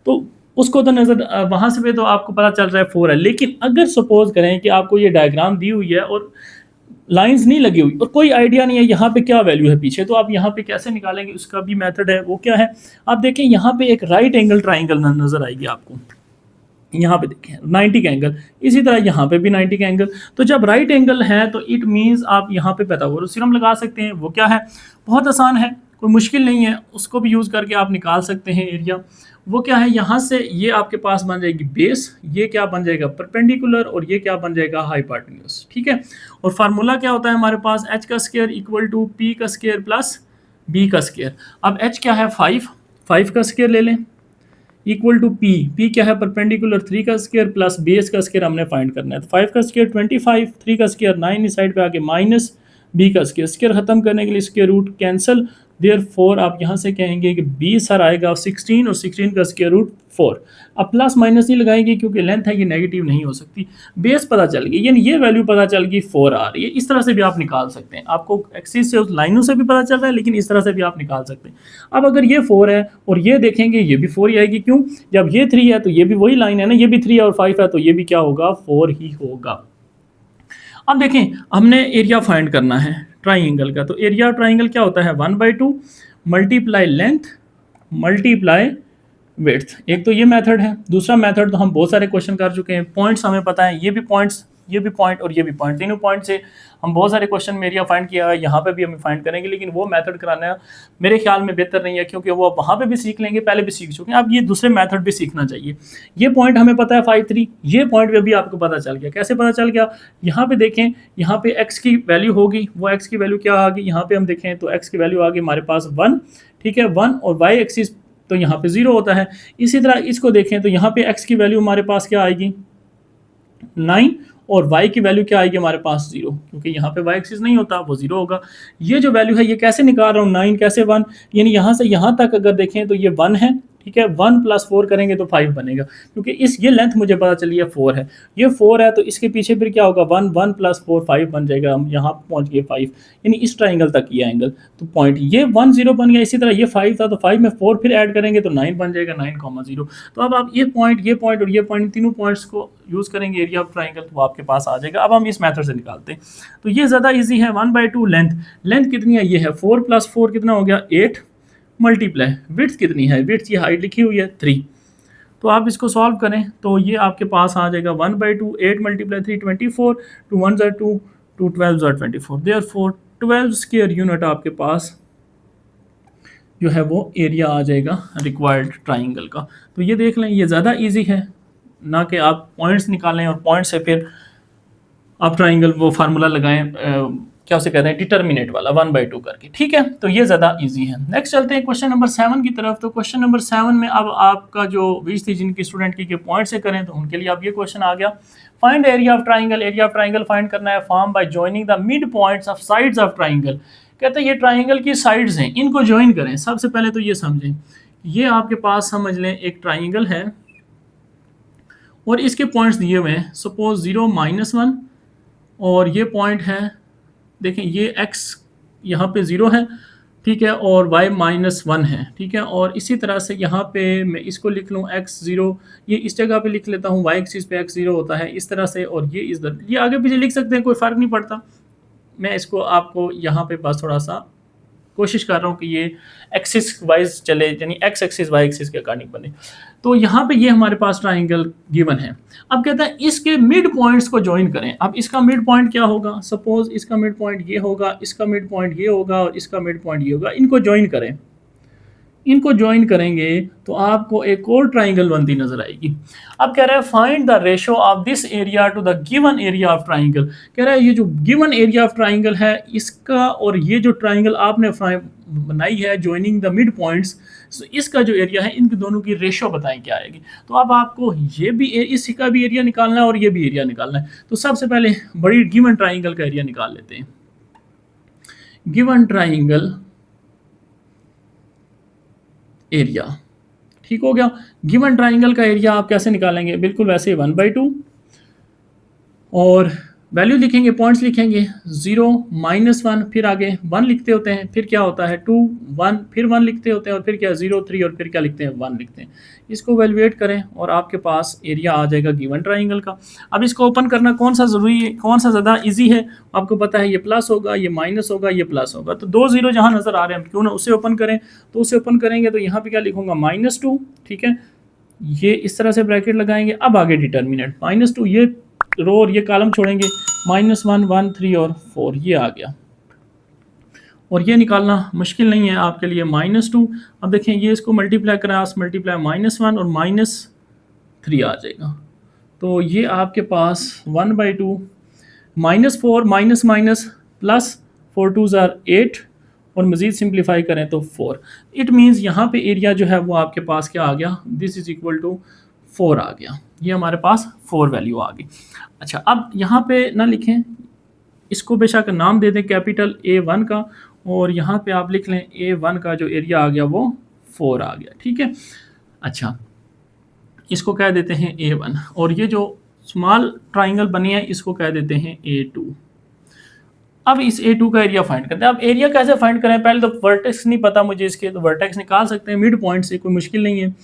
तो उसको तो नजर वहां से भी तो आपको पता चल रहा है 4 है। लेकिन अगर सपोज करें कि आपको ये डायग्राम दी हुई है और लाइंस नहीं लगी हुई और कोई आइडिया नहीं है यहाँ पे क्या वैल्यू है पीछे, तो आप यहाँ पे कैसे निकालेंगे, उसका भी मेथड है। वो क्या है, आप देखें यहाँ पे एक राइट एंगल ट्राइंगल नजर आएगी आपको, यहाँ पे देखें 90 का एंगल, इसी तरह यहाँ पे भी 90 का एंगल। तो जब राइट एंगल है तो इट मीन्स आप यहाँ पे पाइथागोरस थ्योरम लगा सकते हैं। वो क्या है, बहुत आसान है, कोई मुश्किल नहीं है, उसको भी यूज़ करके आप निकाल सकते हैं एरिया। वो क्या है, यहाँ से ये आपके पास बन जाएगी बेस, ये क्या बन जाएगा परपेंडिकुलर, और ये क्या बन जाएगा हाइपोटेन्यूज, ठीक है। और फार्मूला क्या होता है हमारे पास, h का स्क्वायर इक्वल टू p का स्क्वायर प्लस b का स्क्वायर। अब h क्या है 5 का स्क्वायर ले लें इक्वल टू p क्या है परपेंडिकुलर 3 का स्क्वायर प्लस बेस का स्क्वायर हमने फाइंड करना है। तो 5 का स्क्वायर 25, 3 का स्क्वायर 9, इस साइड पे आके माइनस b का स्क्वायर खत्म करने के लिए स्क्वायर रूट कैंसिल, देयरफॉर आप यहाँ से कहेंगे कि b सर आएगा 16 और 16 का स्क्वायर रूट 4। अब प्लस माइनस नहीं लगाएंगे क्योंकि लेंथ है कि नेगेटिव नहीं हो सकती। बेस पता चल गई, यानी ये वैल्यू पता चल गई 4 आ रही है। इस तरह से भी आप निकाल सकते हैं, आपको एक्सिस से उस लाइनों से भी पता चल रहा है, लेकिन इस तरह से भी आप निकाल सकते हैं। अब अगर ये 4 है और ये देखेंगे ये भी 4 ही आएगी, क्यों, जब ये 3 है तो ये भी वही लाइन है ना, ये भी 3 और 5 है तो ये भी क्या होगा 4 ही होगा। अब देखें हमने एरिया फाइंड करना है ट्राइंगल का, तो एरिया ट्राइंगल क्या होता है 1/2 मल्टीप्लाई लेंथ मल्टीप्लाई विड्थ। एक तो ये मेथड है, दूसरा मेथड तो हम बहुत सारे क्वेश्चन कर चुके हैं, पॉइंट्स हमें पता है, ये भी पॉइंट्स, ये भी पॉइंट और ये भी पॉइंट, तीनों पॉइंट से हम बहुत सारे क्वेश्चन में एरिया फाइंड किया है, यहाँ पे भी हम फाइंड करेंगे। लेकिन वो मेथड कराना मेरे ख्याल में बेहतर नहीं है, क्योंकि वो वहाँ पे भी सीख लेंगे, पहले भी सीख चुके हैं, अब ये दूसरे मेथड भी सीखना चाहिए। ये पॉइंट हमें पता है 5 3, ये पॉइंट भी आपको पता चल गया। कैसे पता चल गया, यहाँ पे देखें, यहाँ पे एक्स की वैल्यू होगी, वो एक्स की वैल्यू क्या आ गई, यहाँ पे हम देखें तो एक्स की वैल्यू आ गई हमारे पास 1, ठीक है 1, और वाई एक्सिस तो यहाँ पे 0 होता है। इसी तरह इसको देखें तो यहाँ पे x की वैल्यू हमारे पास क्या आएगी 9, और y की वैल्यू क्या आएगी हमारे पास 0, क्योंकि यहाँ पे y एक्सिस नहीं होता, वो 0 होगा। ये जो वैल्यू है ये कैसे निकाल रहा हूँ 9 कैसे 1, यानी यहाँ से यहाँ तक अगर देखें तो ये 1 है, ठीक है 1 + 4 करेंगे तो 5 बनेगा, क्योंकि इस ये लेंथ मुझे पता चली है 4 है, ये 4 है तो इसके पीछे फिर क्या होगा 1 1 + 4 5 बन जाएगा। हम यहाँ पहुँच गए 5, यानी इस ट्राइंगल तक ये एंगल, तो पॉइंट ये 1 0 बन गया। इसी तरह ये 5 था तो 5 में 4 फिर ऐड करेंगे तो 9 बन जाएगा 9,0। तो अब आप ये पॉइंट और ये पॉइंट तीनों पॉइंट्स को यूज़ करेंगे एरिया ऑफ ट्राइंगल, तो वो आपके पास आ जाएगा। अब हम इस मेथड से निकालते हैं, तो ये ज़्यादा ईजी है। 1/2 लेंथ कितनी है, ये है 4 + 4 कितना हो गया 8, मल्टीप्लाई विड्थ कितनी है, विड्थ की हाइट लिखी हुई है 3, तो आप इसको सॉल्व करें तो ये आपके पास आ जाएगा 1/2 8 × 3 24, 2 1 = 2, 2 12 = 24, देयरफॉर 12 स्क्वायर यूनिट आपके पास जो है वो एरिया आ जाएगा रिक्वायर्ड ट्राइंगल का। तो ये देख लें, ये ज़्यादा इजी है ना कि आप पॉइंट्स निकालें और पॉइंट से फिर आप ट्राइंगल वो फार्मूला लगाएं, क्या उसे कहते हैं डिटर्मिनेट वाला 1/2 करके, ठीक है। तो ये ज़्यादा इजी है। नेक्स्ट चलते हैं क्वेश्चन नंबर 7 की तरफ। तो क्वेश्चन नंबर 7 में अब आपका जो विश थी जिनकी स्टूडेंट की पॉइंट से करें तो उनके लिए अब ये क्वेश्चन आ गया, find area of triangle. Area of triangle find करना है form by joining the mid points of sides of triangle. कहते हैं ये ट्राइंगल की साइड्स हैं, इनको ज्वाइन करें। सबसे पहले तो ये समझें, ये आपके पास समझ लें एक ट्राइंगल है और इसके पॉइंट्स दिए हुए हैं, सपोज 0 -1 और ये पॉइंट है, देखें ये x यहाँ पे 0 है, ठीक है, और y -1 है, ठीक है। और इसी तरह से यहाँ पे मैं इसको लिख लूँ x 0, ये इस जगह पे लिख लेता हूँ, y एक्सिस पे x 0 होता है इस तरह से, और ये इधर, ये आगे पीछे लिख सकते हैं, कोई फ़र्क नहीं पड़ता। मैं इसको आपको यहाँ पे बस थोड़ा सा कोशिश कर रहा हूँ कि ये एक्सिस वाइज चले, यानी एक्स एक्सिस वाई एक्सिस के अकॉर्डिंग बने। तो यहाँ पे ये हमारे पास ट्राइंगल गिवन है। अब कहता है इसके मिड पॉइंट्स को ज्वाइन करें। अब इसका मिड पॉइंट क्या होगा, सपोज इसका मिड पॉइंट ये होगा, इसका मिड पॉइंट ये होगा और इसका मिड पॉइंट ये होगा। इनको ज्वाइन करें, इनको ज्वाइन करेंगे तो आपको एक और ट्राइंगल बनती नजर आएगी। अब कह रहा है find the ratio of this area to the given area of triangle. कह रहा है ये जो गिवन एरिया ऑफ ट्राइंगल है इसका और ये जो ट्राइंगल आपने बनाई है ज्वाइनिंग द मिड पॉइंट्स, तो इसका जो एरिया है इनके दोनों की रेशो बताएं क्या आएगी। तो अब आपको ये भी इसका भी एरिया निकालना है और ये भी एरिया निकालना है। तो सबसे पहले बड़ी गिवन ट्राइंगल का एरिया निकाल लेते हैं। गिवन ट्राइंगल एरिया, ठीक हो गया। गिवन ट्राइंगल का एरिया आप कैसे निकालेंगे, बिल्कुल वैसे 1/2 और वैल्यू लिखेंगे, पॉइंट्स लिखेंगे 0 -1 फिर आगे 1 लिखते होते हैं, फिर क्या होता है 2 1 फिर 1 लिखते होते हैं और फिर क्या 0 3 और फिर क्या लिखते हैं 1 लिखते हैं। इसको वैल्यूएट करें और आपके पास एरिया आ जाएगा गिवन ट्राइंगल का। अब इसको ओपन करना कौन सा ज़रूरी है, कौन सा ज़्यादा इजी है, आपको पता है ये प्लस होगा, ये माइनस होगा, ये प्लस होगा। तो 2 0 जहाँ नज़र आ रहे हैं क्यों ना उसे ओपन करें। तो उसे ओपन करेंगे तो यहाँ पर क्या लिखूँगा -2, ठीक है, ये इस तरह से ब्रैकेट लगाएंगे। अब आगे डिटर्मिनेंट -2, ये रो और ये कॉलम छोड़ेंगे, -1 1 3 और 4 ये आ गया। और ये निकालना मुश्किल नहीं है आपके लिए, -2। अब देखें ये इसको मल्टीप्लाई करें, मल्टीप्लाई -1 और -3 आ जाएगा। तो ये आपके पास 1/2 -4 minus minus plus 4 2s are 8 और मज़ीद सिंप्लीफाई करें तो 4। इट मीन्स यहाँ पे एरिया जो है वो आपके पास क्या आ गया, दिस इज इक्वल टू 4 आ गया। ये हमारे पास 4 वैल्यू आ गई। अच्छा अब यहाँ पे ना लिखें, इसको बेशक नाम दे दें कैपिटल A1 का और यहाँ पे आप लिख लें A1 का जो एरिया आ गया वो 4 आ गया, ठीक है। अच्छा इसको कह देते हैं A1 और ये जो स्मॉल ट्राइंगल बनी है इसको कह देते हैं A2। अब इस A2 का एरिया फाइंड करते हैं। अब एरिया कैसे फाइंड करें, पहले तो वर्टेक्स नहीं पता मुझे इसके, तो वर्टेक्स निकाल सकते हैं मिड पॉइंट से, कोई मुश्किल नहीं है।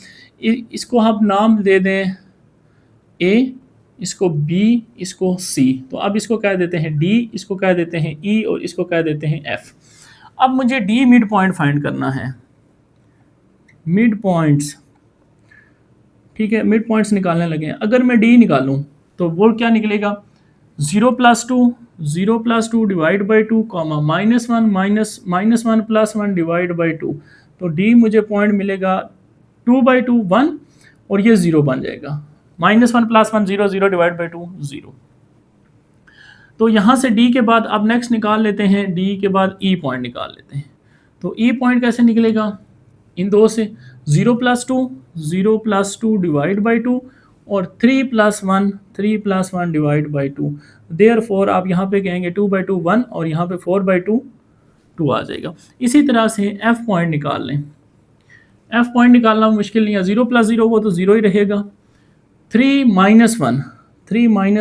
इसको हम नाम दे दें A, इसको B, इसको C। तो अब इसको कह देते हैं D, इसको कह देते हैं E और इसको कह देते हैं F। अब मुझे D मिड पॉइंट फाइंड करना है, मिड पॉइंट्स, ठीक है, मिड पॉइंट्स निकालने लगे हैं। अगर मैं D निकालूं तो वो क्या निकलेगा, 0 + 2 0 + 2 divide by 2 comma -1 -1 + 1 divide by 2। तो D मुझे पॉइंट मिलेगा 2/2 1 और ये 0 बन जाएगा, -1 + 1 0 0 डिवाइड बाई 2 0। तो यहाँ से D के बाद अब नेक्स्ट निकाल लेते हैं, D के बाद E पॉइंट निकाल लेते हैं। तो E पॉइंट कैसे निकलेगा, इन दो से 0 + 2 0 + 2 डिवाइड बाई 2 और 3 + 1 3 + 1 डिवाइड बाई 2। देयरफॉर आप यहाँ पे कहेंगे 2/2 1 और यहाँ पे 4/2 2 आ जाएगा। इसी तरह से F पॉइंट निकाल लें। F पॉइंट निकालना मुश्किल नहीं है, 0 + 0 वो तो 0 ही रहेगा। 3 -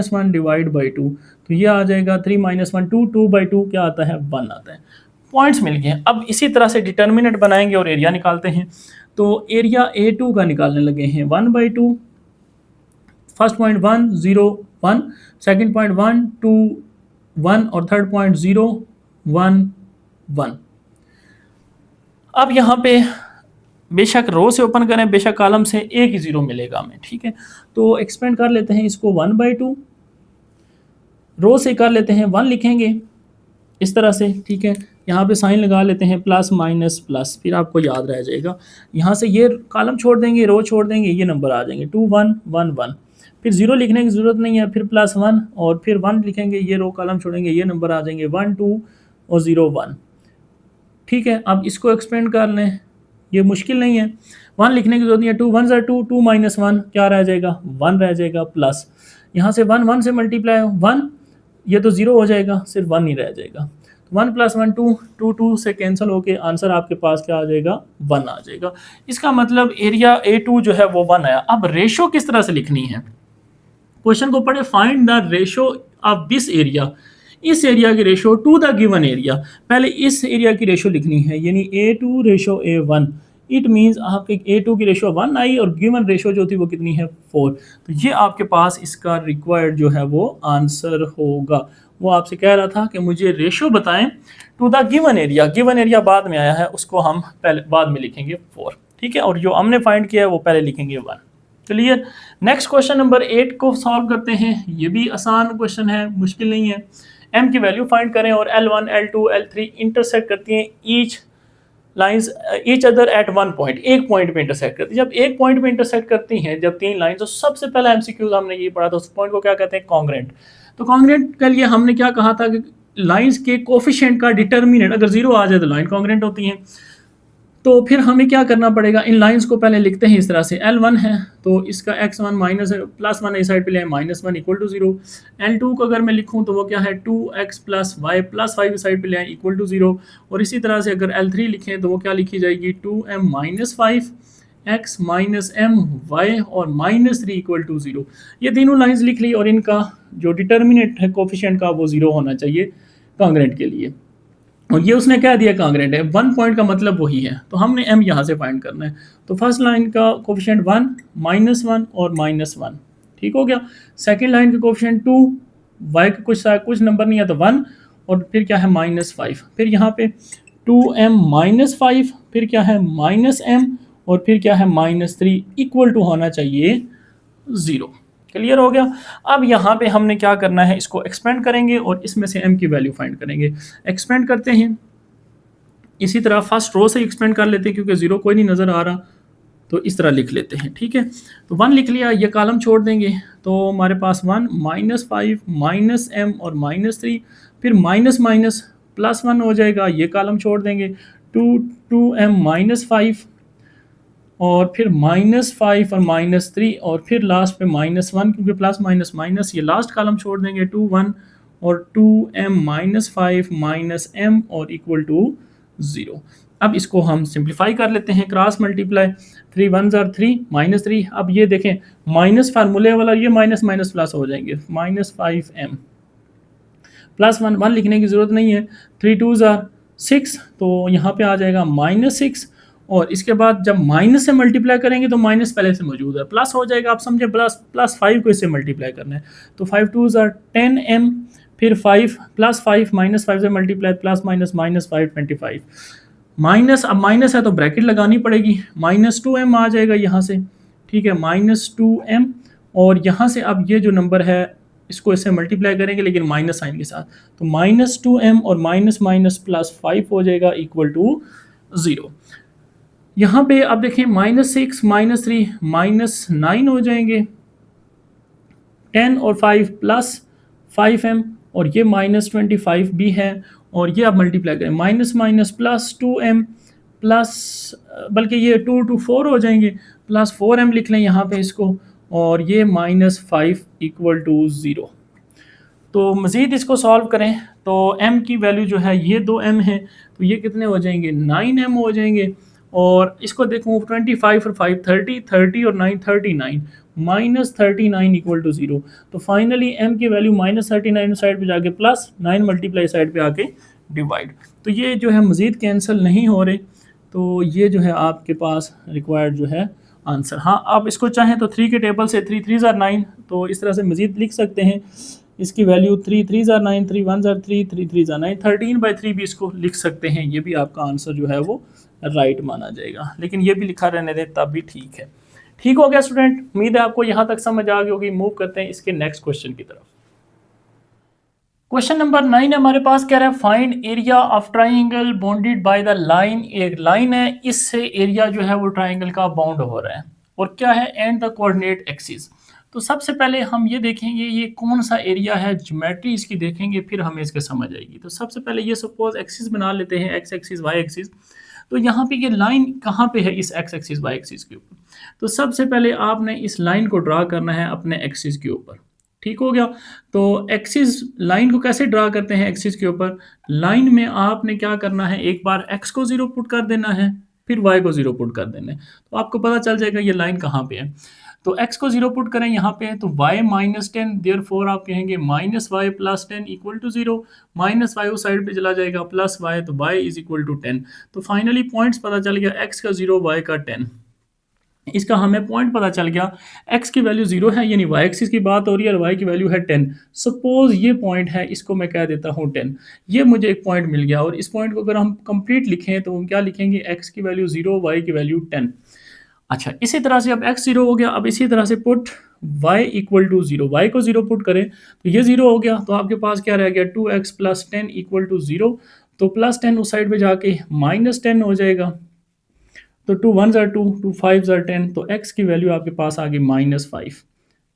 1 डिवाइड बाई 2, तो ये आ जाएगा 3 - 1 2 2/2 क्या आता है 1 आता है। पॉइंट्स मिल गए हैं। अब इसी तरह से डिटर्मिनेंट बनाएंगे और एरिया निकालते हैं। तो एरिया A2 का निकालने लगे हैं, 1/2, फर्स्ट पॉइंट 1 0 1, सेकंड पॉइंट 1 2 1 और थर्ड पॉइंट 0 1 1। अब यहाँ पे बेशक रो से ओपन करें बेशक कॉलम से, एक ही 0 मिलेगा हमें, ठीक है। तो एक्सपेंड कर लेते हैं इसको 1/2, रो से कर लेते हैं 1 लिखेंगे इस तरह से, ठीक है। यहाँ पे साइन लगा लेते हैं प्लस माइनस प्लस, फिर आपको याद रह जाएगा। यहाँ से ये कॉलम छोड़ देंगे, रो छोड़ देंगे, ये नंबर आ जाएंगे 2 1 1 1। फिर 0 लिखने की ज़रूरत नहीं है, फिर +1 और फिर 1 लिखेंगे, ये रो कॉलम छोड़ेंगे, ये नंबर आ जाएंगे 1 2 और 0 1, ठीक है। अब इसको एक्सपेंड कर लें, ये मुश्किल नहीं है, 1 लिखने की जरूरत नहीं है। 2 1 2 2 - 1 क्या रह जाएगा 1 रह जाएगा, प्लस यहाँ से 1 1 से मल्टीप्लाई 1, ये तो 0 हो जाएगा, सिर्फ 1 ही रह जाएगा। 1 + 1 2 2 2 से कैंसिल होके आंसर आपके पास क्या आ जाएगा 1 आ जाएगा। इसका मतलब एरिया A2 जो है वो 1 आया। अब रेशो किस तरह से लिखनी है, क्वेश्चन को पढ़े, find the ratio of this area, इस एरिया की ratio two the given area. पहले इस एरिया की रेशो लिखनी है, यानी A2 ratio A1, it means आपके A2 की रेशो 1 आई और गिवन रेशो जो थी वो कितनी है 4। तो ये आपके पास इसका रिक्वायर्ड जो है वो आंसर होगा। वो आपसे कह रहा था कि मुझे रेशो बताएं टू द गिवन एरिया बाद में आया है, उसको हम पहले बाद में लिखेंगे 4, ठीक है, और जो हमने फाइंड किया है वो पहले लिखेंगे 1। क्लियर। नेक्स्ट क्वेश्चन नंबर 8 को सॉल्व करते हैं। ये भी आसान क्वेश्चन है, मुश्किल नहीं है। m की वैल्यू फाइंड करें और L1 L2 L3 इंटरसेक्ट करती हैं each lines each other at one point, एक पॉइंट पे इंटरसेक्ट करती है। जब एक पॉइंट पे इंटरसेक्ट करती हैं, जब तीन लाइन, तो सबसे पहला एमसीक्यू हमने ये पढ़ा था, उस पॉइंट को क्या कहते हैं, कॉन्ग्रेंट। तो कॉन्ग्रेंट के लिए हमने क्या कहा था कि लाइंस के कोफिशिएंट का डिटर्मिनेंट अगर जीरो आ जाए तो लाइन कॉन्ग्रेंट होती हैं। तो फिर हमें क्या करना पड़ेगा, इन लाइंस को पहले लिखते हैं इस तरह से। L1 है तो इसका x1 माइनस +1 इस साइड पे ले आए, -1 = 0। L2 को अगर मैं लिखूं तो वो क्या है 2x + y + 5 इस साइड पे ले आए = 0। और इसी तरह से अगर L3 लिखें तो वो क्या लिखी जाएगी 2m - 5 x - m y और -3 = 0। ये तीनों लाइंस लिख ली और इनका जो डिटर्मिनेंट है कोफिशिएंट का वो 0 होना चाहिए कॉन्ग्रेंट के लिए। और ये उसने कह दिया कॉन्ग्रेंट है, 1 पॉइंट का मतलब वही है, तो हमने m यहाँ से फाइंड करना है। तो फर्स्ट लाइन का कोफिशिएंट 1 -1 और -1, ठीक हो गया। सेकंड लाइन का कोफिशिएंट 2, y का कुछ नंबर नहीं है तो 1, और फिर क्या है -5, फिर यहाँ पे 2m - 5, फिर क्या है -m, और फिर क्या है -3 इक्वल टू होना चाहिए 0। क्लियर हो गया। अब यहाँ पे हमने क्या करना है, इसको एक्सपेंड करेंगे और इसमें से m की वैल्यू फाइंड करेंगे। एक्सपेंड करते हैं, इसी तरह फर्स्ट रो से एक्सपेंड कर लेते हैं क्योंकि 0 कोई नहीं नज़र आ रहा, तो इस तरह लिख लेते हैं, ठीक है। तो 1 लिख लिया, ये कॉलम छोड़ देंगे तो हमारे पास 1 -5 -m और -3, फिर माइनस माइनस +1 हो जाएगा, ये कॉलम छोड़ देंगे, 2m - 5 और फिर -5 और -3 और फिर लास्ट पे -1 क्योंकि प्लस माइनस माइनस, ये लास्ट कॉलम छोड़ देंगे 2 1 और 2m - 5 -m और = 0। अब इसको हम सिंप्लीफाई कर लेते हैं, क्रॉस मल्टीप्लाई, 3 1 ज़ार 3 -3। अब ये देखें माइनस फार्मूले वाला, ये माइनस माइनस प्लस हो जाएंगे, -5m +1 1 लिखने की ज़रूरत नहीं है, 3 2 ज़ार 6, तो यहाँ पे आ जाएगा -6। और इसके बाद जब माइनस से मल्टीप्लाई करेंगे तो माइनस पहले से मौजूद है, प्लस हो जाएगा, आप समझे, +5 को इससे मल्टीप्लाई करना है, तो 5 2 ज़ार 10m, फिर 5 +5 -5 से मल्टीप्लाई, प्लस माइनस -5 25, माइनस, अब माइनस है तो ब्रैकेट लगानी पड़ेगी, -2m आ जाएगा यहाँ से, ठीक है, -2m। और यहाँ से अब ये जो नंबर है इसको इससे मल्टीप्लाई करेंगे लेकिन माइनस साइन के साथ, तो -2m और माइनस माइनस +5 हो जाएगा = 0। यहाँ पे अब देखें -6 -3 -9 हो जाएंगे, 10 और 5 +5m और ये -25 भी है, और ये आप मल्टीप्लाई करें माइनस माइनस +2m प्लस, बल्कि ये 2 to 4 हो जाएंगे, +4m लिख लें यहाँ पे इसको, और ये -5 = 0। तो मज़ीद इसको सॉल्व करें तो m की वैल्यू जो है ये 2m है, तो ये कितने हो जाएंगे 9m हो जाएंगे। और इसको देखूँ 25 और 5 30, 30 और 9 39, -39 = 0। तो फाइनली m की वैल्यू -39 साइड पे जाके +9 मल्टीप्लाई साइड पे आके डिवाइड, तो ये जो है मज़ीद कैंसिल नहीं हो रहे, तो ये जो है आपके पास रिक्वायर्ड जो है आंसर। हाँ, आप इसको चाहें तो 3 के टेबल से 3 3 ज़ार 9, तो इस तरह से मज़ीद लिख सकते हैं, इसकी वैल्यू 3 3 ज़ार 9, 3 1 ज़ार 3, 3 3 ज़ार 9, 13/3 भी इसको लिख सकते हैं, ये भी आपका आंसर जो है वो राइट माना जाएगा, लेकिन ये भी लिखा रहने दें तब भी ठीक है। ठीक हो गया स्टूडेंट, उम्मीद है आपको यहाँ तक समझ आ गई होगी। मूव करते हैं इसके नेक्स्ट क्वेश्चन की तरफ। क्वेश्चन नंबर 9 हमारे पास कह रहा है find area of triangle bounded by the line. एक लाइन है, इससे एरिया जो है वो ट्राइंगल का बाउंड हो रहा है, और क्या है एंड द कोऑर्डिनेट एक्सिस। तो सबसे पहले हम ये देखेंगे ये कौन सा एरिया है, ज्योमेट्री इसकी देखेंगे, फिर हमें इसके समझ आएगी। तो सबसे पहले ये सपोज एक्सिस बना लेते हैं, एक्स एक्सिस वाई एक्सिस। तो यहाँ पे ये लाइन कहाँ पे है इस एक्स एक्सिस वाई एक्सिस के ऊपर। तो सबसे पहले आपने इस लाइन को ड्रा करना है अपने एक्सिस के ऊपर, ठीक हो गया। तो एक्सिस लाइन को कैसे ड्रा करते हैं एक्सिस के ऊपर, लाइन में आपने क्या करना है, एक बार एक्स को 0 पुट कर देना है, फिर वाई को 0 पुट कर देना है, तो आपको पता चल जाएगा ये लाइन कहाँ पे है। तो x को 0 पुट करें यहाँ पे, तो y माइनस 10, देयरफॉर आप कहेंगे minus y plus 10 equal to 0, minus y उस साइड पे चला जाएगा प्लस y, तो y इज इक्वल टू 10। तो फाइनली पॉइंट्स पता चल गया, x का 0, y का 10। इसका हमें पॉइंट पता चल गया, x की वैल्यू 0 है, यानी y एक्सिस की बात हो रही है और y की वैल्यू है 10। सपोज ये पॉइंट है, इसको मैं कह देता हूँ 10। ये मुझे एक पॉइंट मिल गया और इस पॉइंट को अगर हम कंप्लीट लिखें तो हम क्या लिखेंगे, x की वैल्यू 0, y की वैल्यू 10। अच्छा, इसी तरह से अब x 0 हो गया, अब इसी तरह से put y equal to 0, y को 0 पुट करें तो ये 0 हो गया, तो आपके पास क्या रह गया, 2x प्लस 10 इक्वल टू 0। तो प्लस 10 उस साइड पे जाके माइनस 10 हो जाएगा, तो 2 1 are 2, 2 5 are 10, तो x की वैल्यू आपके पास आ गई -5।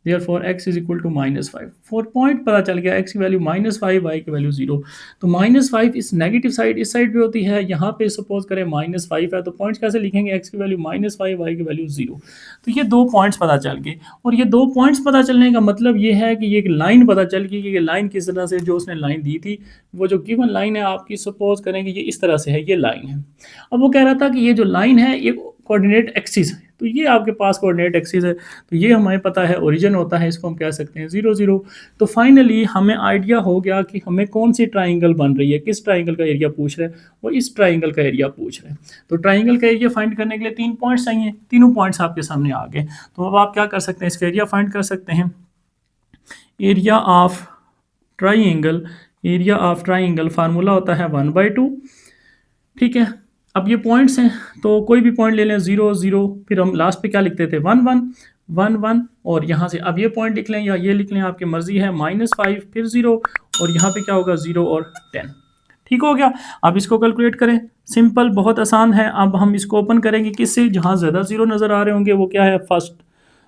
Therefore x is equal to -5। 4 point पता चल गया, x की वैल्यू -5, y की वैल्यू 0। तो -5 इस नेगेटिव साइड इस साइड पे होती है, यहाँ पे सपोज करें -5 है, तो पॉइंट्स कैसे लिखेंगे, x की वैल्यू -5, y की वैल्यू 0। तो ये 2 पॉइंट्स पता चल गए, और ये 2 पॉइंट्स पता चलने का मतलब ये है कि ये एक लाइन पता चल गई कि ये लाइन किस तरह से, जो उसने लाइन दी थी, वो जो गिवन लाइन है आपकी, सपोज करेंगे ये इस तरह से है, ये लाइन है। अब वो कह रहा था कि ये जो लाइन है ये कोऑर्डिनेट एक्सिस है, तो ये आपके पास कोऑर्डिनेट एक्सिस है, तो ये हमें पता है ओरिजिन होता है, इसको हम कह सकते हैं 0 0। तो फाइनली हमें आइडिया हो गया कि हमें कौन सी ट्राइंगल बन रही है, किस ट्राइंगल का एरिया पूछ रहे हैं, वो इस ट्राइंगल का एरिया पूछ रहे हैं। तो ट्राइंगल का एरिया फाइंड करने के लिए 3 पॉइंट्स चाहिए, तीनों पॉइंट्स आपके सामने आ गए। तो अब आप क्या कर सकते हैं, इसका एरिया फाइंड कर सकते हैं। एरिया ऑफ ट्राइंगल फार्मूला होता है 1/2, ठीक है। अब ये पॉइंट्स हैं, तो कोई भी पॉइंट ले लें, 0 0, फिर हम लास्ट पे क्या लिखते थे, 1 1 1 1, और यहाँ से अब ये पॉइंट लिख लें या ये लिख लें, आपकी मर्जी है, -5 फिर 0, और यहाँ पे क्या होगा, 0 और 10। ठीक हो गया। अब इसको कैलकुलेट करें, सिंपल, बहुत आसान है। अब हम इसको ओपन करेंगे किससे, जहाँ ज़्यादा 0 नज़र आ रहे होंगे वो क्या है, फर्स्ट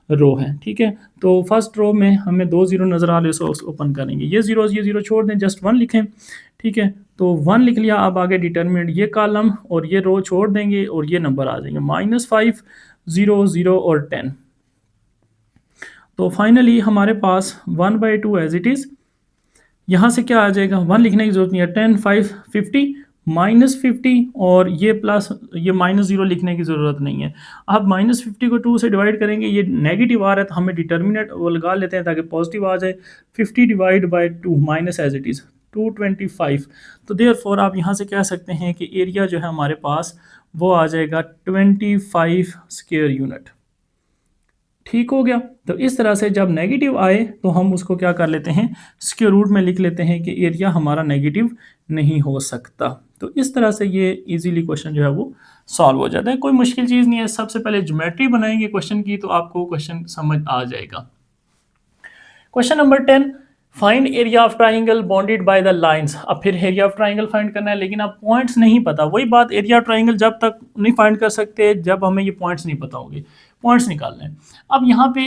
रो है, ठीक है। तो फर्स्ट रो में हमें 2 0 नज़र आ रहे, सो ओपन करेंगे, ये 0 छोड़ दें, जस्ट 1 लिखें, ठीक है। तो 1 लिख लिया, अब आगे डिटर्मिनेंट, ये कॉलम और ये रो छोड़ देंगे और ये नंबर आ जाएंगे, -5 0 0 और 10। तो फाइनली हमारे पास 1/2 एज इट इज़, यहाँ से क्या आ जाएगा, 1 लिखने की जरूरत नहीं है, 10 5 50 -50, और ये प्लस ये -0 लिखने की ज़रूरत नहीं है। अब -50 को 2 से डिवाइड करेंगे, ये नेगेटिव आ रहा है तो हमें डिटर्मिनेंट वो लगा लेते हैं ताकि पॉजिटिव आ जाए। 50 divide by 2 minus as it is 225। तो देयरफॉर आप यहाँ से कह सकते हैं कि एरिया जो है हमारे पास वो आ जाएगा 25 स्क्वायर यूनिट। ठीक हो गया। तो इस तरह से जब नेगेटिव आए तो हम उसको क्या कर लेते हैं, स्क्वायर रूट में लिख लेते हैं कि एरिया हमारा नेगेटिव नहीं हो सकता। तो इस तरह से ये इजीली क्वेश्चन जो है वो सॉल्व हो जाता है, कोई मुश्किल चीज़ नहीं है। सबसे पहले ज्योमेट्री बनाएंगे क्वेश्चन की तो आपको क्वेश्चन समझ आ जाएगा। Question number 10, find area of triangle bonded by the lines. अब फिर एरिया ऑफ ट्राइंगल फाइंड करना है, लेकिन अब पॉइंट्स नहीं पता। वही बात, एरिया ऑफ ट्राइंगल जब तक नहीं फाइंड कर सकते जब हमें ये पॉइंट्स नहीं पता होंगे। पॉइंट्स निकालने हैं। अब यहाँ पे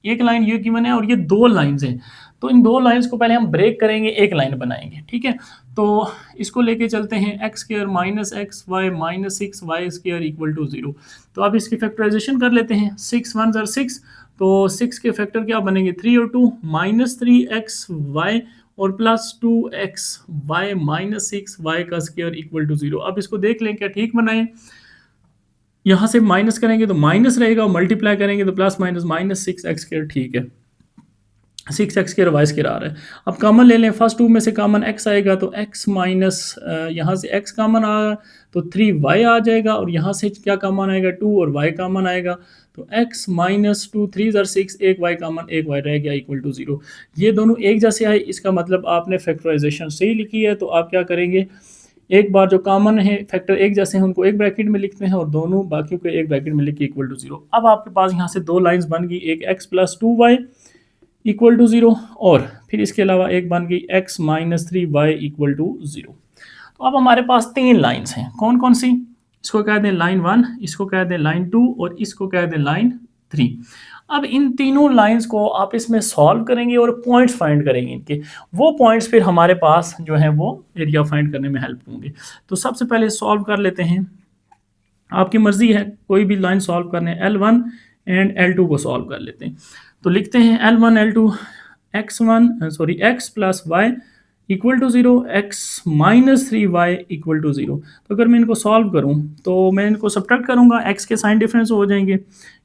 एक लाइन ये गिवन है और ये 2 लाइंस हैं, तो इन 2 लाइंस को पहले हम ब्रेक करेंगे, एक लाइन बनाएंगे, ठीक है। तो इसको लेके चलते हैं, x square minus x y minus 6y square equal to 0। तो अब इसकी फैक्टराइजेशन कर लेते हैं, 6 1 are 6, तो 6 के फैक्टर क्या बनेंगे, 3 और 2 -3xy और प्लस 2xy माइनस 6y का स्क्वायर इक्वल टू 0। अब इसको देख लें क्या ठीक बनाएं, यहाँ से माइनस करेंगे तो माइनस रहेगा और मल्टीप्लाई करेंगे तो प्लस माइनस 6x स्क्वायर, ठीक है। 6x स्क्वायर वाई स्क्वायर आ रहा है। अब कॉमन ले लें, फर्स्ट 2 में से कॉमन x आएगा तो x माइनस यहाँ से x कॉमन आएगा तो 3y आ जाएगा, और यहाँ से क्या कॉमन आएगा, 2 और y कॉमन आएगा तो x माइनस 2 3 are 6, एक y कॉमन, एक y रह गया इक्वल टू 0। ये दोनों एक जैसे आए, इसका मतलब आपने फैक्टराइजेशन सही लिखी है। तो आप क्या करेंगे, एक बार जो कॉमन है फैक्टर एक जैसे हैं उनको एक ब्रैकेट में लिखते हैं और दोनों बाकियों को एक ब्रैकेट में लिख के इक्वल टू 0। अब आपके पास यहाँ से 2 लाइन्स बन गई, एक x plus 2y equal to 0 और फिर इसके अलावा एक बन गई x minus 3y equal to 0। तो अब हमारे पास 3 लाइन्स हैं, कौन कौन सी, इसको कह दें लाइन 1, इसको कह दें लाइन 2 और इसको कह दें लाइन 3। अब इन तीनों लाइंस को आप इसमें सॉल्व करेंगे और पॉइंट्स फाइंड करेंगे इनके, वो पॉइंट्स फिर हमारे पास जो है वो एरिया फाइंड करने में हेल्प होंगे। तो सबसे पहले सॉल्व कर लेते हैं, आपकी मर्जी है कोई भी लाइन सॉल्व करने, L1 एंड L2 को सॉल्व कर लेते हैं। तो लिखते हैं L1 L2 x plus y equal to 0, x minus 3y equal to 0। तो अगर मैं इनको सॉल्व करूं तो मैं इनको सब्ट्रैक्ट करूंगा, x के साइन डिफरेंस हो जाएंगे,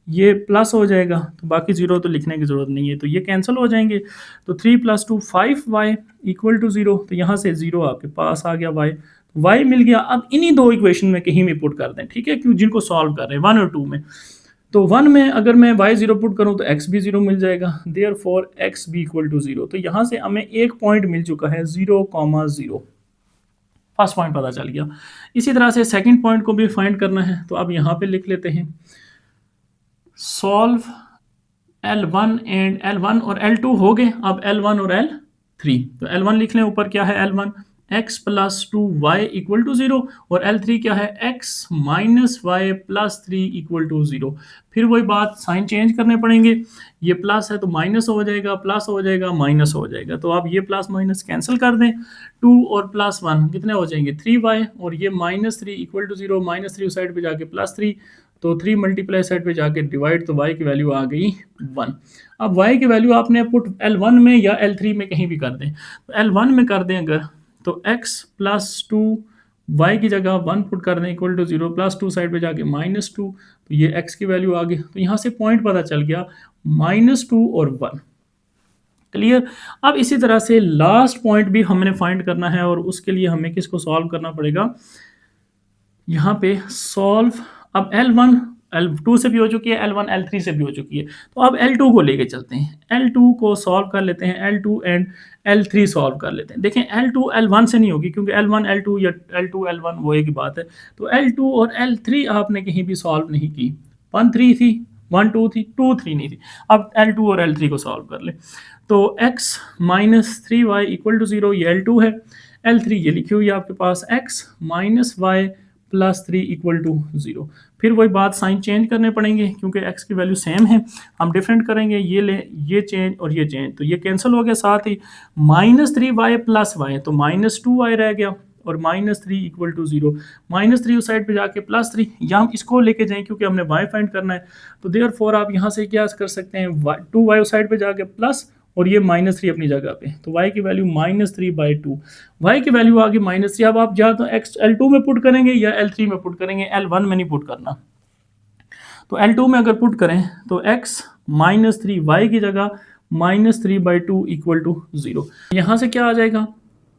ये प्लस हो जाएगा, तो बाकी ज़ीरो तो लिखने की ज़रूरत नहीं है, तो ये कैंसिल हो जाएंगे। तो 3 + 2 5y = 0, तो यहाँ से 0 आपके पास आ गया y मिल गया। अब इन्हीं दो इक्वेशन में कहीं भी पुट कर दें, ठीक है, क्यों, जिनको सॉल्व कर रहे हैं 1 और 2 में। तो 1 में अगर मैं y 0 पुट करूँ तो x भी 0 मिल जाएगा, देयरफॉर x भी = 0। तो यहाँ से हमें एक पॉइंट मिल चुका है 0,0। फर्स्ट पॉइंट पता चल गया। इसी तरह से सेकंड पॉइंट को भी फाइंड करना है, तो अब यहाँ पे लिख लेते हैं सॉल्व L1 एंड L1 और L2 हो गए। अब L1 और L3, तो L1 लिख लें, ऊपर क्या है L1 x + 2y = 0 और L3 क्या है x - y + 3 = 0। फिर वही बात, साइन चेंज करने पड़ेंगे, ये प्लस है तो माइनस हो जाएगा, प्लस हो जाएगा माइनस हो जाएगा, तो आप ये प्लस माइनस कैंसिल कर दें। 2 और +1 कितने हो जाएंगे 3y, और ये -3 = 0, -3 उस साइड पे जाके +3, तो 3 मल्टीप्लाई साइड पे जाके डिवाइड, तो y की वैल्यू आ गई 1। अब y की वैल्यू आपने पुट L1 में या L3 में कहीं भी कर दें, तो L1 में कर दें अगर, तो x + 2 y की जगह 1 पुट कर दें = 0, +2 साइड पे जाके -2, तो ये x की वैल्यू आ गई। तो यहाँ से पॉइंट पता चल गया -2 और 1। क्लियर। अब इसी तरह से लास्ट पॉइंट भी हमने फाइंड करना है, और उसके लिए हमें किसको सॉल्व करना पड़ेगा, यहाँ पे सॉल्व। अब L1 L2 से भी हो चुकी है, L1 L3 से भी हो चुकी है, तो अब L2 को लेके चलते हैं। L2 को सॉल्व कर लेते हैं, L2 एंड L3 सॉल्व कर लेते हैं। देखें L2 L1 से नहीं होगी, क्योंकि L1 L2 या L2 L1 वो एक ही बात है। तो L2 और L3 आपने कहीं भी सॉल्व नहीं की, 1 3 थी, 1 2 थी, 2 3 नहीं थी। अब L2 और L3 को सॉल्व कर ले, तो x - 3y = 0, ये L2 है। L3 ये लिखी हुई है आपके पास, x - y + 3 = 0। फिर वही बात, साइन चेंज करने पड़ेंगे, क्योंकि x की वैल्यू सेम है, हम डिफरेंट करेंगे, ये ले, ये चेंज और ये चेंज, तो ये कैंसिल हो गया। साथ ही -3y + y, तो -2y रह गया, और -3 = 0, -3 उस साइड पे जाके +3, या हम इसको लेके जाएं क्योंकि हमने y फाइंड करना है, तो देयरफॉर आप यहाँ से क्या कर सकते हैं, 2y उस साइड पे जाके प्लस, और ये -3 अपनी जगह पे, तो y की वैल्यू -3/2, y की वैल्यू आ गई -3। अब आप या तो x L2 में पुट करेंगे या L3 में पुट करेंगे, L1 में नहीं पुट करना। तो L2 में अगर पुट करें तो x - 3y की जगह -3/2 = 0। यहाँ से क्या आ जाएगा,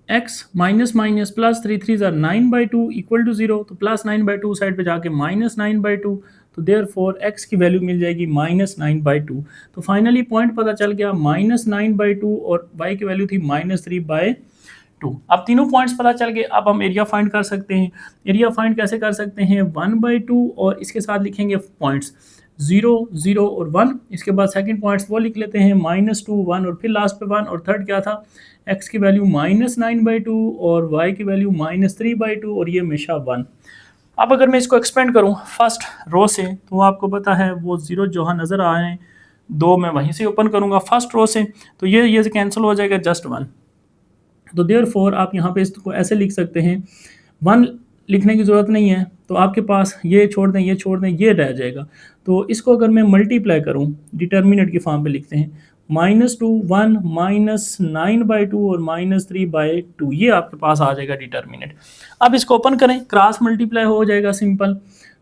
x माइनस माइनस प्लस 3 3 9/2 = 0, तो +9/2 साइड पे जाके -9/2, तो देयरफॉर x की वैल्यू मिल जाएगी -9/2। तो फाइनली पॉइंट पता चल गया -9/2, और y की वैल्यू थी -3/2। अब तीनों पॉइंट्स पता चल गए। अब हम एरिया फाइंड कर सकते हैं। एरिया फाइंड कैसे कर सकते हैं, 1/2 और इसके साथ लिखेंगे पॉइंट्स 0 0 और 1। इसके बाद सेकंड पॉइंट्स वो लिख लेते हैं -2 1 और फिर लास्ट पे 1, और थर्ड क्या था, x की वैल्यू -9/2 और y की वैल्यू -3/2, और ये हमेशा 1। अब अगर मैं इसको एक्सपेंड करूं फर्स्ट रो से, तो आपको पता है वो जीरो जहाँ नज़र आ रहे हैं, दो मैं वहीं से ओपन करूंगा फर्स्ट रो से, तो ये कैंसिल हो जाएगा, जस्ट 1। तो देयरफॉर आप यहाँ पे इसको ऐसे लिख सकते हैं, 1 लिखने की ज़रूरत नहीं है, तो आपके पास ये छोड़ दें, ये छोड़ दें, ये रह जाएगा। तो इसको अगर मैं मल्टीप्लाई करूँ, डिटर्मिनेंट की फॉर्म पे लिखते हैं, -2 1 -9/2 और -3/2, ये आपके पास आ जाएगा डिटर्मिनेंट। अब इसको ओपन करें, क्रॉस मल्टीप्लाई हो जाएगा सिंपल।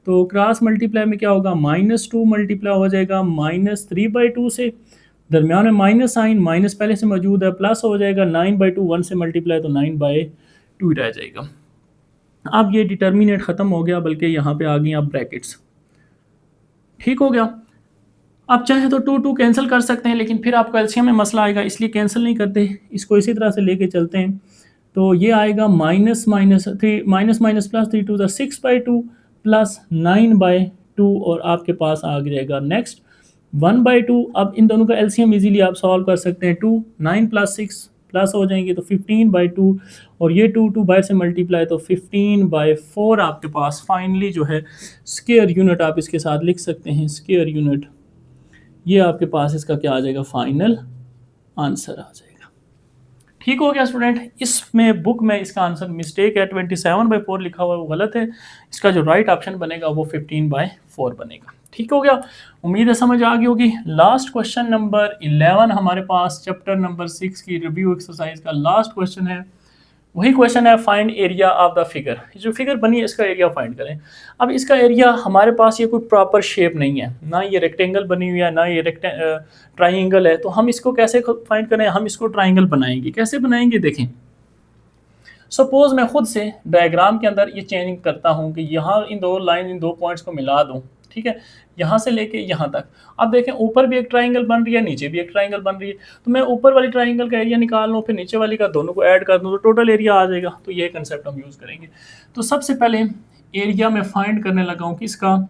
तो क्रॉस मल्टीप्लाई में क्या होगा, -2 मल्टीप्लाई हो जाएगा -3/2 से, दरमियान में माइनस साइन, माइनस पहले से मौजूद है, प्लस हो जाएगा 9/2, 1 से मल्टीप्लाई तो 9/2 रह जाएगा। अब ये डिटर्मिनेंट ख़त्म हो गया, बल्कि यहाँ पे आ गई अब ब्रैकेट्स। ठीक हो गया। अब चाहे तो 2 2 कैंसिल कर सकते हैं, लेकिन फिर आपको एलसीएम में मसला आएगा, इसलिए कैंसिल नहीं करते, इसको इसी तरह से लेके चलते हैं। तो ये आएगा minus minus 3 minus minus plus 3 2 6/2 plus 9/2, और आपके पास आ जाएगा नेक्स्ट 1/2। अब इन दोनों का एलसीएम इजीली आप सॉल्व कर सकते हैं, 2 9 + 6 प्लस हो जाएंगे तो 15/2, और ये 2 2 बाहर से मल्टीप्लाई तो 15/4 आपके पास फाइनली जो है स्क्वायर यूनिट आप इसके साथ लिख सकते हैं, स्क्वायर यूनिट। ये आपके पास इसका क्या आ जाएगा, फाइनल आंसर आ जाएगा। ठीक हो गया स्टूडेंट। इसमें बुक में इसका आंसर मिस्टेक है, 27/4 लिखा हुआ है, वो गलत है। इसका जो राइट ऑप्शन बनेगा वो 15/4 बनेगा। ठीक हो गया, उम्मीद है समझ आ गई होगी। लास्ट क्वेश्चन नंबर 11 हमारे पास चैप्टर नंबर 6 की रिव्यू एक्सरसाइज का लास्ट क्वेश्चन है। वही क्वेश्चन है, find area of the figure. जो फिगर बनी है इसका एरिया फाइंड करें। अब इसका एरिया, हमारे पास ये कोई प्रॉपर शेप नहीं है, ना ये रेक्टेंगल बनी हुई है, ना ये ट्राइंगल है, तो हम इसको कैसे फाइंड करें? हम इसको ट्राइंगल बनाएंगे। कैसे बनाएंगे देखें। सपोज मैं खुद से डायग्राम के अंदर ये चेंज करता हूँ कि यहाँ इन दो लाइन, इन दो पॉइंट्स को मिला दूँ, ठीक है, यहाँ से लेके यहाँ तक। अब देखें ऊपर भी एक ट्राइंगल बन रही है, नीचे भी एक ट्राइंगल बन रही है, तो मैं ऊपर वाली ट्राइंगल का एरिया निकाल लूँ, फिर नीचे वाली का, दोनों को ऐड कर दूँ तो टोटल एरिया आ जाएगा। तो ये कंसेप्ट हम यूज़ करेंगे। तो सबसे पहले एरिया मैं फाइंड करने लगा हूँ किसका,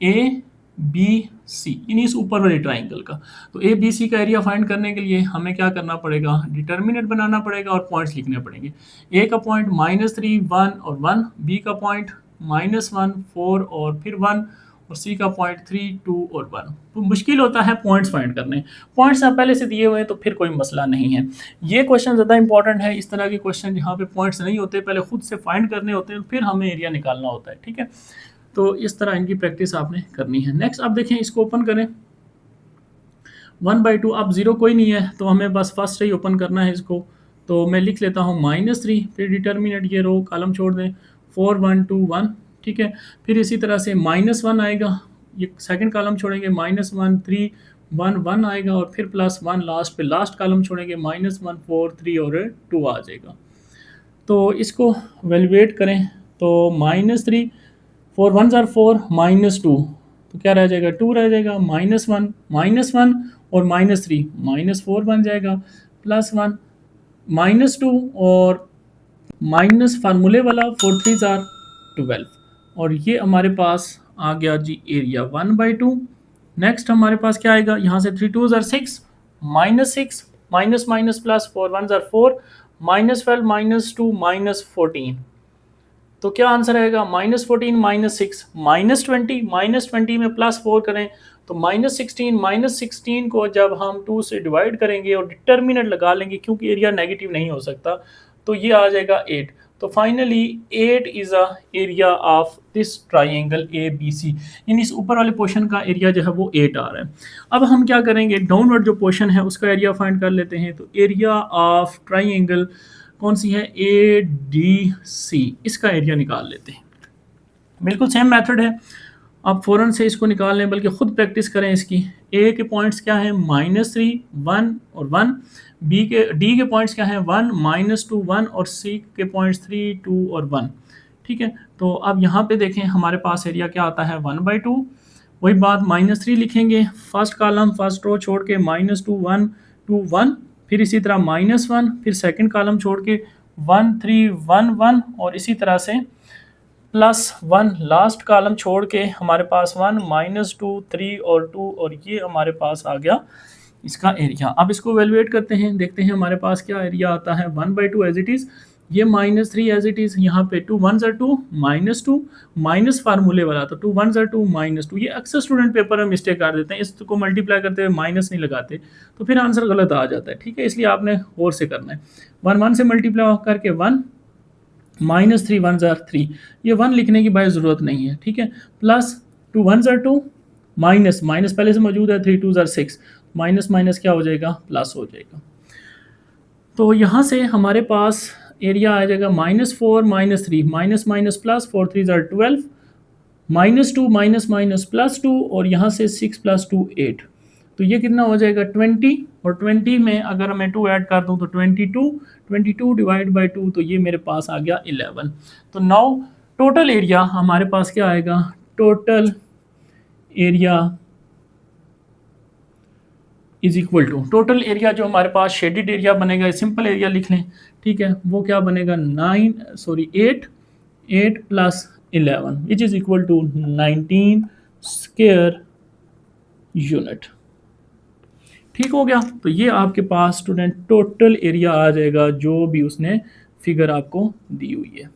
ए बी सी, यानी इस ऊपर वाले ट्राइंगल का। तो ए बी सी का एरिया फाइंड करने के लिए हमें क्या करना पड़ेगा, डिटर्मिनेंट बनाना पड़ेगा और पॉइंट्स लिखने पड़ेंगे। ए का पॉइंट -3, 1 और 1, बी का पॉइंट -1, 4 और फिर 1, और सी का पॉइंट 3, 2 और 1। तो मुश्किल होता है पॉइंट्स फाइंड करने। पॉइंट्स आप पहले से दिए हुए हैं तो फिर कोई मसला नहीं है। ये क्वेश्चन ज़्यादा इंपॉर्टेंट है, इस तरह के क्वेश्चन जहाँ पे पॉइंट्स नहीं होते, पहले खुद से फाइंड करने होते हैं, फिर हमें एरिया निकालना होता है, ठीक है। तो इस तरह इनकी प्रैक्टिस आपने करनी है। नेक्स्ट आप देखें, इसको ओपन करें 1/2। अब 0 कोई नहीं है तो हमें बस फर्स्ट से ही ओपन करना है इसको। तो मैं लिख लेता हूँ -3, फिर डिटर्मिनेंट, ये रो कॉलम छोड़ दें, 4, 1, 2, 1, ठीक है। फिर इसी तरह से -1 आएगा, ये सेकंड कॉलम छोड़ेंगे, -1, 3, 1, 1 आएगा, और फिर +1 लास्ट पे, लास्ट कॉलम छोड़ेंगे, -1, 4, 3 और 2 आ जाएगा। तो इसको वैल्यूएट करें तो -3, 4 1s are 4, -2, तो क्या रह जाएगा, 2 रह जाएगा, -1 और -3, -4 बन जाएगा, +1, -2 और माइनस फार्मूले वाला 4 3s are 12, और ये हमारे पास आ गया जी एरिया 1/2। नेक्स्ट हमारे पास क्या आएगा, यहाँ से 3 2s are 6, -6, minus minus plus, 4 1s are 4, -12, -2, -14। तो क्या आंसर आएगा, -14, -6, -20 में +4 करें तो -16, -16 को जब हम 2 से डिवाइड करेंगे और डिटर्मिनेंट लगा लेंगे, क्योंकि एरिया नेगेटिव नहीं हो सकता, तो ये आ जाएगा 8। तो finally 8 is a area of this triangle A B C, यानी इस ऊपर वाले पोर्शन का एरिया जो है वो 8 आ रहा है। अब हम क्या करेंगे, डाउनवर्ड जो पोर्शन है उसका एरिया फाइंड कर लेते हैं। तो एरिया ऑफ ट्राइंगल कौन सी है, ए डी सी, इसका एरिया निकाल लेते हैं। बिल्कुल सेम मेथड है, आप फ़ौरन से इसको निकाल लें, बल्कि ख़ुद प्रैक्टिस करें इसकी। ए के पॉइंट्स क्या हैं, -3, 1 और 1, डी के पॉइंट्स क्या हैं, 1, -2, 1, और सी के पॉइंट्स 3, 2 और 1, ठीक है। तो अब यहाँ पे देखें हमारे पास एरिया क्या आता है, 1/2। वही बात, -3 लिखेंगे, फर्स्ट कॉलम फर्स्ट रो छोड़ के, -2, 1, 2, 1, फिर इसी तरह -1, फिर सेकंड कॉलम छोड़ के 1, 3, 1, 1, और इसी तरह से +1 लास्ट कॉलम छोड़ के हमारे पास 1, -2, 3 और 2, और ये हमारे पास आ गया इसका एरिया। अब इसको वैल्यूएट करते हैं, देखते हैं हमारे पास क्या एरिया आता है। 1/2 एज इट इज़, ये -3 एज इट इज़, यहाँ पे 2 1s are 2, -2, माइनस फार्मूले वाला, तो 2 1s are 2, -2। ये अक्सर स्टूडेंट पेपर में मिस्टेक कर देते हैं, इसको मल्टीप्लाई करते हुए माइनस नहीं लगाते, तो फिर आंसर गलत आ जाता है, ठीक है। इसलिए आपने और से करना है, 1 1 से मल्टीप्लाई करके 1, -3 1s are 3, ये 1 लिखने की भाई ज़रूरत नहीं है, ठीक है। प्लस 2 1s are 2, माइनस पहले से मौजूद है, 3 2s are 6, माइनस माइनस क्या हो जाएगा, प्लस हो जाएगा। तो यहाँ से हमारे पास एरिया आ जाएगा -4, -3, minus plus, 4 3s are 12, -2 minus +2, और यहाँ से 6 + 2 8, तो ये कितना हो जाएगा 20, और 20 में अगर मैं 2 ऐड कर दूँ तो 22 डिवाइड बाई 2, तो ये मेरे पास आ गया 11। तो नाउ टोटल एरिया हमारे पास क्या आएगा, total area is equal to, total area जो हमारे पास शेडेड एरिया बनेगा, सिंपल एरिया लिख लें, ठीक है, वो क्या बनेगा 8 + 11 which is equal to 19 square unit. ठीक हो गया। तो ये आपके पास स्टूडेंट टोटल एरिया आ जाएगा जो भी उसने फिगर आपको दी हुई है।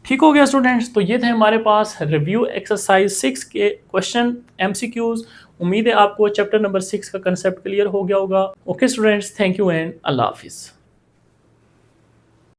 ठीक हो गया स्टूडेंट्स। तो ये थे हमारे पास रिव्यू एक्सरसाइज 6 के क्वेश्चन MCQs। उम्मीद है आपको चैप्टर नंबर 6 का कंसेप्ट क्लियर हो गया होगा। Okay students, thank you and Allah हाफिज़।